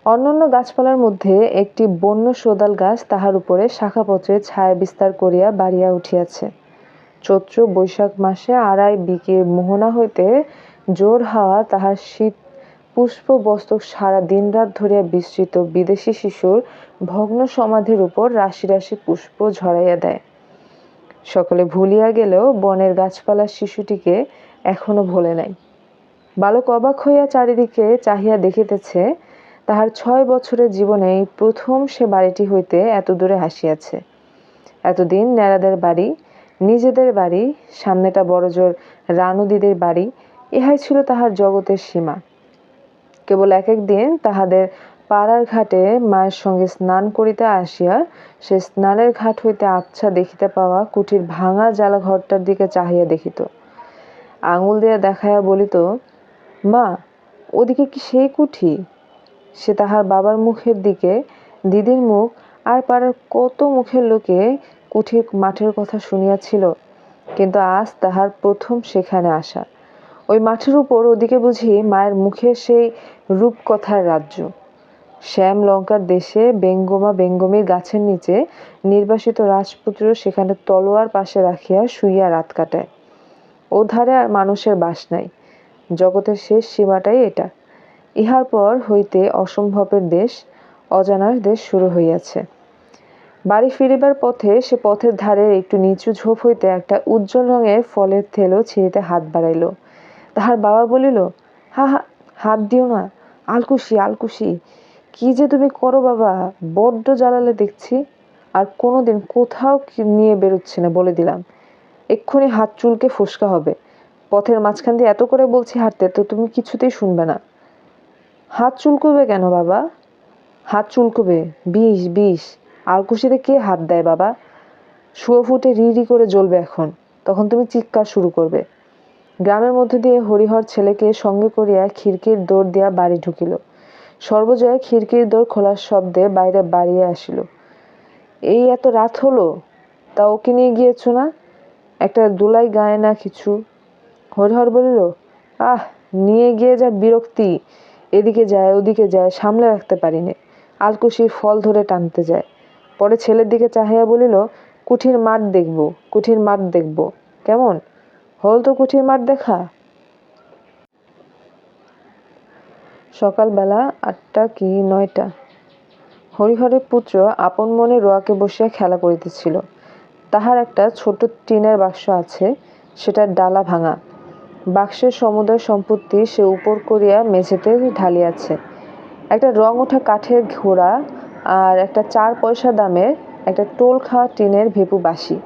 অন্যান্য গাছপালার মধ্যে একটি বন্য সোদাল গাছ তাহার উপরে শাখাপত্রে ছায়া বিস্তার করিয়া বাড়িয়া উঠিয়াছে। চৈত্র বৈশাখ মাসে আড়াই বিকির মোহনা হইতে জোর হাওয়া তাহার শীত পুষ্প বস্তক সারা দিনরাত ধরিয়া বিস্তৃত বিদেশী শিশুর ভগ্ন সমাধির উপর রাশি রাশি পুষ্প ঝরাইয়া দেয়। সকলে ভুলিয়া গেলেও বনের গাছপালার শিশুটিকে এখনো ভোলে নাই। বালক অবাক হইয়া চারিদিকে চাহিয়া দেখিতেছে, তাহার 6 বছরের জীবনে এই প্রথম সে বাড়িটি হইতে এত দূরে আসিয়াছে। এতদিন ন্যাড়াদের বাড়ি, নিজেদের বাড়ি, সামনেটা বড়জোর রানুদিদের বাড়ি, ইহাই ছিল তাহার জগতের সীমা। কেবল এক একদিন তাহাদের পাড়ার ঘাটে মায়ের সঙ্গে স্নান করিতে আসিয়া সে স্নানের ঘাট হইতে আবছা দেখিতে পাওয়া কুঠির ভাঙা জ্বালা ঘরটার দিকে চাহিয়া দেখিত। আঙুল দিয়া দেখাইয়া বলিত, মা, ওদিকে কি সেই কুঠি? সে তাহার বাবার মুখের দিকে, দিদির মুখ আর পাড়ার কত মুখের লোকে কুঠির মাঠের কথা শুনিয়াছিল, কিন্তু আজ তাহার প্রথম সেখানে আসা। ওই মাঠের উপর ওদিকে বুঝি মায়ের মুখে সেই রূপকথার রাজ্য। শ্যাম লঙ্কার দেশে বেঙ্গমা বেঙ্গমির গাছের নিচে নির্বাসিত রাজপুত্র সেখানে তলোয়ার পাশে রাখিয়া শুইয়া রাত কাটায়। ও ধারে আর মানুষের বাস নাই। জগতের শেষ সীমাটাই এটা। ইহার পর হইতে অসম্ভবের দেশ, অজানার দেশ শুরু হইয়াছে। বাড়ি ফিরিবার পথে সে পথের ধারের একটু নিচু ঝোপ হইতে একটা উজ্জ্বল রঙের ফলের থেলো ছিঁড়িতে হাত বাড়াইল। তাহার বাবা বলিল, হা হা, হাত দিও না, আলকুশি আলকুশি, কি যে তুমি করো বাবা, বড্ড জ্বালালে দেখছি। আর কোনোদিন কোথাও নিয়ে বেরোচ্ছে না বলে দিলাম। এক্ষুনি হাত চুলকে ফোসকা হবে। পথের মাঝখান দিয়ে এত করে বলছি হাঁটতে, তো তুমি কিছুতেই শুনবে না। হাত চুলকবে কেন বাবা? হাত চুলকবে, বিষ বিষ। আলকুশিতে কে হাত দেয় বাবা? শুয়ো ফুটে রি রি করে জ্বলবে এখন, তখন তুমি চিৎকার শুরু করবে। গ্রামের মধ্য দিয়ে হরিহর ছেলেকে সঙ্গে করিয়া খিড়কির দৌড় দিয়া বাড়ি ঢুকিল। সর্বজয়া খিড়কির দৌড় খোলার শব্দে বাইরে বাড়িয়ে আসিল। এই এত রাত হলো, তা ওকে নিয়ে গিয়েছ না? একটা দোলাই গায়ে না কিছু। হরিহর বলিল, আহ, নিয়ে গিয়ে যা বিরক্তি, এদিকে যায় ওদিকে যায়, সামলে রাখতে পারিনে। আলকুশির ফল ধরে টানতে যায়। পরে ছেলের দিকে চাহিয়া বলিল, কুঠির মাঠ দেখব, কুঠির মাঠ দেখব। কেমন হল তো কুঠির মাঠ দেখা? সকালবেলা 8টা কি 9টা। হরিহরের পুত্র আপন মনে রোয়াকে বসিয়া খেলা করিতেছিল। তাহার একটা ছোট টিনের বাক্স আছে, সেটার ডালা ভাঙা। বাক্সের সমুদয় সম্পত্তি সে উপর করিয়া মেঝেতে ঢালিয়াছে। একটা রং ওঠা কাঠের ঘোড়া আর একটা 4 পয়সা দামের একটা টোল খাওয়া টিনের ভেপু বাসি,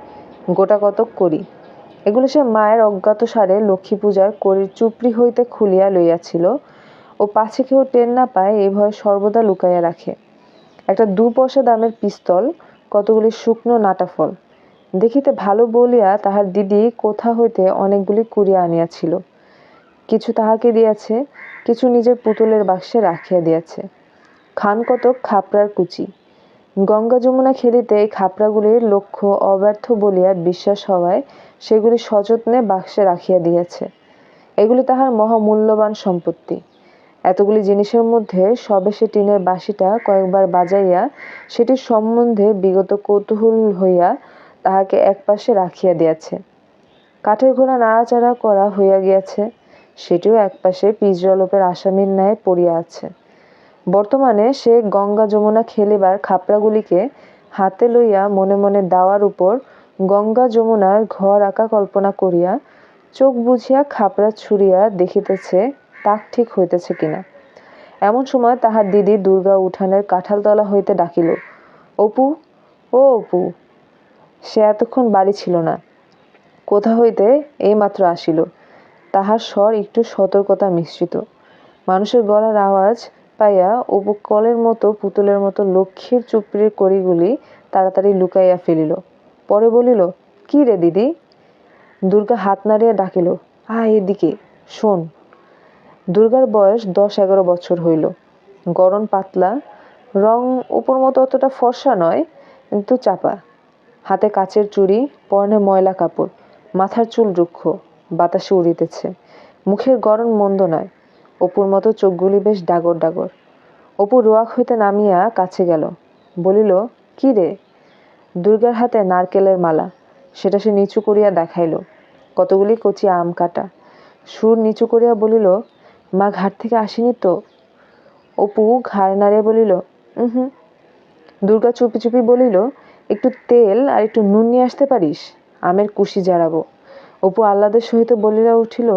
গোটা কতক করি। এগুলো সে মায়ের অজ্ঞাতসারে লক্ষ্মী পূজার করির চুপড়ি হইতে খুলিয়া লইয়াছিল ও পাছে কেউ টের না পায় এই ভয়ে সর্বদা লুকাইয়া রাখে। একটা 2 পয়সা দামের পিস্তল, কতগুলি শুকনো নাটা ফল। দেখিতে ভালো বলিয়া তাহার দিদি কোথা হইতে অনেকগুলি কুড়িয়া আনিয়াছিল। কিছু তাহাকে দিয়াছে, কিছু নিজের পুতুলের বাক্সে রাখিয়া দিয়াছে। খান কতক খাপড়ার কুচি। গঙ্গা যমুনা খেলিতে এই খাপড়াগুলির লক্ষ্য অব্যর্থ বলিয়া বিশ্বাস হওয়ায় সেগুলি সযত্নে বাক্সে রাখিয়া দিয়েছে। এগুলি তাহার মহামূল্যবান সম্পত্তি। এতগুলি জিনিসের মধ্যে সবে সে টিনের বাঁশিটা কয়েকবার বাজাইয়া সেটির সম্বন্ধে বিগত কৌতূহল হইয়া তাহাকে একপাশে রাখিয়া দিয়াছে। কাঠের ঘোড়া নাড়াচাড়া করা হইয়া গিয়াছে, সেটিও একপাশে পিঁজরালোপের আসামির ন্যায় পড়িয়া আছে। বর্তমানে সে গঙ্গা যমুনা খেলিবার খাপড়াগুলিকে হাতে লইয়া মনে মনে দাওয়ার উপর গঙ্গা যমুনার ঘর আঁকা কল্পনা করিয়া চোখ বুঝিয়া খাপড়া ছুঁড়িয়া দেখিতেছে তাক ঠিক হইতেছে কিনা। এমন সময় তাহার দিদি দুর্গা উঠানের কাঁঠালতলা হইতে ডাকিল, অপু, ও অপু। সে এতক্ষণ বাড়ি ছিল না, কোথা হইতে এইমাত্র আসিল। তাহার স্বর একটু সতর্কতা মিশ্রিত। মানুষের গলার আওয়াজ পাইয়া অপু কলের মতো পুতুলের মতো লক্ষ্মীর চুপড়ির কড়িগুলি তাড়াতাড়ি লুকাইয়া ফেলিল। পরে বলিল, কি রে দিদি? দুর্গা হাত নাড়িয়া ডাকিল, আয় এদিকে, শোন। দুর্গার বয়স 10-11 বছর হইল। গড়ন পাতলা, রং উপর মতো অতটা ফর্সা নয়, কিন্তু চাপা। হাতে কাচের চুড়ি, পরনে ময়লা কাপড়, মাথার চুল রুক্ষ, বাতাসে উড়িতেছে। মুখের গড়ন মন্দ নয়, অপুর মতো চোখগুলি বেশ ডাগর ডাগর। অপু রোয়াক হইতে নামিয়া কাছে গেল, বলিল, কি রে? দুর্গার হাতে নারকেলের মালা, সেটা সে নিচু করিয়া দেখাইল। কতগুলি কচি আম কাটা, সুর নিচু করিয়া বলিল, মা ঘাট থেকে আসেনি তো? অপু ঘাড় নাড়িয়া বলিল, হুম। দুর্গা চুপি চুপি বলিল, একটু তেল আর একটু নুন নিয়ে আসতে পারিস? আমের কুশি জারাবো। অপু আহ্লাদের সহিত বলিয়া উঠিল,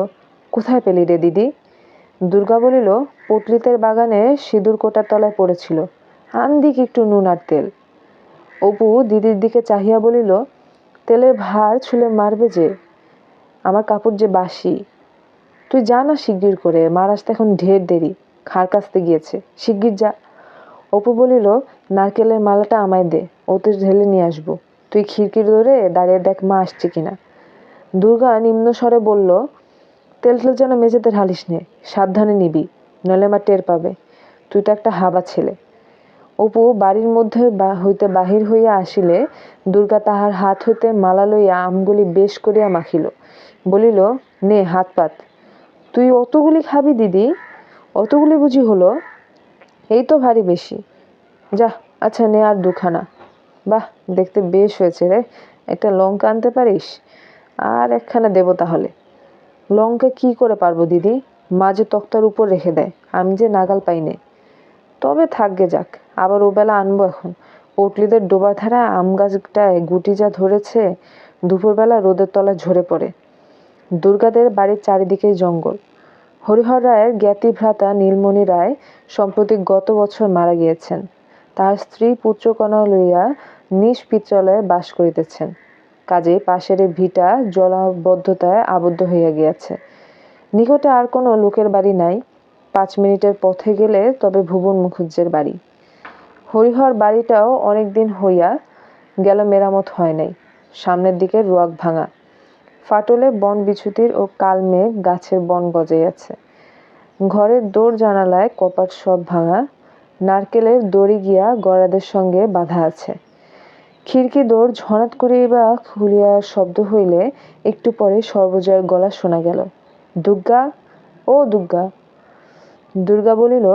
কোথায় পেলি রে দিদি? দুর্গা বলিল, পটলিতের বাগানে সিঁদুর কোটার তলায় পড়েছিল, আন দিক একটু নুন আর তেল। অপু দিদির দিকে চাহিয়া বলিল, তেলের ভার ছুলে মারবে যে, আমার কাপড় যে বাসি। তুই যা না শিগগির করে, মার আসতে এখন ঢের দেরি, খাড় কাচতে গিয়েছে, শিগগির যা। অপু বলিল, নারকেলের মালাটা আমায় দে, ওতে ঢেলে নিয়ে আসবো। তুই খিড়কির দৌড়ে দাঁড়িয়ে দেখ মা আসছে কিনা। দুর্গা নিম্ন স্বরে বলল, তেল যেন মেঝেতে ঢালিস নে, সাবধানে নিবি, নইলে মা টের পাবে। তুই তো একটা হাবা ছেলে। অপু বাড়ির মধ্যে হইতে বাহির হইয়া আসিলে দুর্গা তাহার হাত হইতে মালা লইয়া আমগুলি বেশ করিয়া মাখিল, বলিল, নে হাত পাত। তুই অতগুলি খাবি দিদি? অতগুলি বুঝি হলো? এই তো ভারী বেশি। যা, আচ্ছা নে আর দুখানা। বাহ, দেখতে বেশ হয়েছে রে। একটা লঙ্কা আনতে পারিস? আর একখানা দেবো তাহলে। লঙ্কা কি করে পারবো দিদি? মা যে তক্তার উপর রেখে দেয়, আমি যে নাগাল পাইনে। তবে থাকবে যাক, আবার ওবেলা আনবো এখন। পটলিদের ডোবার ধারা আম গাছটায় গুটি যা ধরেছে, দুপুরবেলা রোদের তলায় ঝরে পড়ে। দুর্গাদের বাড়ির চারিদিকেই জঙ্গল। হরিহর রায়ের জ্ঞাতি ভ্রাতা নীলমণি রায় সম্প্রতি গত বছর মারা গিয়েছেন। তাহার স্ত্রী পুত্রকন্যা লইয়া নিজ পিত্রালয়ে বাস করিতেছেন। কাজেই পাশের ভিটা জলাবদ্ধতায় আবদ্ধ হইয়া গিয়াছে। নিকটে আর কোনো লোকের বাড়ি নাই। 5 মিনিটের পথে গেলে তবে ভুবন মুখুজ্জের বাড়ি। হরিহর বাড়িটাও অনেক দিন হইয়া গেল, মেরামত হয় নাই। সামনের দিকে রোয়াক ভাঙা, ফাটলে বন বিছুতির ও কালমেঘ গাছের বন গজাইয়াছে। ঘরের দৌড় জানালায় কপাট সব ভাঙা, নারকেলের দড়ি গিয়া গড়াদের সঙ্গে বাঁধা আছে। খিড়কি দৌড় ঝনাত করিয়া খুলিয়া শব্দ হইলে একটু পরে সর্বজয়ের গলা শোনা গেল, দুর্গা, ও দুর্গা। দুর্গা বলিল,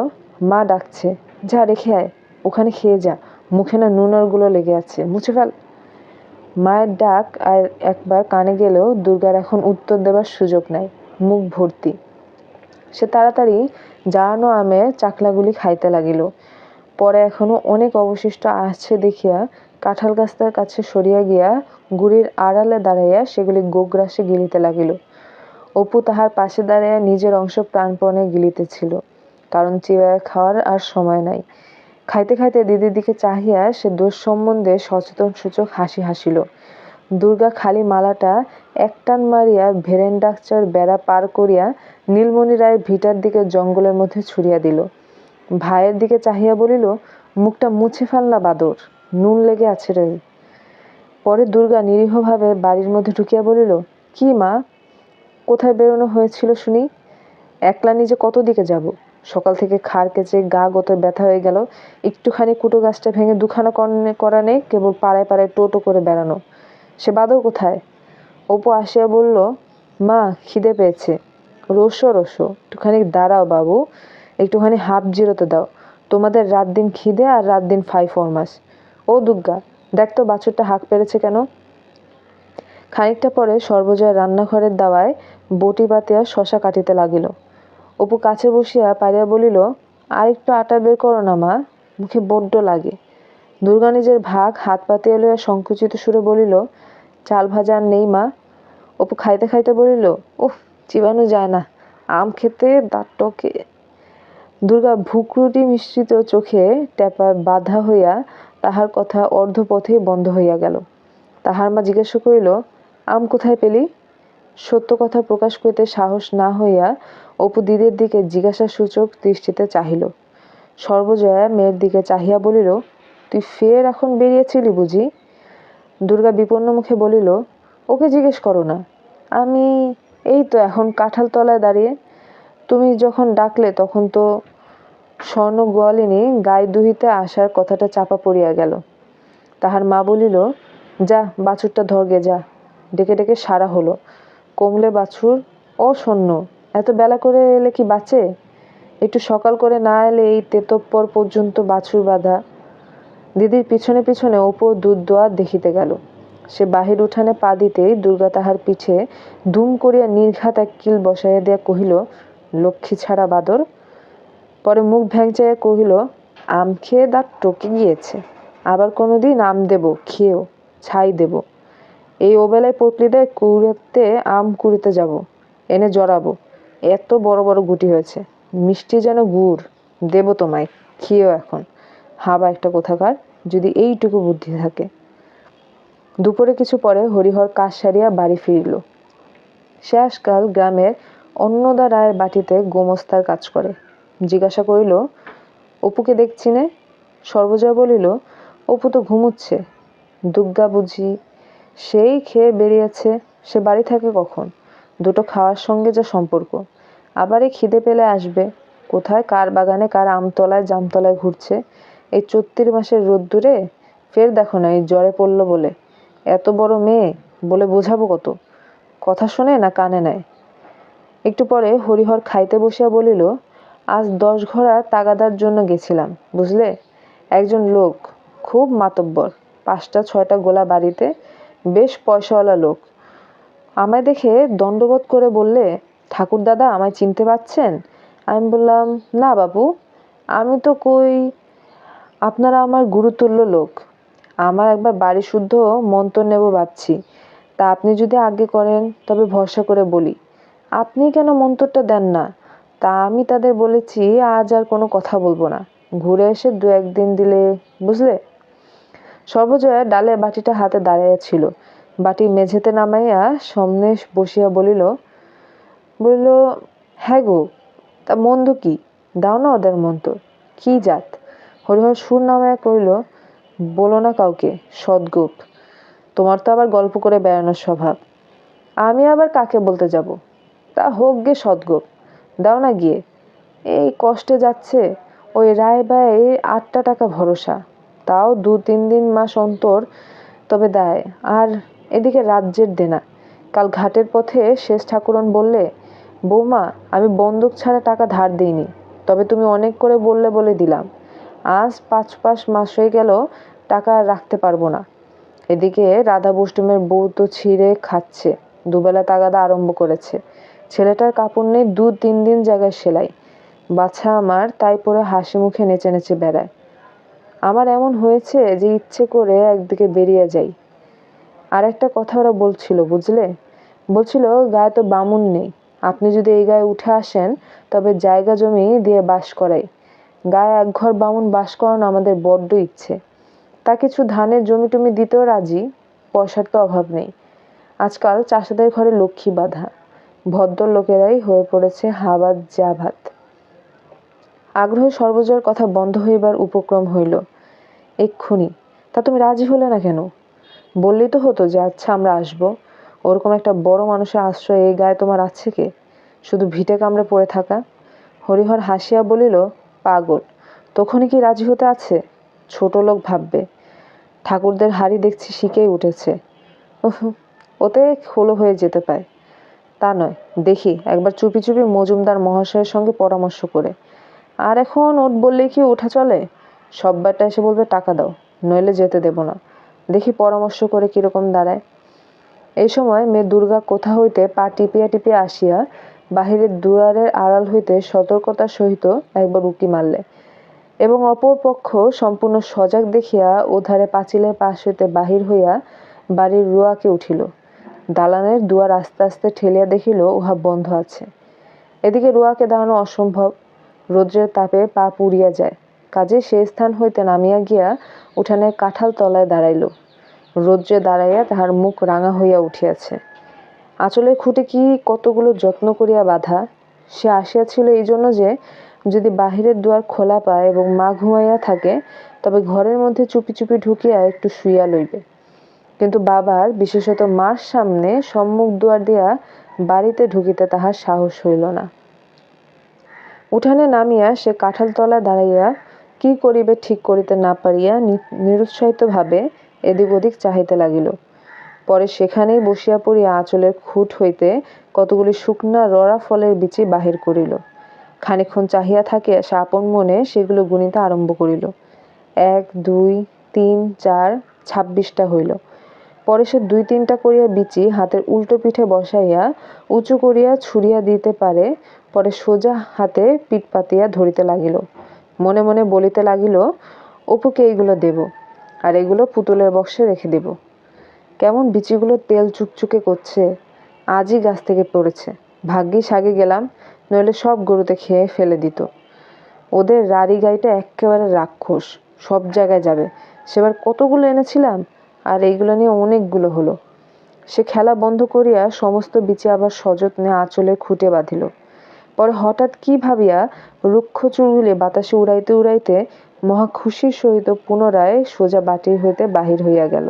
মা ডাকছে, যা রেখে আয়, ওখানে খেয়ে যা, মুখে না নুন আর গুলো লেগে আছে, মুছে ফেল। মায়ের ডাক আর একবার কানে গেলেও দুর্গার এখন উত্তর দেবার সুযোগ নাই, মুখ ভর্তি। সে তাড়াতাড়ি জারানো আমের চাকলাগুলি খাইতে লাগিল। পরে এখনো অনেক অবশিষ্ট আছে দেখিয়া কাঁঠাল গাছটার কাছে সরিয়া গিয়া গুড়ির আড়ালে দাঁড়াইয়া সেগুলি গোগ্রাসে গিলিতে লাগিল। অপু তাহার পাশে দাঁড়াইয়া নিজের অংশ প্রাণপণে গিলিতেছিল, কারণ চিবাইয়া খাওয়ার আর সময় নাই। খাইতে খাইতে দিদির দিকে চাহিয়া সে দোষ সম্বন্ধে সচেতন সূচক হাসি হাসিল। দুর্গা খালি মালাটা একটান মারিয়া ভেরেন্ডাকচার বেড়া পার করিয়া নীলমণি রায়ের ভিটার দিকে জঙ্গলের মধ্যে ছুড়িয়া দিল। ভাইয়ের দিকে চাহিয়া বলিল, মুখটা মুছে ফেল না বাদর, নুন লেগে আছে রে। পরে দুর্গা নিরীহভাবে বাড়ির মধ্যে ঢুকিয়া বলিল, কি মা, কোথায় বেরোনো হয়েছিল শুনি? একলা নিজে কত দিকে যাব? সকাল থেকে খাড় কেচে গা গোতর ব্যথা হয়ে গেল, একটুখানি কুটো গাছটা ভেঙে দুখানা করা নেই, কেবল পাড়ায় পাড়ায় টোটো করে বেড়ানো। সে বাদর কোথায়? অপু আসিয়া বলল, মা খিদে পেয়েছে। রোসো রোসো, একটুখানি দাঁড়াও বাবু, একটুখানি হাফ জিরোতে দাও। তোমাদের রাত দিন খিদে আর রাত দিন ফাই ফরমাস। ও দুর্গা, দেখ তো বাছুরটা হাঁক পেরেছে কেন? খানিকটা পরে সর্বজয় রান্নাঘরের দাওয়ায় বটি পাতিয়া শশা কাটিতে লাগিল। অপু কাছে বসিয়া পারিয়া বলিল, আর একটু আটা বের করো না মা, মুখে বড্ড লাগে। দুর্গা নিজের ভাগ হাত পাতিয়া লইয়া সংকুচিত সুরে বলিল, চাল ভাজা আর নেই মা। অপু খাইতে খাইতে বলিল, উফ, চিবানো যায় না, আম খেতে দাঁত টকে। দুর্গা ভুকরুটি মিশ্রিত চোখে টেপা বাধা হইয়া তাহার কথা অর্ধপথেই বন্ধ হইয়া গেল। তাহার মা জিজ্ঞাসা করিল, আম কোথায় পেলি? সত্য কথা প্রকাশ করিতে সাহস না হইয়া অপু দিদির দিকে জিজ্ঞাসাসূচক দৃষ্টিতে চাহিল। সর্বজয়া মেয়ের দিকে চাহিয়া বলিল, তুই ফের এখন বেরিয়েছিলি বুঝি? দুর্গা বিপন্ন মুখে বলিল, ওকে জিজ্ঞেস করো না। আমি এই তো এখন কাঁঠাল তলায় দাঁড়িয়ে। তুমি যখন ডাকলে তখন তো স্বর্ণ গোয়ালিনী গায়ে দুহিতে আসার কথাটা চাপা পড়িয়া গেল। তাহার মা বলিল, যা বাছুরটা ধরগে যা। ডেকে ডেকে সারা হলো, কমলে বাছুর, ও শূন্য, এত বেলা করে এলে কি বাঁচে? একটু সকাল করে না এলে এই তেতপ্পর পর্যন্ত বাছুর বাঁধা। দিদির পিছনে পিছনে অপু দুধ দোয়া দেখিতে গেল। সে বাহির উঠানে পা দিতেই দুর্গা তাহার পিঠে দুম করিয়া নির্ঘাত এক কিল বসাইয়া দিয়া কহিল, লক্ষ্মী ছাড়া বাদর। পরে মুখ ভ্যাংচাইয়া কহিল, আম খেয়ে দাঁত টকে গিয়েছে, আবার কোনোদিন আম দেব খেয়েও, ছাই দেব। এই ওবেলায় পটলিদের কুড়াতে আম কুড়িতে যাব, এনে জড়াবো, এত বড় বড় গুটি হয়েছে, মিষ্টি যেন গুড়, দেব তোমায়, খেয়েও এখন, হাবা একটা কোথাকার, যদি এইটুকু বুদ্ধি থাকে। দুপুরে কিছু পরে হরিহর কাজ সারিয়া বাড়ি ফিরিল। সে আজকাল গ্রামের অন্নদা রায়ের বাটিতে গোমস্তার কাজ করে। জিজ্ঞাসা করিল, অপুকে দেখছি নে? সর্বজয়া বলিল, অপু তো ঘুমুচ্ছে। দুগ্গা বুঝি? সেই খেয়ে বেরিয়েছে, সে বাড়ি থাকে কখন? দুটো খাওয়ার সঙ্গে যা সম্পর্ক। আবার এই খিদে পেলে আসবে, কোথায় কার বাগানে কার আমতলায় জামতলায় ঘুরছে, এই ৩৪ মাসের রোদ্দুরে। ফের দেখো না, এই জ্বরে পড়ল বলে, এত বড় মেয়ে বলে বোঝাবো কত? কথা শোনে না কানে নেয়। একটু পরে হরিহর খাইতে বসিয়া বলিল, আজ 10 ঘোড়া তাগাদার জন্য গেছিলাম, বুঝলে? একজন লোক, খুব মাতব্বর, 5টা 6টা গোলা বাড়িতে, বেশ পয়সাওয়ালা লোক। আমায় দেখে দণ্ডবোধ করে বললে, ঠাকুর দাদা আমায় চিনতে পারছেন? আমি বললাম, না বাবু, আমি তো কই, আপনারা আমার গুরুতুল্য লোক, আমার একবার বাড়ি শুদ্ধ মন্তর নেব ভাবছি, তা আপনি যদি আগে করেন তবে ভরসা করে বলি, আপনি কেন মন্তরটা দেন না? তা আমি তাদের বলেছি আজ আর কোনো কথা বলবো না, ঘুরে এসে 2-1 দিন দিলে, বুঝলে? সর্বজয়া ডালে বাটিটা হাতে দাঁড়াইয়া ছিল, বাটি মেঝেতে নামাইয়া সামনে বসিয়া বলিল, হ্যাঁ গো, তা মন্দ কি? দাও না ওদের মন্তর। কি জাত? হরিহর সুর নামাইয়া কইল, বলো না কাউকে, সদ্গোপ। তোমার তো আবার গল্প করে বেড়ানোর স্বভাব। আমি আবার কাকে বলতে যাব? তা হোক গে সদ্গোপ, দাও না গিয়ে। এই কষ্টে যাচ্ছে, ওই রায়বাইয়ের 8টা টাকা ভরসা, তাও 2-3 দিন মাস অন্তর তবে দেয়। আর এদিকে রাজ্যের দেনা। কাল ঘাটের পথে শেষ ঠাকুরন বললে, বৌমা, আমি বন্দুক ছাড়া টাকা ধার দিইনি, তবে তুমি অনেক করে বললে বলে দিলাম। আজ 5 মাস হয়ে গেল, টাকা আর রাখতে পারবো না। এদিকে রাধা বষ্টুমের বউ তো ছিঁড়ে খাচ্ছে, দুবেলা তাগাদা আরম্ভ করেছে। ছেলেটার কাপড় নেই 2-3 দিন জায়গায় সেলাই। বাছা আমার তাই পরে হাসি মুখে নেচে নেচে বেড়ায়। আমার এমন হয়েছে যে ইচ্ছে করে একদিকে বেরিয়ে যাই। আর একটা কথা ওরা বলছিল, বুঝলে? বলছিল, গায়ে তো বামুন নেই, আপনি যদি এই গায়ে উঠে আসেন তবে জায়গা জমি দিয়ে বাস করাই। গায়ে 1 ঘর বামুন বাস করানো আমাদের বড্ড ইচ্ছে। তা কিছু ধানের জমি টমি দিতেও রাজি, পয়সার তো অভাব নেই। আজকাল চাষাদের ঘরে লক্ষ্মী বাঁধা, ভদ্র লোকেরাই হয়ে পড়েছে হাবাত জাভাত। আগ্রহে সর্বজয়ার কথা বন্ধ হইবার উপক্রম হইল এক্ষুনি। তা তুমি রাজি হলে না কেন? বললেই তো হতো যে আচ্ছা আমরা আসবো। ওরকম একটা বড় মানুষের আশ্রয় এই গায়ে তোমার আছে কে? শুধু ভিটে কামড়ে পড়ে থাকা। হরিহর হাসিয়া বলিল, পাগল, তখনই কি রাজি হতে আছে? ছোট লোক ভাববে। ঠাকুরদের হাড়ি দেখছি শিখেই উঠেছে, ওতে হলো হয়ে যেতে পায়। তা নয়, দেখি একবার চুপি চুপি মজুমদার মহাশয়ের সঙ্গে পরামর্শ করে। আর এখন ওট বললেই কি ওঠা চলে? সব ব্যাটা এসে বলবে টাকা দাও, নইলে যেতে দেব না। দেখি পরামর্শ করে কিরকম দাঁড়ায়। এই সময় মেয়ে দুর্গা কোথা হইতে পা টিপিয়া টিপিয়া আসিয়া বাহিরের দুয়ারের আড়াল হইতে সতর্কতার সহিত একবার উঁকি মারলে, এবং অপর পক্ষ সম্পূর্ণ সজাগ দেখিয়া ওধারে পাঁচিলের পাশ হইতে বাহির হইয়া বাড়ির রুয়াকে উঠিল। দালানের দুয়ার আস্তে আস্তে ঠেলিয়া দেখিল উহা বন্ধ আছে। এদিকে রুয়াকে দাঁড়ানো অসম্ভব, রৌদ্রের তাপে পা পুড়িয়া যায়। কাজে সে স্থান হইতে নামিয়া গিয়া উঠানের কাঁঠাল তলায় দাঁড়াইল। রৌদ্রে দাঁড়াইয়া তাহার মুখ রাঙা হইয়া উঠিয়াছে। আঁচলের খুঁটে কি কতগুলো যত্ন করিয়া বাঁধা। সে আসিয়াছিল এই জন্য যে যদি বাহিরের দুয়ার খোলা পায় এবং মা ঘুমাইয়া থাকে তবে ঘরের মধ্যে চুপি চুপি ঢুকিয়া একটু শুইয়া লইবে। কিন্তু বাবার, বিশেষত মার সামনে সম্মুখ দুয়ার দিয়া বাড়িতে ঢুকিতে তাহার সাহস হইল না। উঠানে নামিয়া সে কাঁঠাল তলায় দাঁড়াইয়া কি করিবে ঠিক করিতে না পারিয়া নিরুৎসাহিত ভাবে এদিক ওদিক চাহিতে লাগিল। পরে সেখানেই বসিয়া পড়িয়া আঁচলের খুঁট হইতে কতগুলি শুকনা রড়া ফলের বিচি বাহির করিল। খানিকক্ষণ চাহিয়া থাকিয়া সে আপন মনে সেগুলো গুনিতে আরম্ভ করিল। 1, 2, 3, 4, 26টা হইল। পরে সে 2-3টা করিয়া বিচি হাতের উল্টো পিঠে বসাইয়া উঁচু করিয়া ছুড়িয়া দিতে পারে, পরে সোজা হাতে পিঠ পাতিয়া ধরিতে লাগিল। মনে মনে বলিতে লাগিল, অপুকে এইগুলো দেব, আর এগুলো পুতুলের বক্সে রেখে দেব। কেমন বিচিগুলো তেল চুকচুকে করছে, আজই গাছ থেকে পড়েছে। ভাগ্যিস আগে গেলাম, নইলে সব গরুতে খেয়ে ফেলে দিত। ওদের রাড়ি গাইটা একেবারে রাক্ষস, সব জায়গায় যাবে। সেবার কতগুলো এনেছিলাম, আর এইগুলো নিয়ে অনেকগুলো হলো। সে খেলা বন্ধ করিয়া সমস্ত বিচি আবার সযত্নে আঁচলে খুঁটে বাঁধিল। পরে হঠাৎ কি ভাবিয়া রুক্ষ চুলগুলি বাতাসে উড়াইতে উড়াইতে মহা খুশির সহিত পুনরায় সোজা বাটির হইতে বাহির হইয়া গেল।